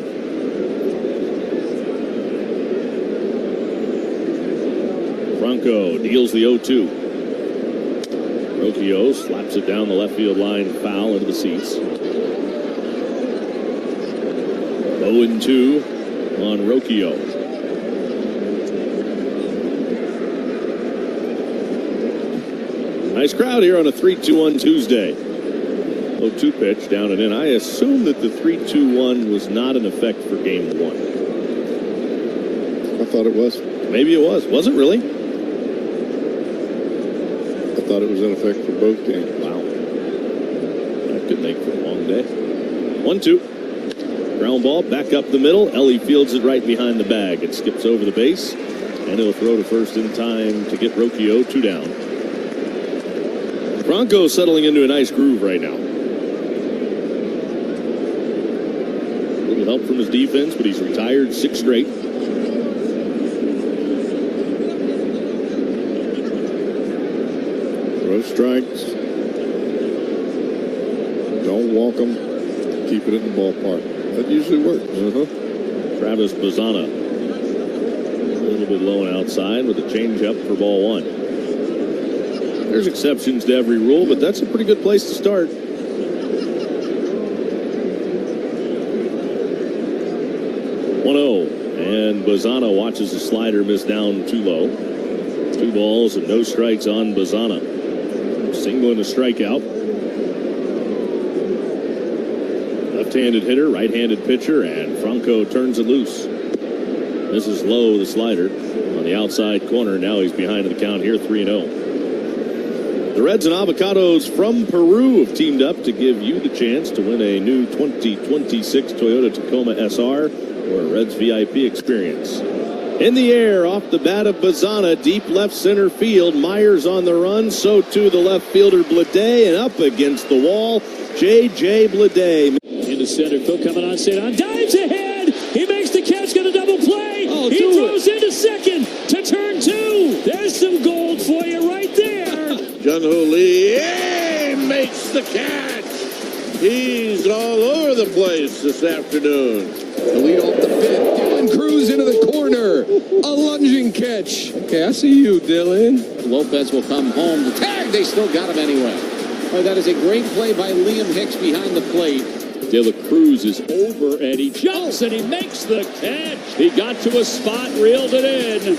Franco deals the 0-2. Rocchio slaps it down the left field line, foul into the seats. 0-2 on Rocchio. Nice crowd here on a 3-2-1 Tuesday. 0-2 pitch down and in. I assume that the 3-2-1 was not in effect for game 1. I thought it was. Maybe it was. Was it really? I thought it was in effect for both games. Wow. That could make for a long day. 1-2. Ground ball back up the middle. Ellie fields it right behind the bag. It skips over the base, and he'll throw to first in time to get Rocchio 2 down. Franco settling into a nice groove right now. A little help from his defense, but he's retired 6 straight. Throw strikes. Don't walk them. Keep it in the ballpark. That usually works. Travis Bazzana. A little bit low and outside with a changeup for ball 1. There's exceptions to every rule, but that's a pretty good place to start. 1-0, and Bazzana watches the slider miss down too low. 2 balls and no strikes on Bazzana. Single and a strikeout. Left-handed hitter, right-handed pitcher, and Franco turns it loose. This is low, the slider, on the outside corner. Now he's behind in the count here, 3-0. The Reds and Avocados from Peru have teamed up to give you the chance to win a new 2026 Toyota Tacoma SR or a Reds VIP experience. In the air, off the bat of Bazzana, deep left center field. Myers on the run, so too the left fielder Bleday, and up against the wall, J.J. Bleday. Into center field, coming on, straight on, dives ahead. He makes the catch, got a double play. He throws into second to turn 2. There's some gold for you right there. Jun-Ho Lee makes the catch. He's all over the place this afternoon. The lead off the 5th. Dylan Cruz into the corner. A lunging catch. Okay, I see you, Dylan. Lopez will come home. The tag, they still got him anyway. Oh, that is a great play by Liam Hicks behind the plate. De La Cruz is over, and he jumps, and he makes the catch. He got to a spot, reeled it in.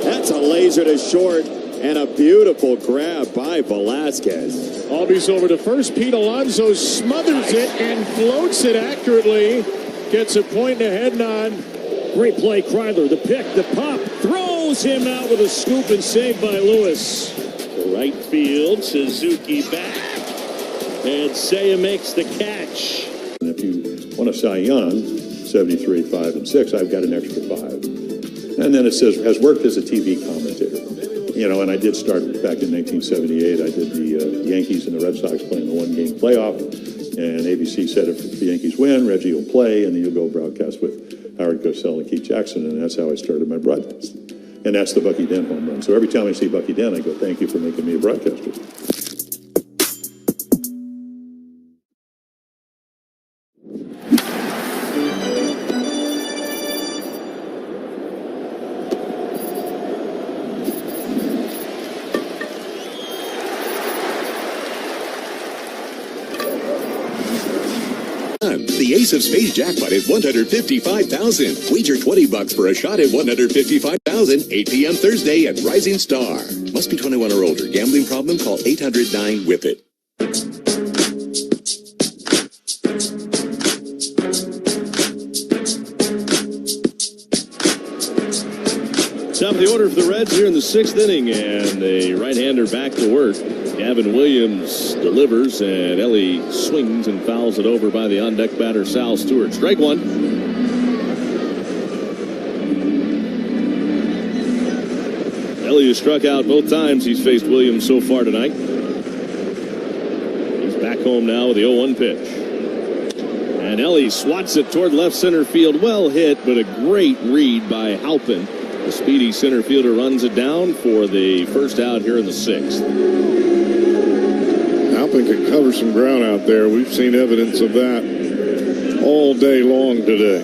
That's a laser to short, and a beautiful grab by Velasquez. Albies over to first. Pete Alonso smothers it and floats it accurately. Gets a point and a head nod. Great play, Kryler. The pick, the pop, throws him out with a scoop and saved by Lewis. To right field, Suzuki back, and Seiya makes the catch. If you want a Cy Young, 73, 5, and 6, I've got an extra 5. And then it says, has worked as a TV commentator. You know, and I did start back in 1978. I did the Yankees and the Red Sox playing the 1-game playoff. And ABC said if the Yankees win, Reggie will play, and then you'll go broadcast with Howard Cosell and Keith Jackson. And that's how I started my broadcast. And that's the Bucky Dent home run. So every time I see Bucky Dent, I go, thank you for making me a broadcaster. The Ace of Spades jackpot is $155,000. Wager $20 for a shot at $155,000. 8 p.m. Thursday at Rising Star. Must be 21 or older. Gambling problem? Call 800-9-WHIP-IT. Top of the order for the Reds here in the 6th inning, and a right-hander back to work. Gavin Williams delivers, and Ellie swings and fouls it over by the on-deck batter, Sal Stewart. Strike one. Ellie has struck out both times he's faced Williams so far tonight. He's back home now with the 0-1 pitch. And Ellie swats it toward left center field. Well hit, but a great read by Halpin. The speedy center fielder runs it down for the first out here in the 6th. Halpin can cover some ground out there. We've seen evidence of that all day long today.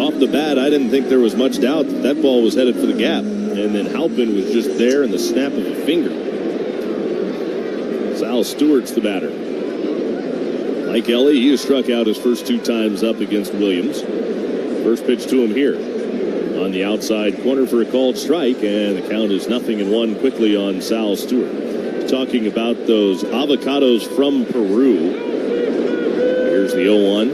Off the bat, I didn't think there was much doubt that that ball was headed for the gap. And then Halpin was just there in the snap of a finger. Sal Stewart's the batter. Like Ellie, he has struck out his first 2 times up against Williams. First pitch to him here. On the outside corner for a called strike, and the count is 0-1 quickly on Sal Stewart. Talking about those avocados from Peru. Here's the 0-1.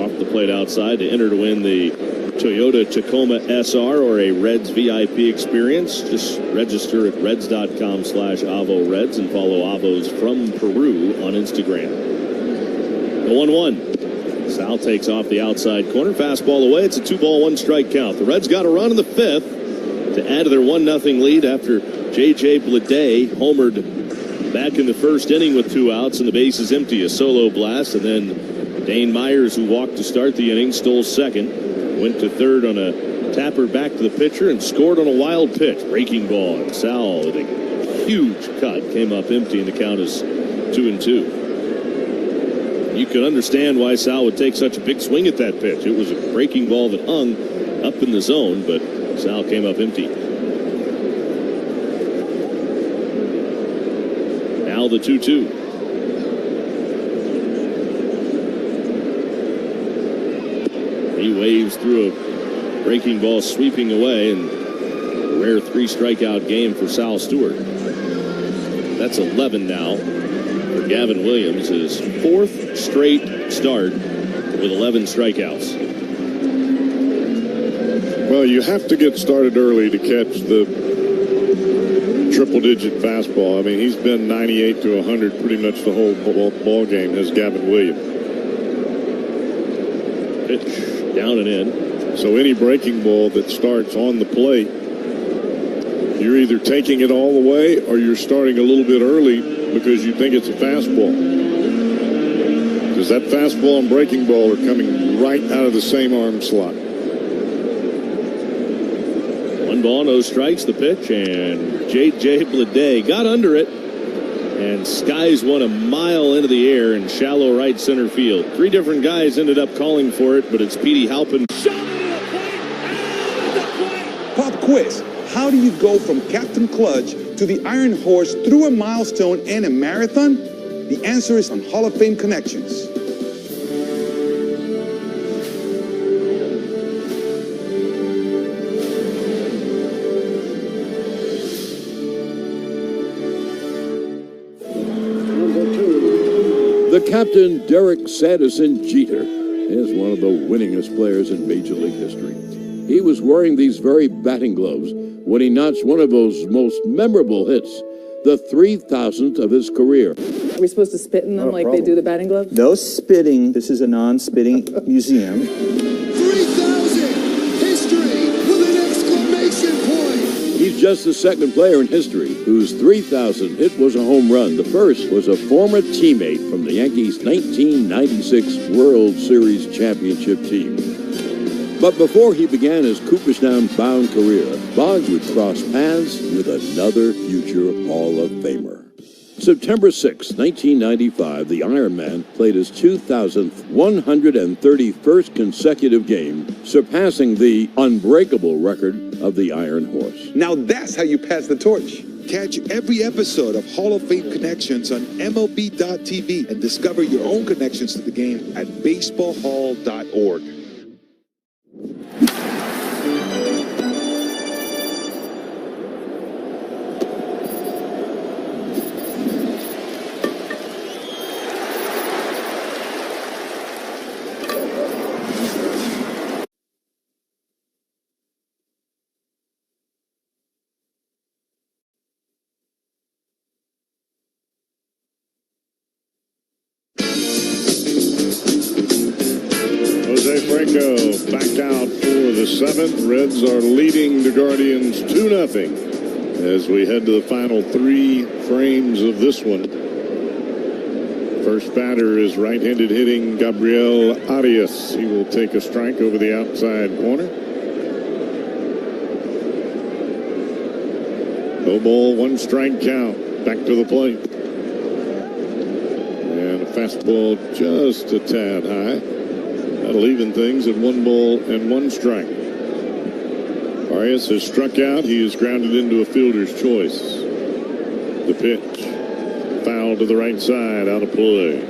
Off the plate outside to enter to win the Toyota Tacoma SR or a Reds VIP experience. Just register at reds.com/AvoReds and follow Avos from Peru on Instagram. The 1-1. Sal takes off the outside corner. Fastball away. It's a 2-ball, 1-strike count. The Reds got a run in the 5th to add to their 1-0 lead after J.J. Bleday homered back in the 1st inning with 2 outs and the base is empty. A solo blast, and then Dane Myers, who walked to start the inning, stole second. Went to third on a tapper back to the pitcher and scored on a wild pitch. Breaking ball, and Sal with a huge cut came up empty, and the count is 2-2. You could understand why Sal would take such a big swing at that pitch. It was a breaking ball that hung up in the zone, but Sal came up empty. Now the 2-2. He waves through a breaking ball sweeping away, and a rare 3-strikeout game for Sal Stewart. That's 11 now. Gavin Williams, his 4th straight start with 11 strikeouts. Well, you have to get started early to catch the triple-digit fastball. I mean, he's been 98 to 100 pretty much the whole ball game, has Gavin Williams. Pitch down and in. So any breaking ball that starts on the plate, you're either taking it all the way or you're starting a little bit early because you think it's a fastball. Because that fastball and breaking ball are coming right out of the same arm slot. 1 ball, no strikes, the pitch, and J.J. Bleday got under it and skies one a mile into the air in shallow right center field. 3 different guys ended up calling for it, but it's Petey Halpin. Pop quiz. How do you go from Captain Clutch to the Iron Horse through a milestone and a marathon? The answer is on Hall of Fame Connections. The captain, Derek Sanderson Jeter, is one of the winningest players in Major League history. He was wearing these very batting gloves when he notched one of those most memorable hits, the 3,000th of his career. Are we supposed to spit in them like they do the batting gloves? No spitting. This is a non-spitting museum. 3,000! History with an exclamation point! He's just the 2nd player in history whose 3,000th hit was a home run. The first was a former teammate from the Yankees' 1996 World Series championship team. But before he began his Cooperstown-bound career, Boggs would cross paths with another future Hall of Famer. September 6, 1995, the Iron Man played his 2,131st consecutive game, surpassing the unbreakable record of the Iron Horse. Now that's how you pass the torch. Catch every episode of Hall of Fame Connections on MLB.tv and discover your own connections to the game at baseballhall.org. Franco back out for the seventh. Reds are leading the Guardians 2-0 as we head to the final 3 frames of this one. First batter is right-handed hitting Gabriel Arias. He will take a strike over the outside corner. No ball, 1 strike count. Back to the plate. And a fastball just a tad high. That'll even things at 1 ball and 1 strike. Arias has struck out. He is grounded into a fielder's choice. The pitch. Foul to the right side, out of play.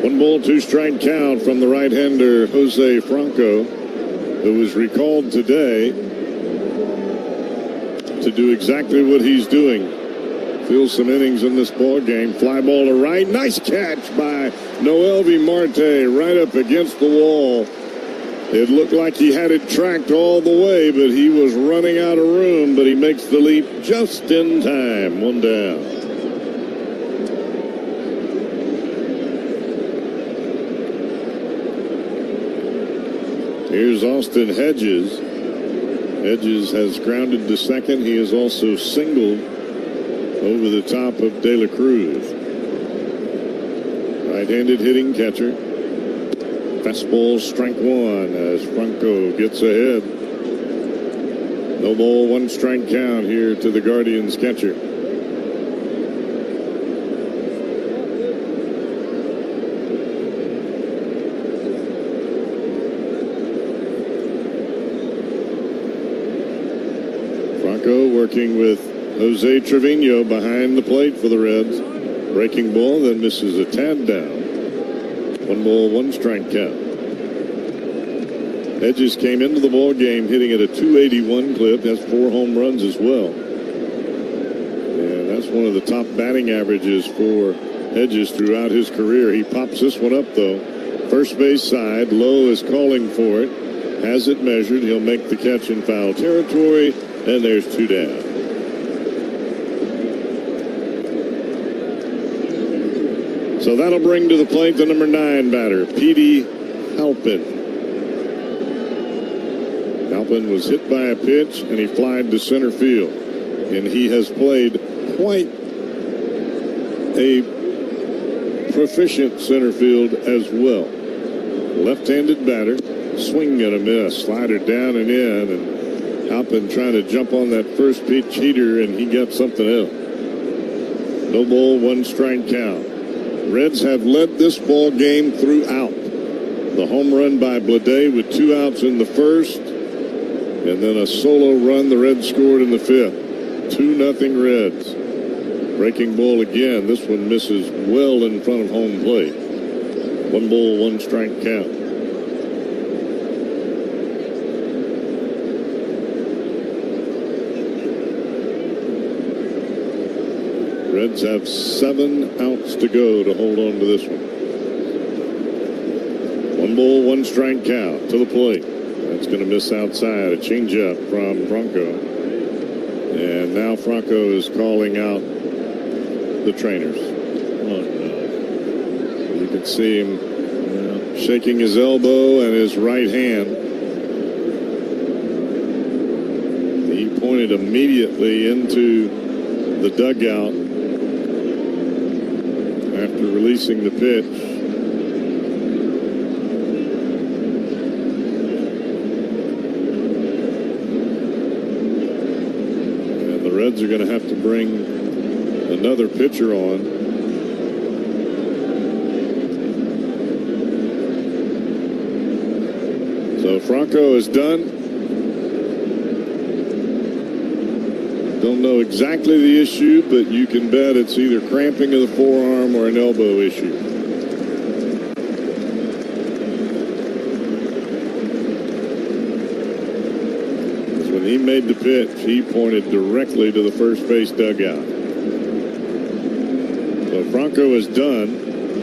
One ball, 2 strike count from the right-hander Jose Franco, who was recalled today to do exactly what he's doing. Field some innings in this ball game. Fly ball to right. Nice catch by Noelvi Marte right up against the wall. It looked like he had it tracked all the way, but he was running out of room, but he makes the leap just in time. 1 down. Here's Austin Hedges. Hedges has grounded to second. He has also singled over the top of De La Cruz. Right-handed hitting catcher. Fastball, strike 1 as Franco gets ahead. No ball, 1 strike count here to the Guardians catcher. Franco working with Jose Trevino behind the plate for the Reds. Breaking ball, then misses a tad down. 1 ball, 1 strike count. Hedges came into the ball game hitting at a .281 clip. Has 4 home runs as well. And that's one of the top batting averages for Hedges throughout his career. He pops this one up, though. First base side. Lowe is calling for it. Has it measured. He'll make the catch in foul territory. And there's 2 down. So that'll bring to the plate the number 9 batter, Petey Halpin. Halpin was hit by a pitch, and he flied to center field. And he has played quite a proficient center field as well. Left-handed batter, swing and a miss, slider down and in, and Halpin trying to jump on that first pitch heater, and he got something else. No ball, 1 strike count. Reds have led this ball game throughout. The home run by Blade with 2 outs in the first, and then a solo run the Reds scored in the 5th. 2-0 Reds. Breaking ball again. This one misses well in front of home plate. 1 ball, 1 strike count. Reds have 7 outs to go to hold on to this one. 1 ball, 1 strike count to the plate. That's going to miss outside. A changeup from Franco. And now Franco is calling out the trainers. Oh, no. You can see him shaking his elbow and his right hand. He pointed immediately into the dugout after releasing the pitch. And the Reds are going to have to bring another pitcher on. So Franco is done. Don't know exactly the issue, but you can bet it's either cramping of the forearm or an elbow issue. When he made the pitch, he pointed directly to the first base dugout. So Franco is done,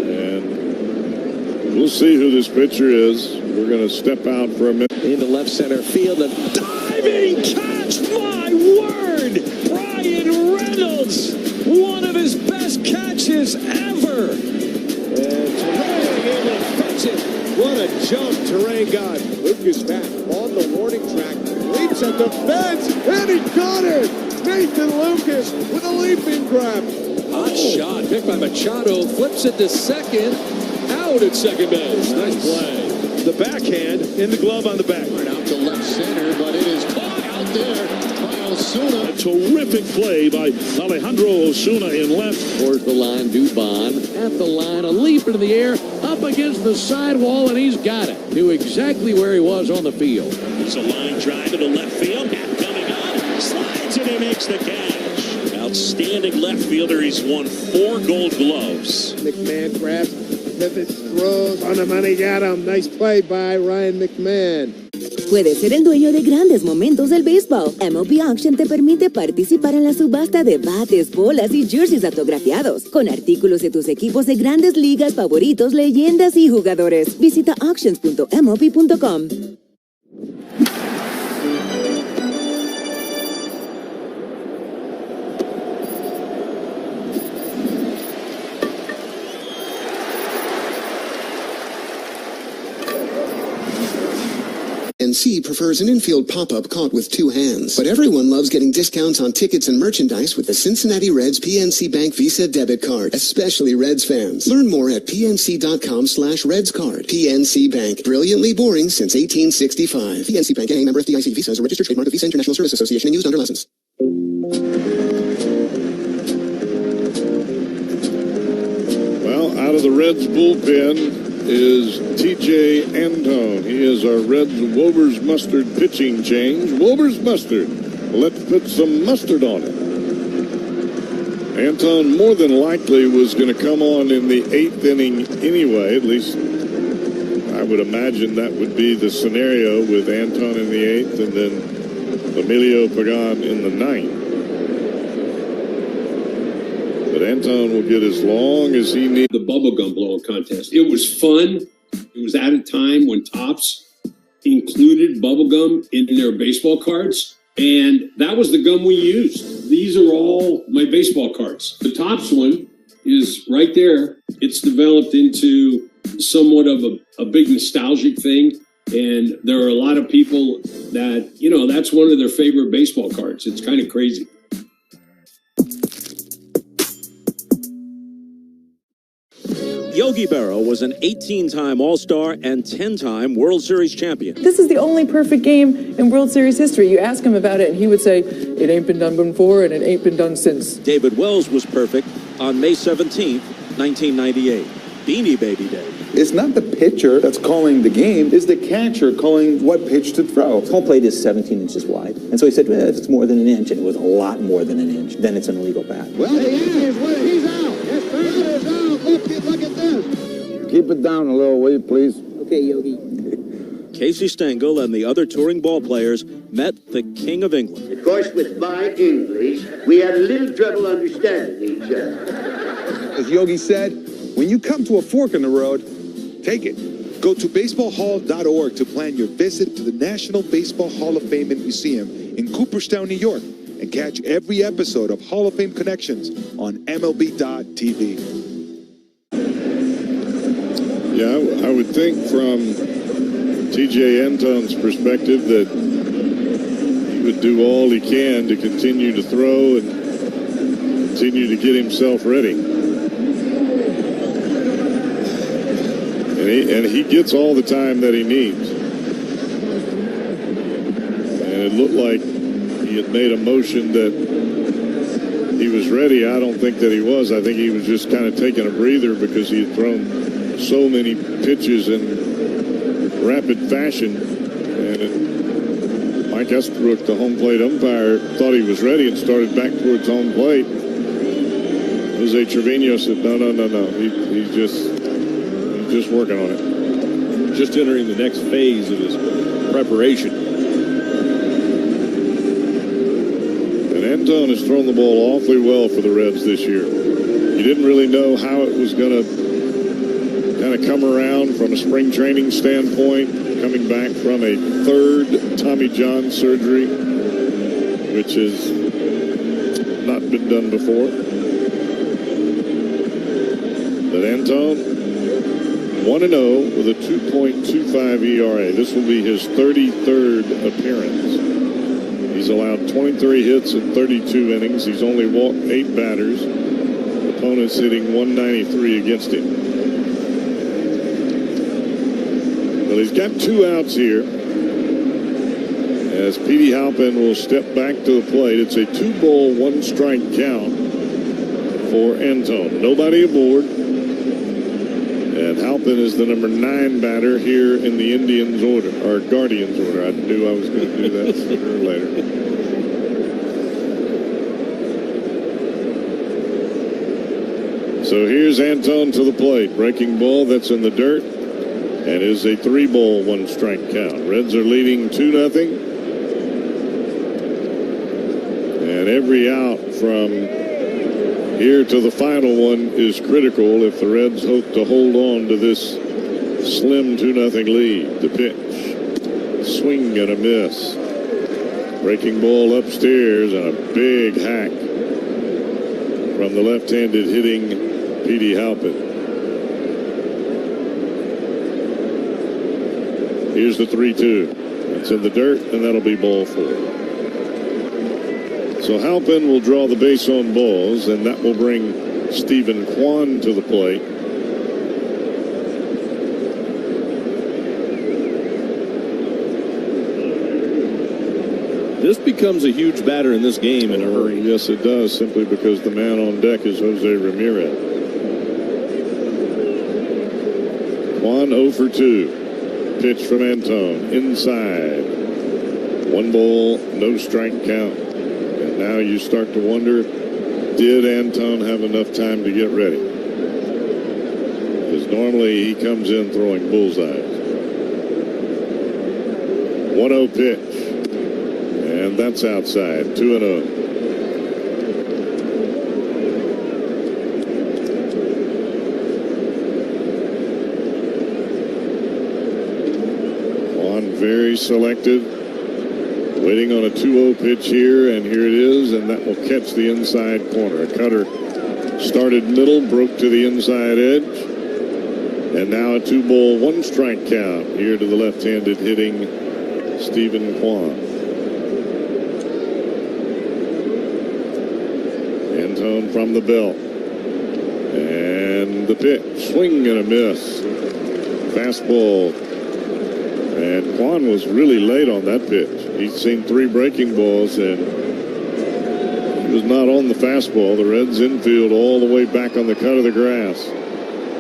and we'll see who this pitcher is. We're going to step out for a minute. Into left center field, a diving catch, my word! Brian Reynolds, one of his best catches ever. And Terang able to fetch it. What a jump Terang got. Lucas back on the warning track, leaps at the fence, and he got it! Nathan Lucas with a leaping grab. Hot shot, picked by Machado, flips it to second, out at second base. Nice play. The backhand in the glove on the back. Right out to left center, but it is caught out there by Osuna. A terrific play by Alejandro Osuna in left. Towards the line, Dubon at the line, a leap into the air, up against the sidewall, and he's got it to exactly where he was on the field. It's a line drive to the left field. Coming up, slides and he makes the catch. Outstanding left fielder. He's won 4 Gold Gloves. McMahon grabs, pivots, throws on the money, got him. Nice play by Ryan McMahon. Puedes ser el dueño de grandes momentos del béisbol. MLB Auction te permite participar en la subasta de bates, bolas y jerseys autografiados, con artículos de tus equipos de grandes ligas favoritos, leyendas y jugadores. Visita auctions.mlb.com. PNC prefers an infield pop-up caught with 2 hands. But everyone loves getting discounts on tickets and merchandise with the Cincinnati Reds PNC Bank Visa debit card, especially Reds fans. Learn more at pnc.com/RedsCard. PNC Bank, brilliantly boring since 1865. PNC Bank, a member FDIC. Visa is a registered trademark of Visa International Service Association and used under license. Well, out of the Reds bullpen is T.J. Antone. He is our Reds Wober's Mustard pitching change. Wober's Mustard. Let's put some mustard on it. Antone more than likely was going to come on in the 8th inning anyway. At least I would imagine that would be the scenario with Antone in the 8th and then Emilio Pagan in the 9th. But Antone will get as long as he needs. The bubblegum blowing contest. It was fun. It was at a time when Topps included bubblegum in their baseball cards. And that was the gum we used. These are all my baseball cards. The Topps one is right there. It's developed into somewhat of a big nostalgic thing. And there are a lot of people that, you know, that's one of their favorite baseball cards. It's kind of crazy. Yogi Berra was an 18-time All-Star and 10-time World Series champion. This is the only perfect game in World Series history. You ask him about it, and he would say, it ain't been done before, and it ain't been done since. David Wells was perfect on May 17th, 1998. Beanie Baby Day. It's not the pitcher that's calling the game, it's the catcher calling what pitch to throw. Home plate is 17 inches wide. And so he said, well, if it's more than an inch, and it was a lot more than an inch, then it's an illegal bat. Well, the answer is he's out. Yes, sir. He is out. Look at this. Keep it down a little, will you, please? Okay, Yogi. Casey Stengel and the other touring ball players met the King of England. Of course, with my English, we had a little trouble understanding each other. As Yogi said, when you come to a fork in the road, take it. Go to baseballhall.org to plan your visit to the National Baseball Hall of Fame and Museum in Cooperstown, New York, and catch every episode of Hall of Fame Connections on MLB.tv. Yeah, I would think from T.J. Antone's perspective that he would do all he can to continue to throw and continue to get himself ready. And he gets all the time that he needs. And it looked like he had made a motion that he was ready. I don't think that he was. I think he was just kind of taking a breather because he had thrown so many pitches in rapid fashion And Mike Estabrook, the home plate umpire, thought he was ready and started back towards home plate. Jose Trevino said, no. He's just working on it. Just entering the next phase of his preparation. And Antone has thrown the ball awfully well for the Reds this year. You didn't really know how it was going to kind of come around from a spring training standpoint, coming back from a third Tommy John surgery, which has not been done before. But Antone, 1-0 with a 2.25 ERA. This will be his 33rd appearance. He's allowed 23 hits in 32 innings. He's only walked 8 batters. Opponents hitting 193 against him. Well, he's got 2 outs here as Petey Halpin will step back to the plate. It's a 2-ball, 1-strike count for Antone. Nobody aboard. And Halpin is the number 9 batter here in the Indians order, or Guardians order. I knew I was going to do that sooner or later. So here's Antone to the plate. Breaking ball that's in the dirt. And is a 3-ball, 1-strike count. Reds are leading 2-0. And every out from here to the final one is critical if the Reds hope to hold on to this slim 2-0 lead. The pitch. Swing and a miss. Breaking ball upstairs and a big hack from the left-handed hitting Petey Halpin. Here's the 3-2. It's in the dirt, and that'll be ball 4. So Halpin will draw the base on balls, and that will bring Stephen Kwan to the plate. This becomes a huge batter in this game in a hurry. Yes, it does, simply because the man on deck is Jose Ramirez. Kwan 0 for 2. Pitch from Antone. Inside. 1 ball, no strike count. Now you start to wonder, did Antone have enough time to get ready? Because normally he comes in throwing bullseyes. 1-0 pitch. And that's outside. 2-0. Juan very selective. Waiting on a 2-0 pitch here, and here it is, and that will catch the inside corner. A cutter started middle, broke to the inside edge, and now a 2-ball, 1-strike count here to the left-handed hitting Stephen Kwan. Antone from the belt, and the pitch, swing and a miss. Fastball. And Kwan was really late on that pitch. He's seen 3 breaking balls, and he was not on the fastball. The Reds infield all the way back on the cut of the grass.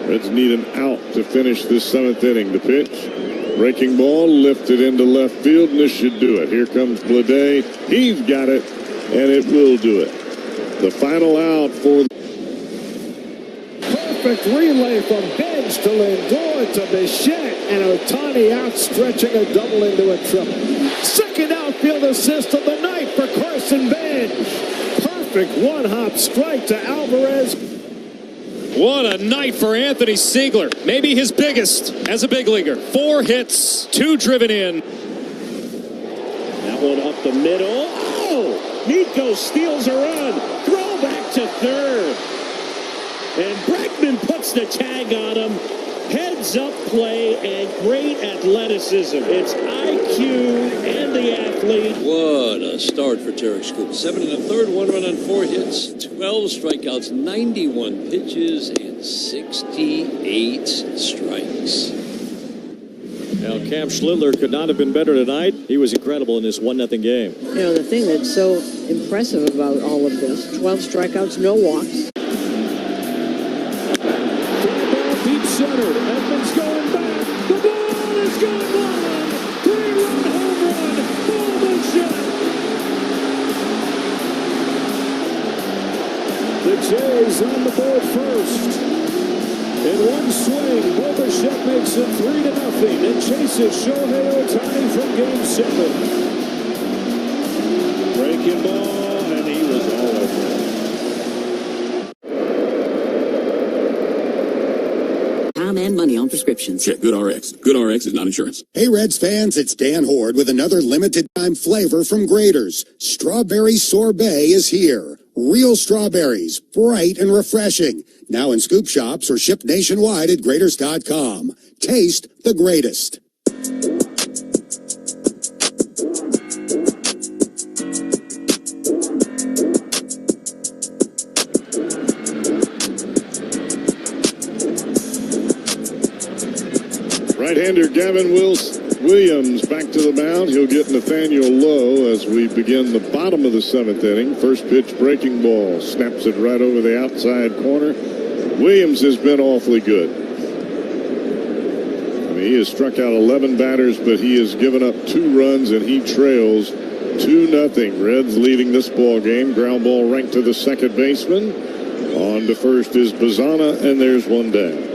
Reds need an out to finish this 7th inning. The pitch, breaking ball, lifted into left field, and this should do it. Here comes Blade. He's got it, and it will do it. The final out for the perfect relay from Bench to Lindor to Bichette, and Ohtani outstretching a double into a triple. Second outfield assist of the night for Carson Bench. Perfect 1-hop strike to Alvarez. What a night for Anthony Siegler. Maybe his biggest as a big leaguer. 4 hits, 2 driven in. That one up the middle. Oh! Nico steals a run. Throw back to third. And Bregman puts the tag on him. Heads up play and great athleticism. It's IQ and the athlete. What a start for Tarek Scoop. 7 1/3, 1 run on 4 hits, 12 strikeouts, 91 pitches, and 68 strikes. Now, Cam Schindler could not have been better tonight. He was incredible in this 1-0 game. You know, the thing that's so impressive about all of this, 12 strikeouts, no walks. Deep center. Edmonds going back. The ball is gone long. 3-run the Jays on the board first. In one swing, Bobachek makes it 3-0 and chases Shohei Ohtani from Game 7. Breaking ball, and he was all over it. Time and money on prescriptions. Check GoodRx. GoodRx is not insurance. Hey, Reds fans, it's Dan Horde with another limited-time flavor from Graeter's. Strawberry Sorbet is here. Real strawberries, bright and refreshing. Now in scoop shops or shipped nationwide at Graeters.com. Taste the greatest. Right-hander Gavin Williams back to the mound. He'll get Nathaniel Lowe as we begin the bottom of the 7th inning. First pitch, breaking ball. Snaps it right over the outside corner. Williams has been awfully good. I mean, he has struck out 11 batters, but he has given up 2 runs, and he trails 2-0. Reds leading this ball game. Ground ball ranked to the second baseman. On to first is Bazzana, and there's one down.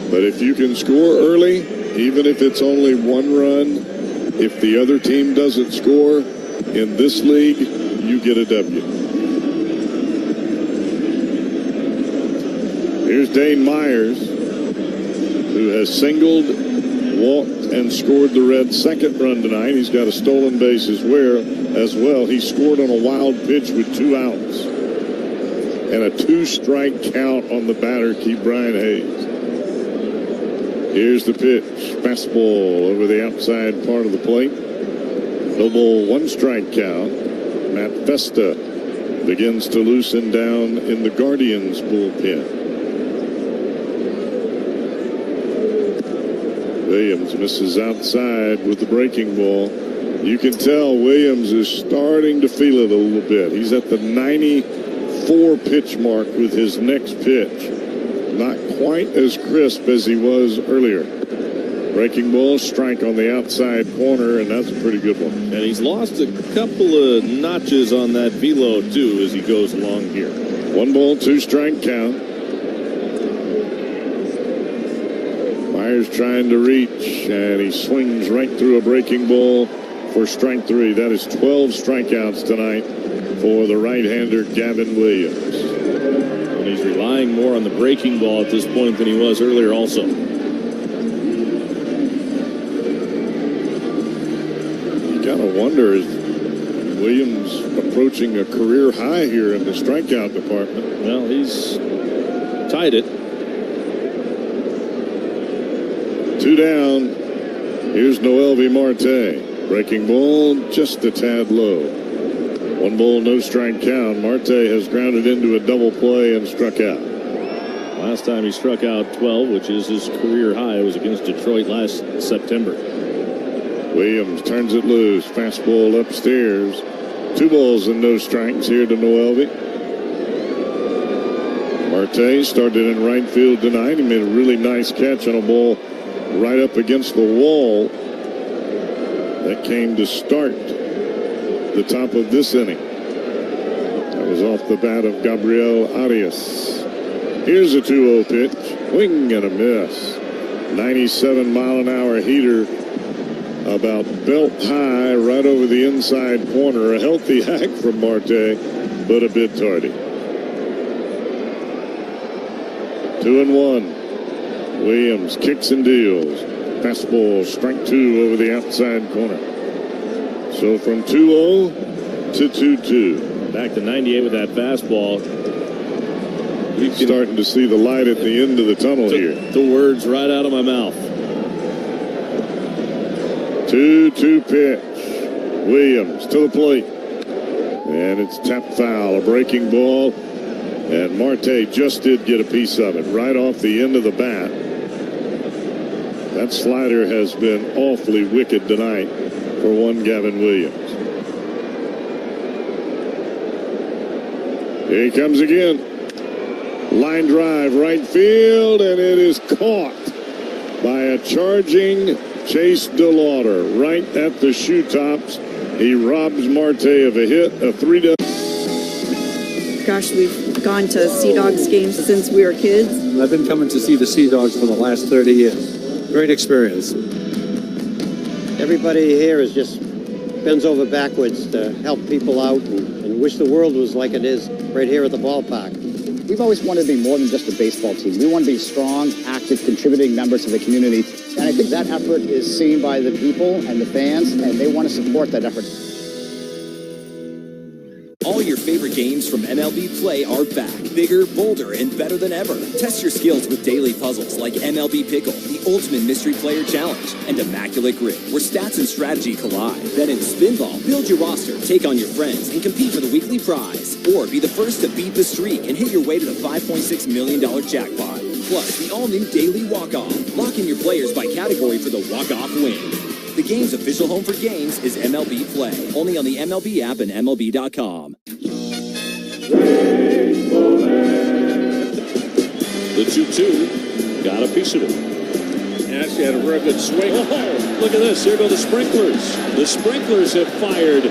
But if you can score early, even if it's only 1 run, if the other team doesn't score, in this league, you get a W. Here's Dane Myers, who has singled, walked, and scored the Reds' second run tonight. He's got a stolen base as well. He scored on a wild pitch with 2 outs. And a 2-strike count on the batter, Brian Hayes. Here's the pitch. Fastball over the outside part of the plate. No ball, 1-strike count. Matt Festa begins to loosen down in the Guardians bullpen. Williams misses outside with the breaking ball. You can tell Williams is starting to feel it a little bit. He's at the 94 pitch mark with his next pitch. Not quite as crisp as he was earlier. Breaking ball, strike on the outside corner, and that's a pretty good one. And he's lost a couple of notches on that velo, too, as he goes along here. 1 ball, 2-strike count. Myers trying to reach, and he swings right through a breaking ball for strike 3. That is 12 strikeouts tonight for the right-hander Gavin Williams. And he's relying more on the breaking ball at this point than he was earlier also. You gotta wonder, is Williams approaching a career high here in the strikeout department? Well, he's tied it. 2 down. Here's Noelvi Marte. Breaking ball just a tad low. 1 ball, no strike count. Marte has grounded into a double play and struck out. Last time he struck out 12, which is his career high, was against Detroit last September. Williams turns it loose. Fastball upstairs. 2 balls and no strikes here to Noelvi. Marte started in right field tonight. He made a really nice catch on a ball right up against the wall. That came to start the top of this inning. That was off the bat of Gabriel Arias. Here's a 2-0 pitch. Swing and a miss. 97-mile-an-hour heater about belt high right over the inside corner. A healthy hack from Marte, but a bit tardy. 2-1. Williams kicks and deals. Fastball, strike 2 over the outside corner. So from 2-0 to 2-2. Back to 98 with that fastball. He's starting to see the light at the end of the tunnel here. The words right out of my mouth. 2-2 pitch. Williams to the plate. And it's tapped foul. A breaking ball. And Marte just did get a piece of it right off the end of the bat. That slider has been awfully wicked tonight for one Gavin Williams. Here he comes again. Line drive right field, and it is caught by a charging Chase DeLauder right at the shoe tops He robs Marte of a hit, a 3-2. Gosh, we've gone to Sea Dogs games since we were kids. I've been coming to see the Sea Dogs for the last 30 years. Great experience. Everybody here is just bends over backwards to help people out and wish the world was like it is right here at the ballpark. We've always wanted to be more than just a baseball team. We want to be strong, active, contributing members of the community. And I think that effort is seen by the people and the fans, and they want to support that effort. All your favorite games from MLB Play are back. Bigger, bolder, and better than ever. Test your skills with daily puzzles like MLB Pickle, the Ultimate Mystery Player Challenge, and Immaculate Grid, where stats and strategy collide. Then in Spinball, build your roster, take on your friends, and compete for the weekly prize. Or be the first to beat the streak and hit your way to the $5.6 million jackpot. Plus, the all-new Daily Walk-Off. Lock in your players by category for the walk-off win. The game's official home for games is MLB Play. Only on the MLB app and MLB.com. The 2-2 got a piece of it. Actually had a very good swing. Oh, look at this. Here go the sprinklers. The sprinklers have fired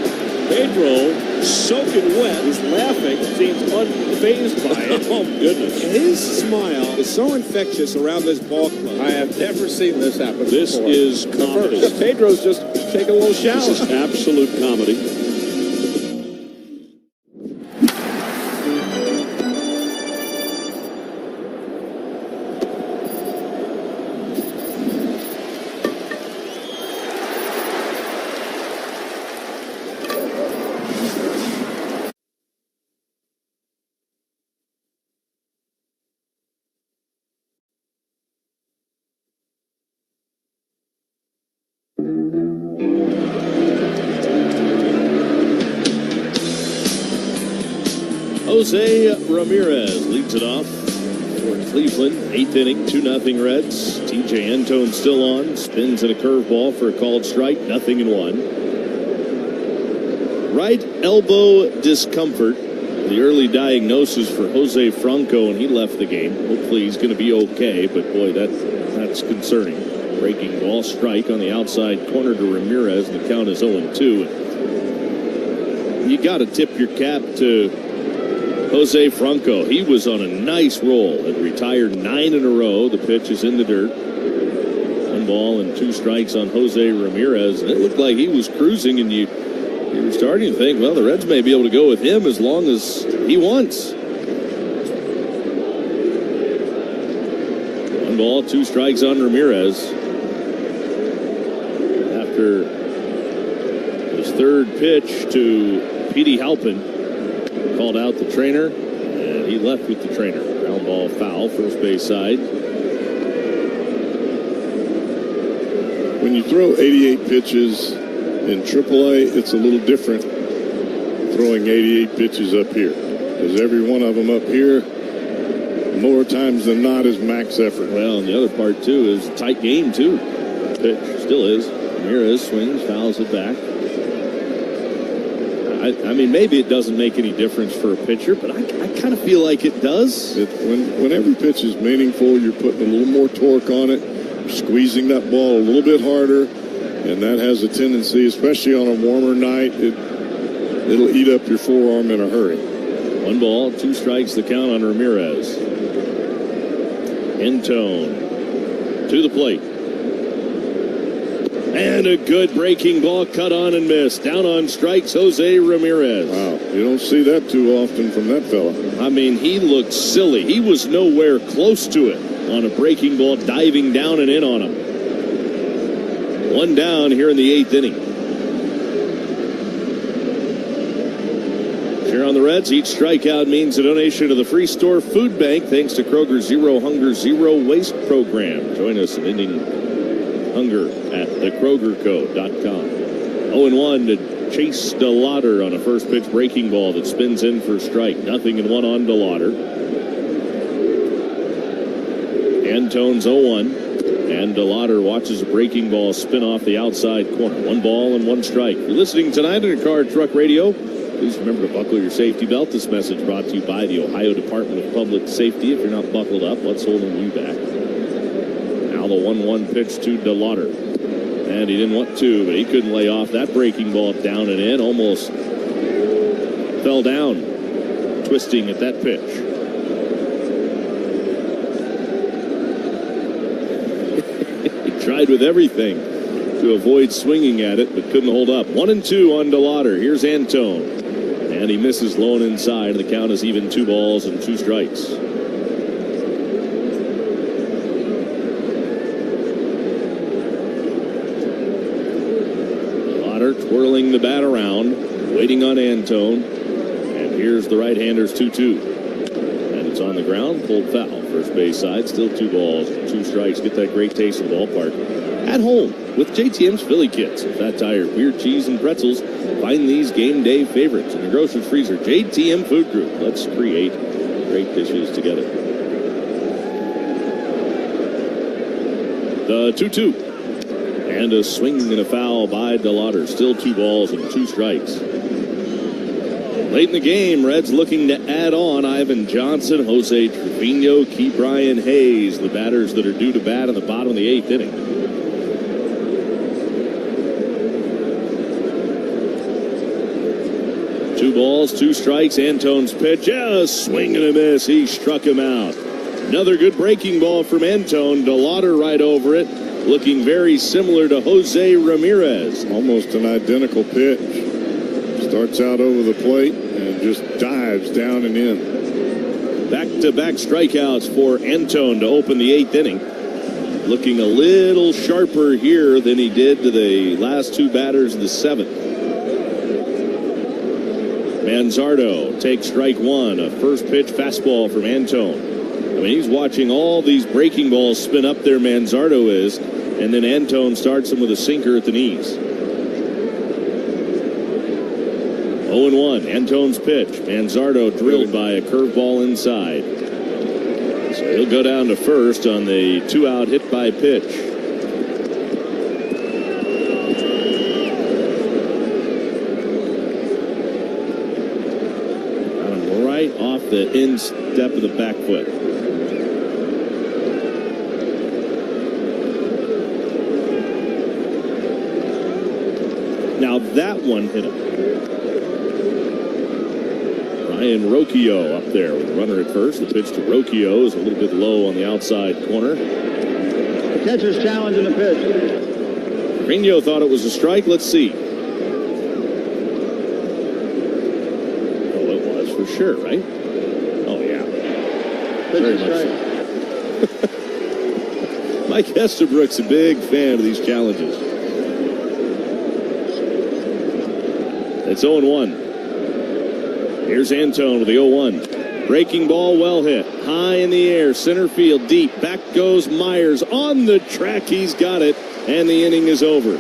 Pedro, soaking wet. He's laughing. Seems unfazed by it. Oh, goodness. His smile is so infectious around this ball club. I have never seen this happen before. This is comedy. Pedro's just taking a little shower. This is absolute comedy. Jose Ramirez leads it off for Cleveland. 8th inning, 2-0 Reds. TJ Antone still on. Spins in a curveball for a called strike. 0-1. Right elbow discomfort. The early diagnosis for Jose Franco, and he left the game. Hopefully he's going to be okay, but boy, that's concerning. Breaking ball, strike on the outside corner to Ramirez, and the count is 0-2. You got to tip your cap to Jose Franco. He was on a nice roll. Had retired 9 in a row. The pitch is in the dirt. 1 ball and 2 strikes on Jose Ramirez. And it looked like he was cruising, and you were starting to think, well, the Reds may be able to go with him as long as he wants. 1 ball, 2 strikes on Ramirez. After his 3rd pitch to Petey Halpin, called out the trainer, and he left with the trainer. Ground ball foul, first base side. When you throw 88 pitches in AAA, it's a little different throwing 88 pitches up here. Because every one of them up here, more times than not, is max effort. Well, and the other part, too, is a tight game, too. Pitch still is. Ramirez swings, fouls it back. I mean, maybe it doesn't make any difference for a pitcher, but I kind of feel like it does. When every pitch is meaningful, you're putting a little more torque on it, squeezing that ball a little bit harder, and that has a tendency, especially on a warmer night, it'll eat up your forearm in a hurry. 1 ball, 2 strikes, the count on Ramirez. Antone to the plate. And a good breaking ball, cut on and missed. Down on strikes, Jose Ramirez. Wow, you don't see that too often from that fella. I mean, he looked silly. He was nowhere close to it on a breaking ball, diving down and in on him. 1 down here in the 8th inning. Here on the Reds, each strikeout means a donation to the Free Store Food Bank, thanks to Kroger's Zero Hunger, Zero Waste program. Join us in ending hunger at thekrogerco.com. 0-1 to Chase DeLauder on a first pitch breaking ball that spins in for a strike. 0-1 on DeLauder. Antone's 0-1, and DeLauder watches a breaking ball spin off the outside corner. 1 ball and 1 strike. You're listening tonight on your car truck radio. Please remember to buckle your safety belt. This message brought to you by the Ohio Department of Public Safety. If you're not buckled up, what's holding you back? Now the 1-1 pitch to DeLauder. And he didn't want to, but he couldn't lay off that breaking ball down and in. Almost fell down, twisting at that pitch. He tried with everything to avoid swinging at it, but couldn't hold up. 1-2 on DeLauder. Here's Antone. And he misses low and inside. The count is even 2 balls and 2 strikes. DeLauder twirling the bat around, waiting on Antone. And here's the right-hander's 2-2. And it's on the ground, pulled foul. First base side, still 2 balls and 2 strikes. Get that great taste of the ballpark at home with JTM's Philly Kits. Fat tire, beer, cheese, and pretzels. Find these game day favorites in the grocer's freezer. JTM Food Group. Let's create great dishes together. The 2-2. And a swing and a foul by DeLauder. Still 2 balls and 2 strikes. Late in the game, Reds looking to add on Ivan Johnson, Jose Trevino, Key Brian Hayes, the batters that are due to bat in the bottom of the 8th inning. 2 balls, 2 strikes. Antone's pitch, a swing and a miss. He struck him out. Another good breaking ball from Antone. DeLauder right over it, looking very similar to Jose Ramirez. Almost an identical pitch. Starts out over the plate and just dives down and in. Back-to-back strikeouts for Antone to open the 8th inning. Looking a little sharper here than he did to the last 2 batters of the 7th. Manzardo takes strike 1, a first pitch fastball from Antone. I mean, he's watching all these breaking balls spin up there, Manzardo is, and then Antone starts him with a sinker at the knees. 0-1, Antone's pitch. Manzardo drilled by a curveball inside. So he'll go down to first on the 2-out hit by pitch. Off the instep of the back foot. Now that one hit him. Ryan Rocchio up there with the runner at first. The pitch to Rocchio is a little bit low on the outside corner. The catcher's challenge in the pitch. Trevino thought it was a strike. Let's see. For sure, right? Oh, yeah. Very much so. Mike Estabrook's a big fan of these challenges. It's 0-1. Here's Antone with the 0-1. Breaking ball, well hit. High in the air, center field, deep. Back goes Myers on the track. He's got it, and the inning is over.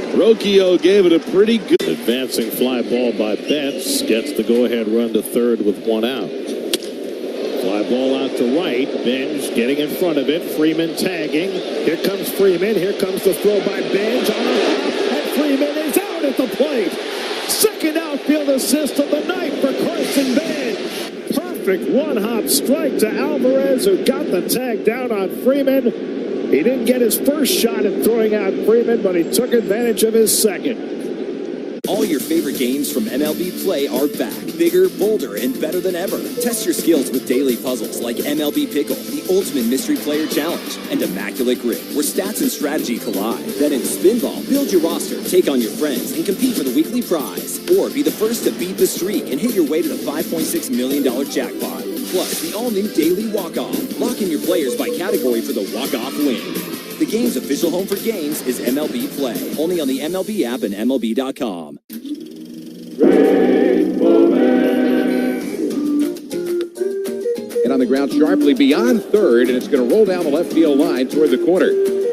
Rocchio gave it a pretty good advancing fly ball by Betts. Gets the go-ahead run to third with 1 out. Fly ball out to right. Benj getting in front of it. Freeman tagging. Here comes Freeman. Here comes the throw by Benj on a hop, and Freeman is out at the plate. Second outfield assist of the night for Carson Benj. Perfect 1-hop strike to Alvarez, who got the tag down on Freeman. He didn't get his first shot at throwing out Freeman, but he took advantage of his second. All your favorite games from MLB Play are back. Bigger, bolder, and better than ever. Test your skills with daily puzzles like MLB Pickle, the Ultimate Mystery Player Challenge, and Immaculate Grip, where stats and strategy collide. Then in Spinball, build your roster, take on your friends, and compete for the weekly prize. Or be the first to beat the streak and hit your way to the $5.6 million jackpot. Plus, the all-new Daily Walk-Off. Lock in your players by category for the walk-off win. The game's official home for games is MLB Play. Only on the MLB app and MLB.com. And on the ground sharply beyond third, and it's going to roll down the left field line toward the corner.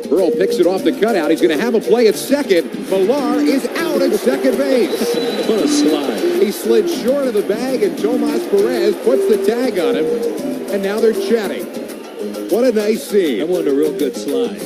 Burrell picks it off the cutout. He's going to have a play at second. Millar is out at second base. What a slide. He slid short of the bag, and Tomas Perez puts the tag on him, and now they're chatting. What a nice scene. That wasn't a real good slide.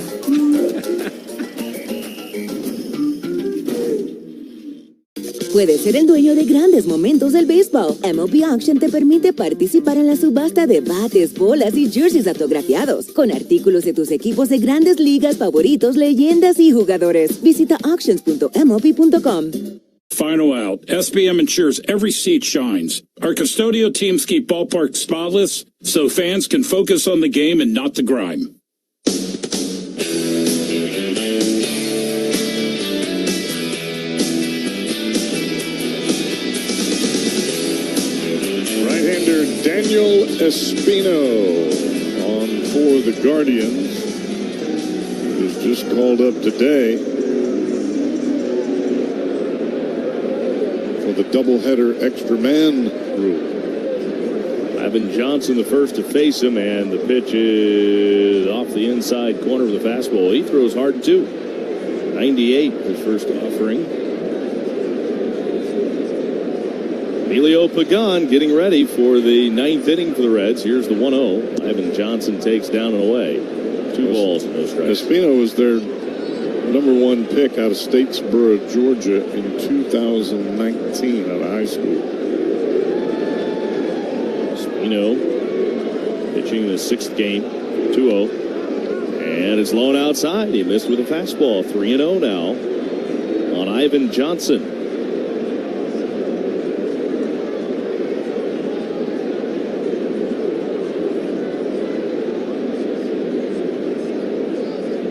Puedes ser el dueño de grandes momentos del béisbol. MLB Auction te permite participar en la subasta de bates, bolas y jerseys autografiados, con artículos de tus equipos de grandes ligas favoritos, leyendas y jugadores. Visita auctions.mlb.com. Final out. SBM ensures every seat shines. Our custodial teams keep ballparks spotless so fans can focus on the game and not the grime. Right-hander Daniel Espino on for the Guardians was just called up today for the doubleheader extra man rule. Ivan Johnson the first to face him, and the pitch is off the inside corner of the fastball. He throws hard too. 98, his first offering. Emilio Pagan getting ready for the ninth inning for the Reds. Here's the 1-0. Ivan Johnson takes down and away. 2 balls and no strikes. Espino was their #1 pick out of Statesboro, Georgia in 2019 out of high school. Espino pitching the 6th game, 2-0. And it's low outside. He missed with a fastball. 3-0 now on Ivan Johnson.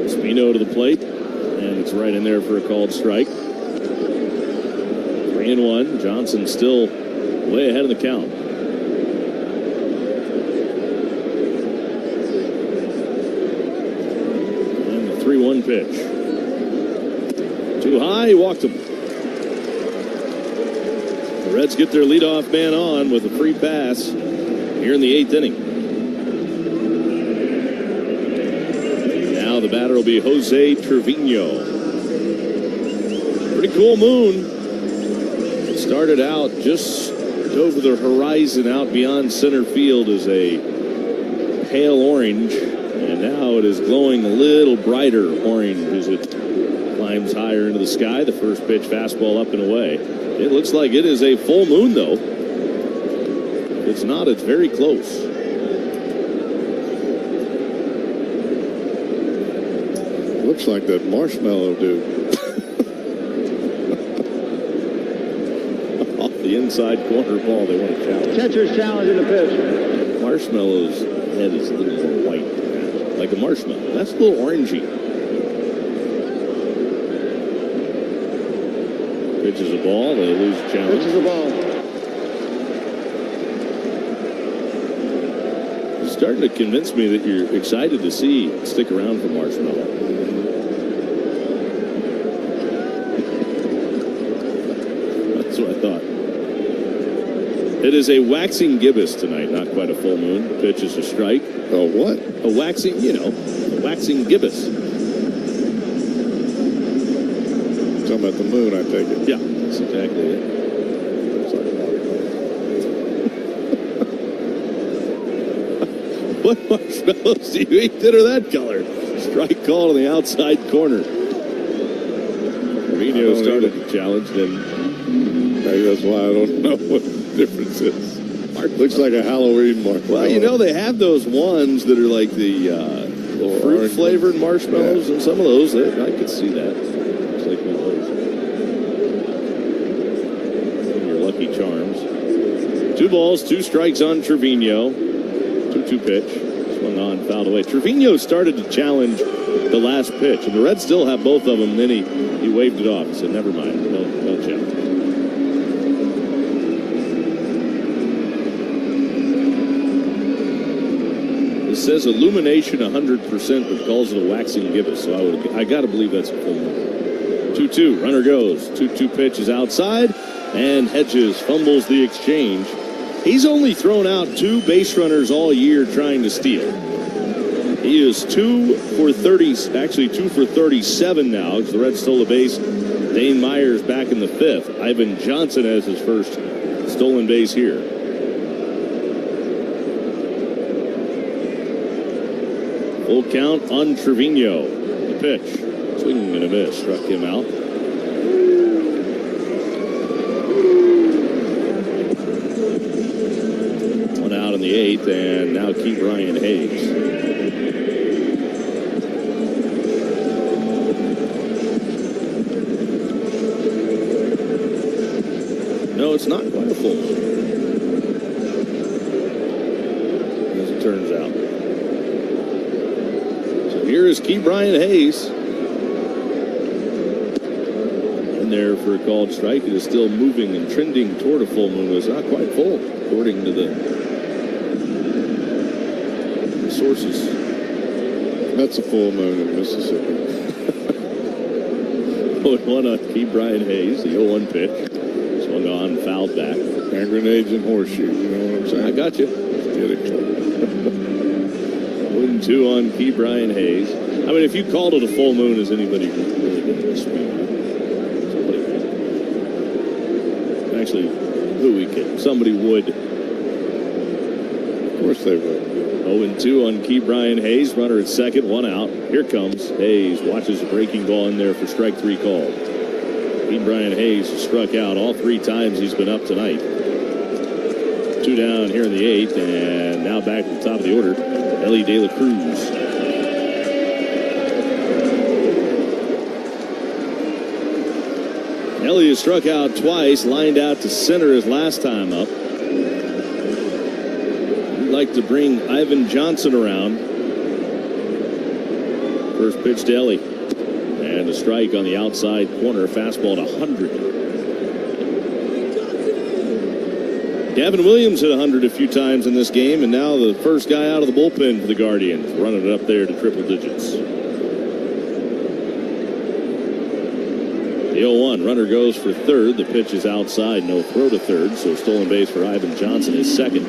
Espino to the plate, and it's right in there for a called strike. 3-1. Johnson still way ahead of the count. And the 3-1 pitch. Too high, he walked him. The Reds get their leadoff man on with a free pass here in the 8th inning. The batter will be Jose Trevino. Pretty cool moon. It started out just over the horizon out beyond center field as a pale orange, and now it is glowing a little brighter orange as it climbs higher into the sky. The first pitch fastball up and away. It looks like it is a full moon though. If it's not, it's very close. Looks like that marshmallow dude. Off the inside corner ball, they want to challenge. Catcher's challenge in the pitch. Marshmallow's head is a little more white, like a marshmallow. That's a little orangey. Pitches a ball, they lose the challenge. Pitches a ball. You're starting to convince me that you're excited to stick around for Marshmallow. That's what I thought. It is a waxing gibbous tonight, not quite a full moon. Pitch is a strike. A what? A waxing, a waxing gibbous. Talking about the moon, I take it. Yeah, that's exactly it. What marshmallows do you eat that are that color? Strike call on the outside corner. Trevino started the challenge, then maybe that's why I don't know what the difference is. Looks like a Halloween marshmallow. Well, they have those ones that are like the fruit flavored marshmallows, and some of those, I could see that. It's like one of those. Your Lucky Charms. 2 balls, 2 strikes on Trevino. 2-2 pitch. Swung on, fouled away. Trevino started to challenge the last pitch, and the Reds still have both of them. Then he waved it off. He said, never mind, no challenge. It says illumination 100%, but calls it a waxing gibbous. So I got to believe that's a full moon. 2-2, runner goes. 2-2 pitch is outside, and Hedges fumbles the exchange. He's only thrown out 2 base runners all year trying to steal. He is 2 for 30, actually 2 for 37 now, because the Reds stole a base. Dane Myers back in the 5th. Ivan Johnson has his first stolen base here. Full count on Trevino. The pitch. Swing and a miss. Struck him out. the 8th, and now Key Brian Hayes. No, it's not quite a full moon, as it turns out. So here is Key Brian Hayes. In there for a called strike. It is still moving and trending toward a full moon. It's not quite full, according to the sources. That's a full moon in Mississippi. 0-1 on Key Brian Hayes, the 0-1 pitch. Swung on, fouled back. Hand grenades and horseshoes, you know what I'm saying? I got you. Get it. 0-2 on Key Brian Hayes. I mean, if you called it a full moon, is anybody really going to dispute? Actually, who we kidding? Somebody would. Of course they would. 0-2 on Key Brian Hayes. Runner at second, 1 out. Here comes Hayes. Watches a breaking ball in there for strike 3 called. Key Brian Hayes struck out all 3 times he's been up tonight. 2 down here in the 8th, and now back to the top of the order, Ellie De La Cruz. Ellie has struck out twice, lined out to center his last time up. We'd like to bring Ivan Johnson around. First pitch to Ellie. And a strike on the outside corner, fastball at 100. Gavin Williams hit 100 a few times in this game, and now the first guy out of the bullpen for the Guardians, running it up there to triple digits. The 0-1, runner goes for third. The pitch is outside, no throw to third, so stolen base for Ivan Johnson is second.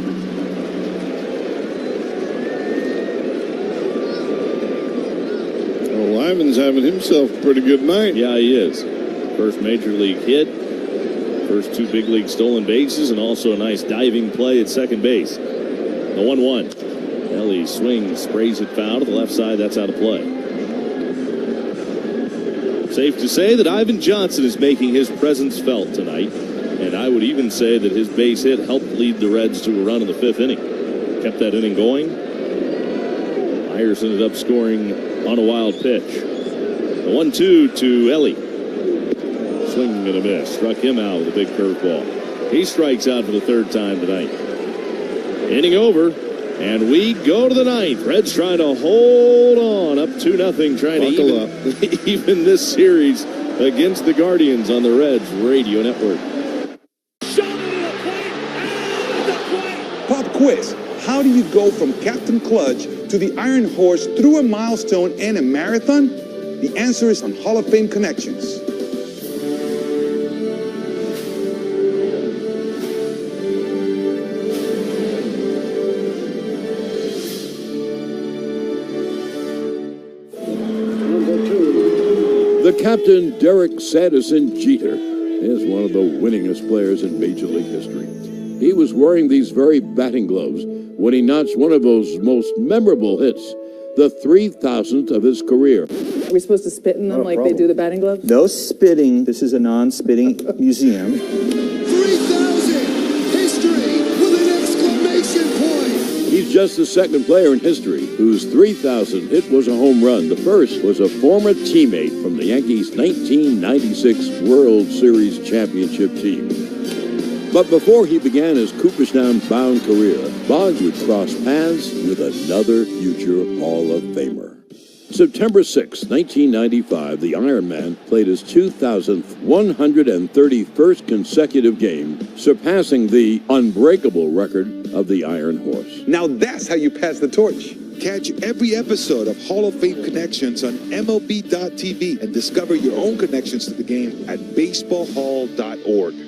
Well, Ivan's having himself a pretty good night. Yeah, he is. First major league hit, first 2 big league stolen bases, and also a nice diving play at second base. The 1-1. Ellie swings, sprays it foul to the left side. That's out of play. Safe to say that Ivan Johnson is making his presence felt tonight, and I would even say that his base hit helped lead the Reds to a run in the 5th inning. Kept that inning going. Myers ended up scoring on a wild pitch. The 1-2 to Ellie. Swing and a miss. Struck him out with a big curveball. He strikes out for the 3rd time tonight. Inning over, and we go to the 9th. Reds trying to hold on, up 2-0, trying to even this series against the Guardians on the Reds Radio Network. Pop quiz. How do you go from Captain Clutch to the Iron Horse through a milestone and a marathon? The answer is on Hall of Fame Connections. The captain, Derek Sanderson Jeter, is one of the winningest players in Major League history. He was wearing these very batting gloves when he notched one of those most memorable hits, the 3,000th of his career. Are we supposed to spit in them like they do the batting gloves? No spitting. This is a non-spitting museum. 3,000! History with an exclamation point! He's just the 2nd player in history whose 3,000th hit was a home run. The first was a former teammate from the Yankees' 1996 World Series championship team. But before he began his Cooperstown-bound career, Boggs would cross paths with another future Hall of Famer. September 6, 1995, the Iron Man played his 2,131st consecutive game, surpassing the unbreakable record of the Iron Horse. Now that's how you pass the torch. Catch every episode of Hall of Fame Connections on MLB.tv and discover your own connections to the game at baseballhall.org.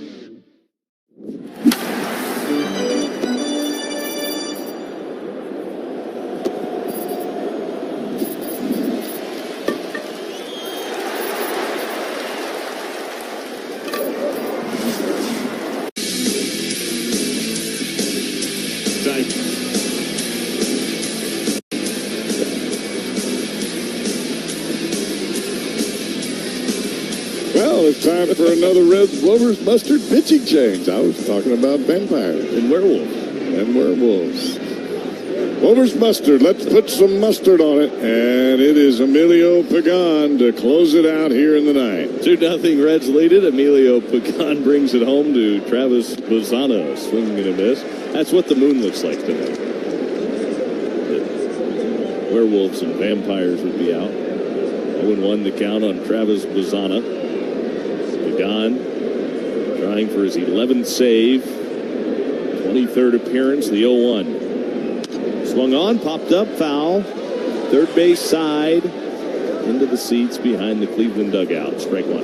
Well, it's time for another Reds Blowers Mustard pitching change. I was talking about vampires. And werewolves. And werewolves. Where's mustard? Let's put some mustard on it. And it is Emilio Pagan to close it out here in the night. 2-0 Reds lead it. Emilio Pagan brings it home to Travis Bazzana. Swinging and a miss. That's what the moon looks like tonight. The werewolves and vampires would be out. 0-1 the count on Travis Bazzana. Pagan trying for his 11th save. 23rd appearance, the 0-1. Swung on, popped up, foul. Third base side. Into the seats behind the Cleveland dugout. Strike one.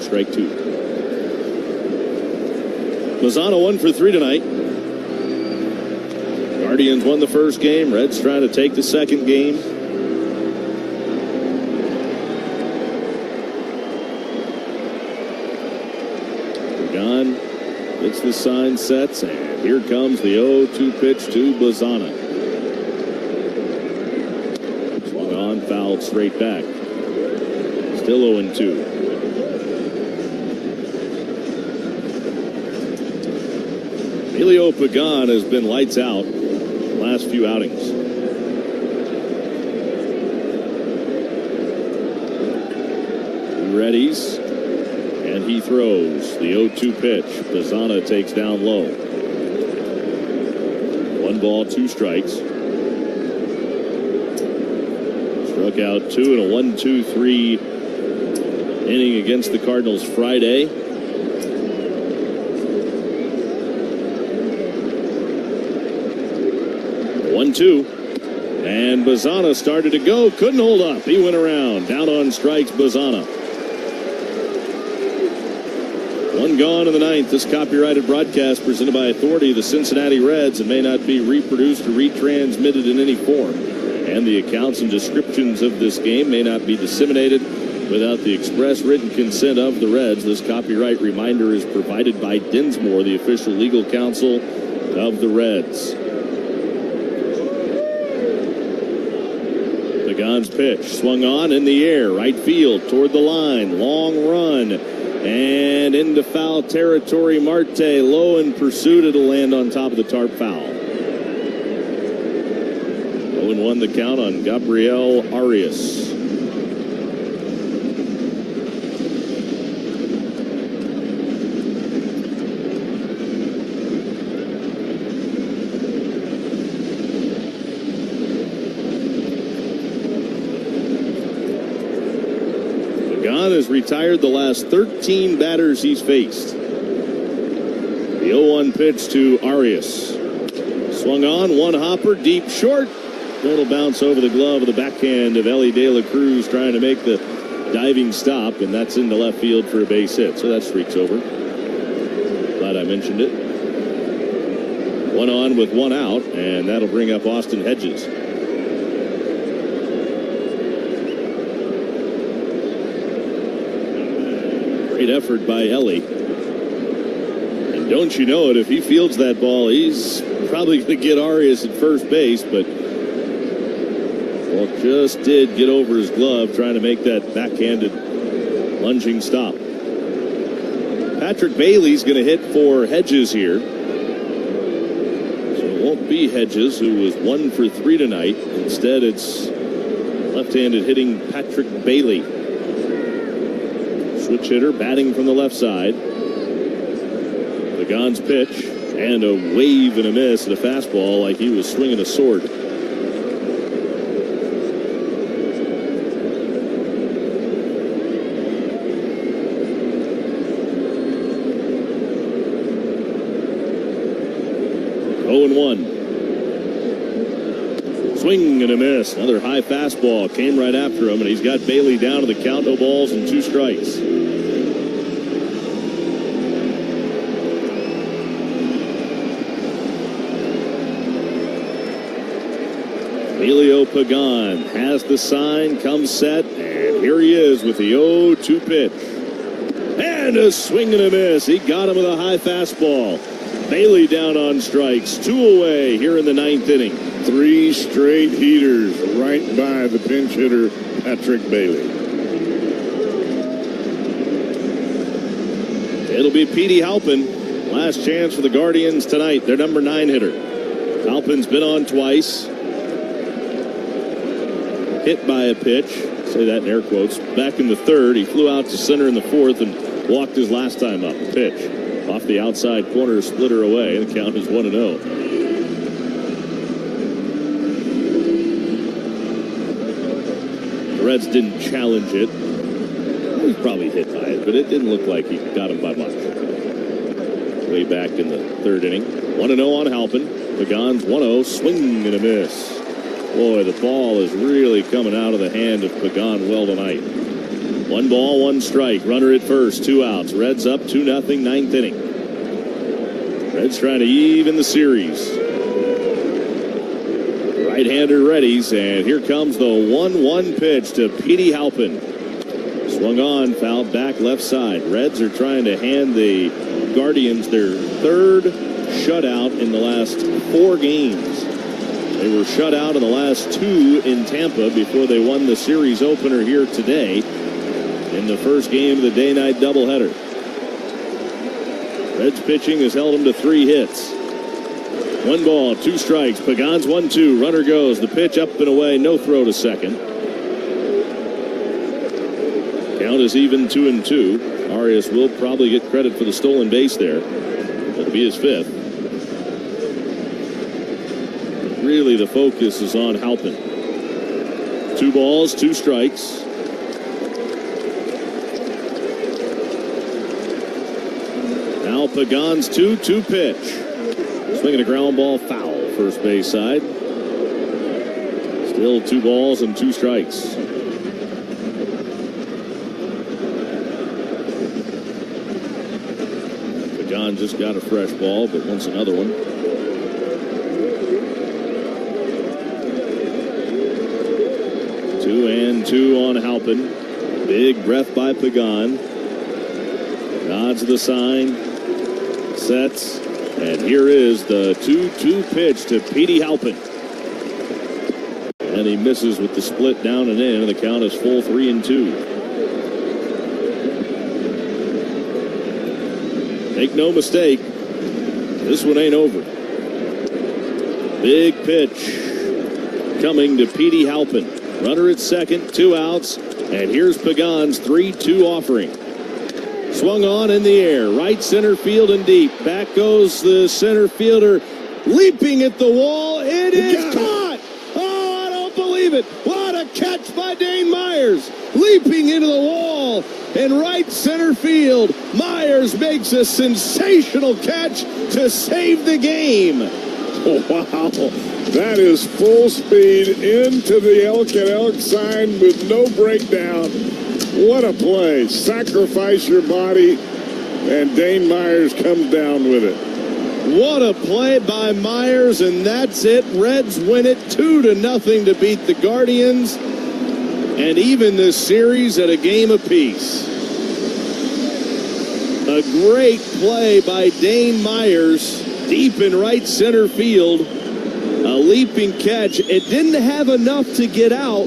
Strike two. Bazzana 1 for 3 tonight. Guardians won the first game. Reds trying to take the second game. Pagan gets the sign, sets, and here comes the 0-2 pitch to Bazzana. Swung on, fouled straight back. Still 0-2. Emilio Pagan has been lights out the last few outings. Readies, and he throws the 0-2 pitch. Bazzana takes down low. 1 ball, 2 strikes. Struck out 2 in a 1-2-3 inning against the Cardinals Friday. 1-2. And Bazzana started to go. Couldn't hold up. He went around. Down on strikes, Bazzana. 1 gone in the 9th. This copyrighted broadcast presented by authority of the Cincinnati Reds and may not be reproduced or retransmitted in any form. And the accounts and descriptions of this game may not be disseminated without the express written consent of the Reds. This copyright reminder is provided by Dinsmore, the official legal counsel of the Reds. Pagan's pitch swung on in the air, right field toward the line, long run, and into foul territory. Marte low in pursuit. It'll land on top of the tarp foul. 0-1 the count on Gabriel Arias. Has retired the last 13 batters he's faced. The 0-1 pitch to Arias. Swung on, 1 hopper, deep short. It'll bounce over the glove of the backhand of Ellie De La Cruz trying to make the diving stop, and that's into left field for a base hit. So that streak's over. Glad I mentioned it. 1 on with 1 out, and that'll bring up Austin Hedges. Great effort by Ellie. And don't you know it, if he fields that ball, he's probably going to get Arias at first base, but well, just did get over his glove trying to make that backhanded lunging stop. Patrick Bailey's going to hit for Hedges here. So it won't be Hedges, who was 1 for 3 tonight. Instead, it's left-handed hitting Patrick Bailey. Switch hitter batting from the left side. Pagan's pitch and a wave and a miss at a fastball like he was swinging a sword. Swing and a miss. Another high fastball came right after him, and he's got Bailey down to the count, no balls and 2 strikes. Emilio Pagan has the sign, comes set, and here he is with the 0-2 pitch. And a swing and a miss. He got him with a high fastball. Bailey down on strikes, 2 away here in the 9th inning. 3 straight heaters right by the pinch hitter, Patrick Bailey. It'll be Petey Halpin. Last chance for the Guardians tonight. Their number 9 hitter. Halpin's been on twice. Hit by a pitch. Say that in air quotes. Back in the third, he flew out to center in the fourth and walked his last time up. Pitch off the outside corner, splitter away. The count is 1-0. The Reds didn't challenge it. He was probably hit by it, but it didn't look like he got him by much. Way back in the third inning. 1-0 on Halpin. Pagan's 1-0, swing and a miss. Boy, the ball is really coming out of the hand of Pagan well tonight. 1 ball, 1 strike. Runner at first, 2 outs. Reds up 2-0, ninth inning. Reds trying to even the series. Right-hander readies, and here comes the 1-1 pitch to Petey Halpin. Swung on, fouled back left side. Reds are trying to hand the Guardians their third shutout in the last 4 games. They were shut out in the last 2 in Tampa before they won the series opener here today in the first game of the day-night doubleheader. Reds pitching has held them to 3 hits. 1 ball, 2 strikes. Pagan's 1-2. Runner goes. The pitch up and away. No throw to second. Count is even 2-2. Arias will probably get credit for the stolen base there. It'll be his 5th. Really, the focus is on Halpin. 2 balls, 2 strikes. Now Pagan's 2-2 pitch. Swinging a ground ball, foul, first base side. Still 2 balls and 2 strikes. Pagan just got a fresh ball, but wants another one. 2-2 on Halpin. Big breath by Pagan. Nods the sign. Sets. And here is the 2-2 pitch to Petey Halpin. And he misses with the split down and in. And the count is full 3-2. Make no mistake, this one ain't over. Big pitch coming to Petey Halpin. Runner at second, 2 outs, and here's Pagan's 3-2 offering. Swung on in the air, right center field and deep. Back goes the center fielder, leaping at the wall. It is caught! Oh, I don't believe it. What a catch by Dane Myers, leaping into the wall in right center field. Myers makes a sensational catch to save the game. Wow, that is full speed into the Elk and Elk sign with no breakdown. What a play. Sacrifice your body, and Dane Myers comes down with it. What a play by Myers, and that's it. Reds win it 2-0 to beat the Guardians, and even this series at a game apiece. A great play by Dane Myers, deep in right center field. A leaping catch. It didn't have enough to get out,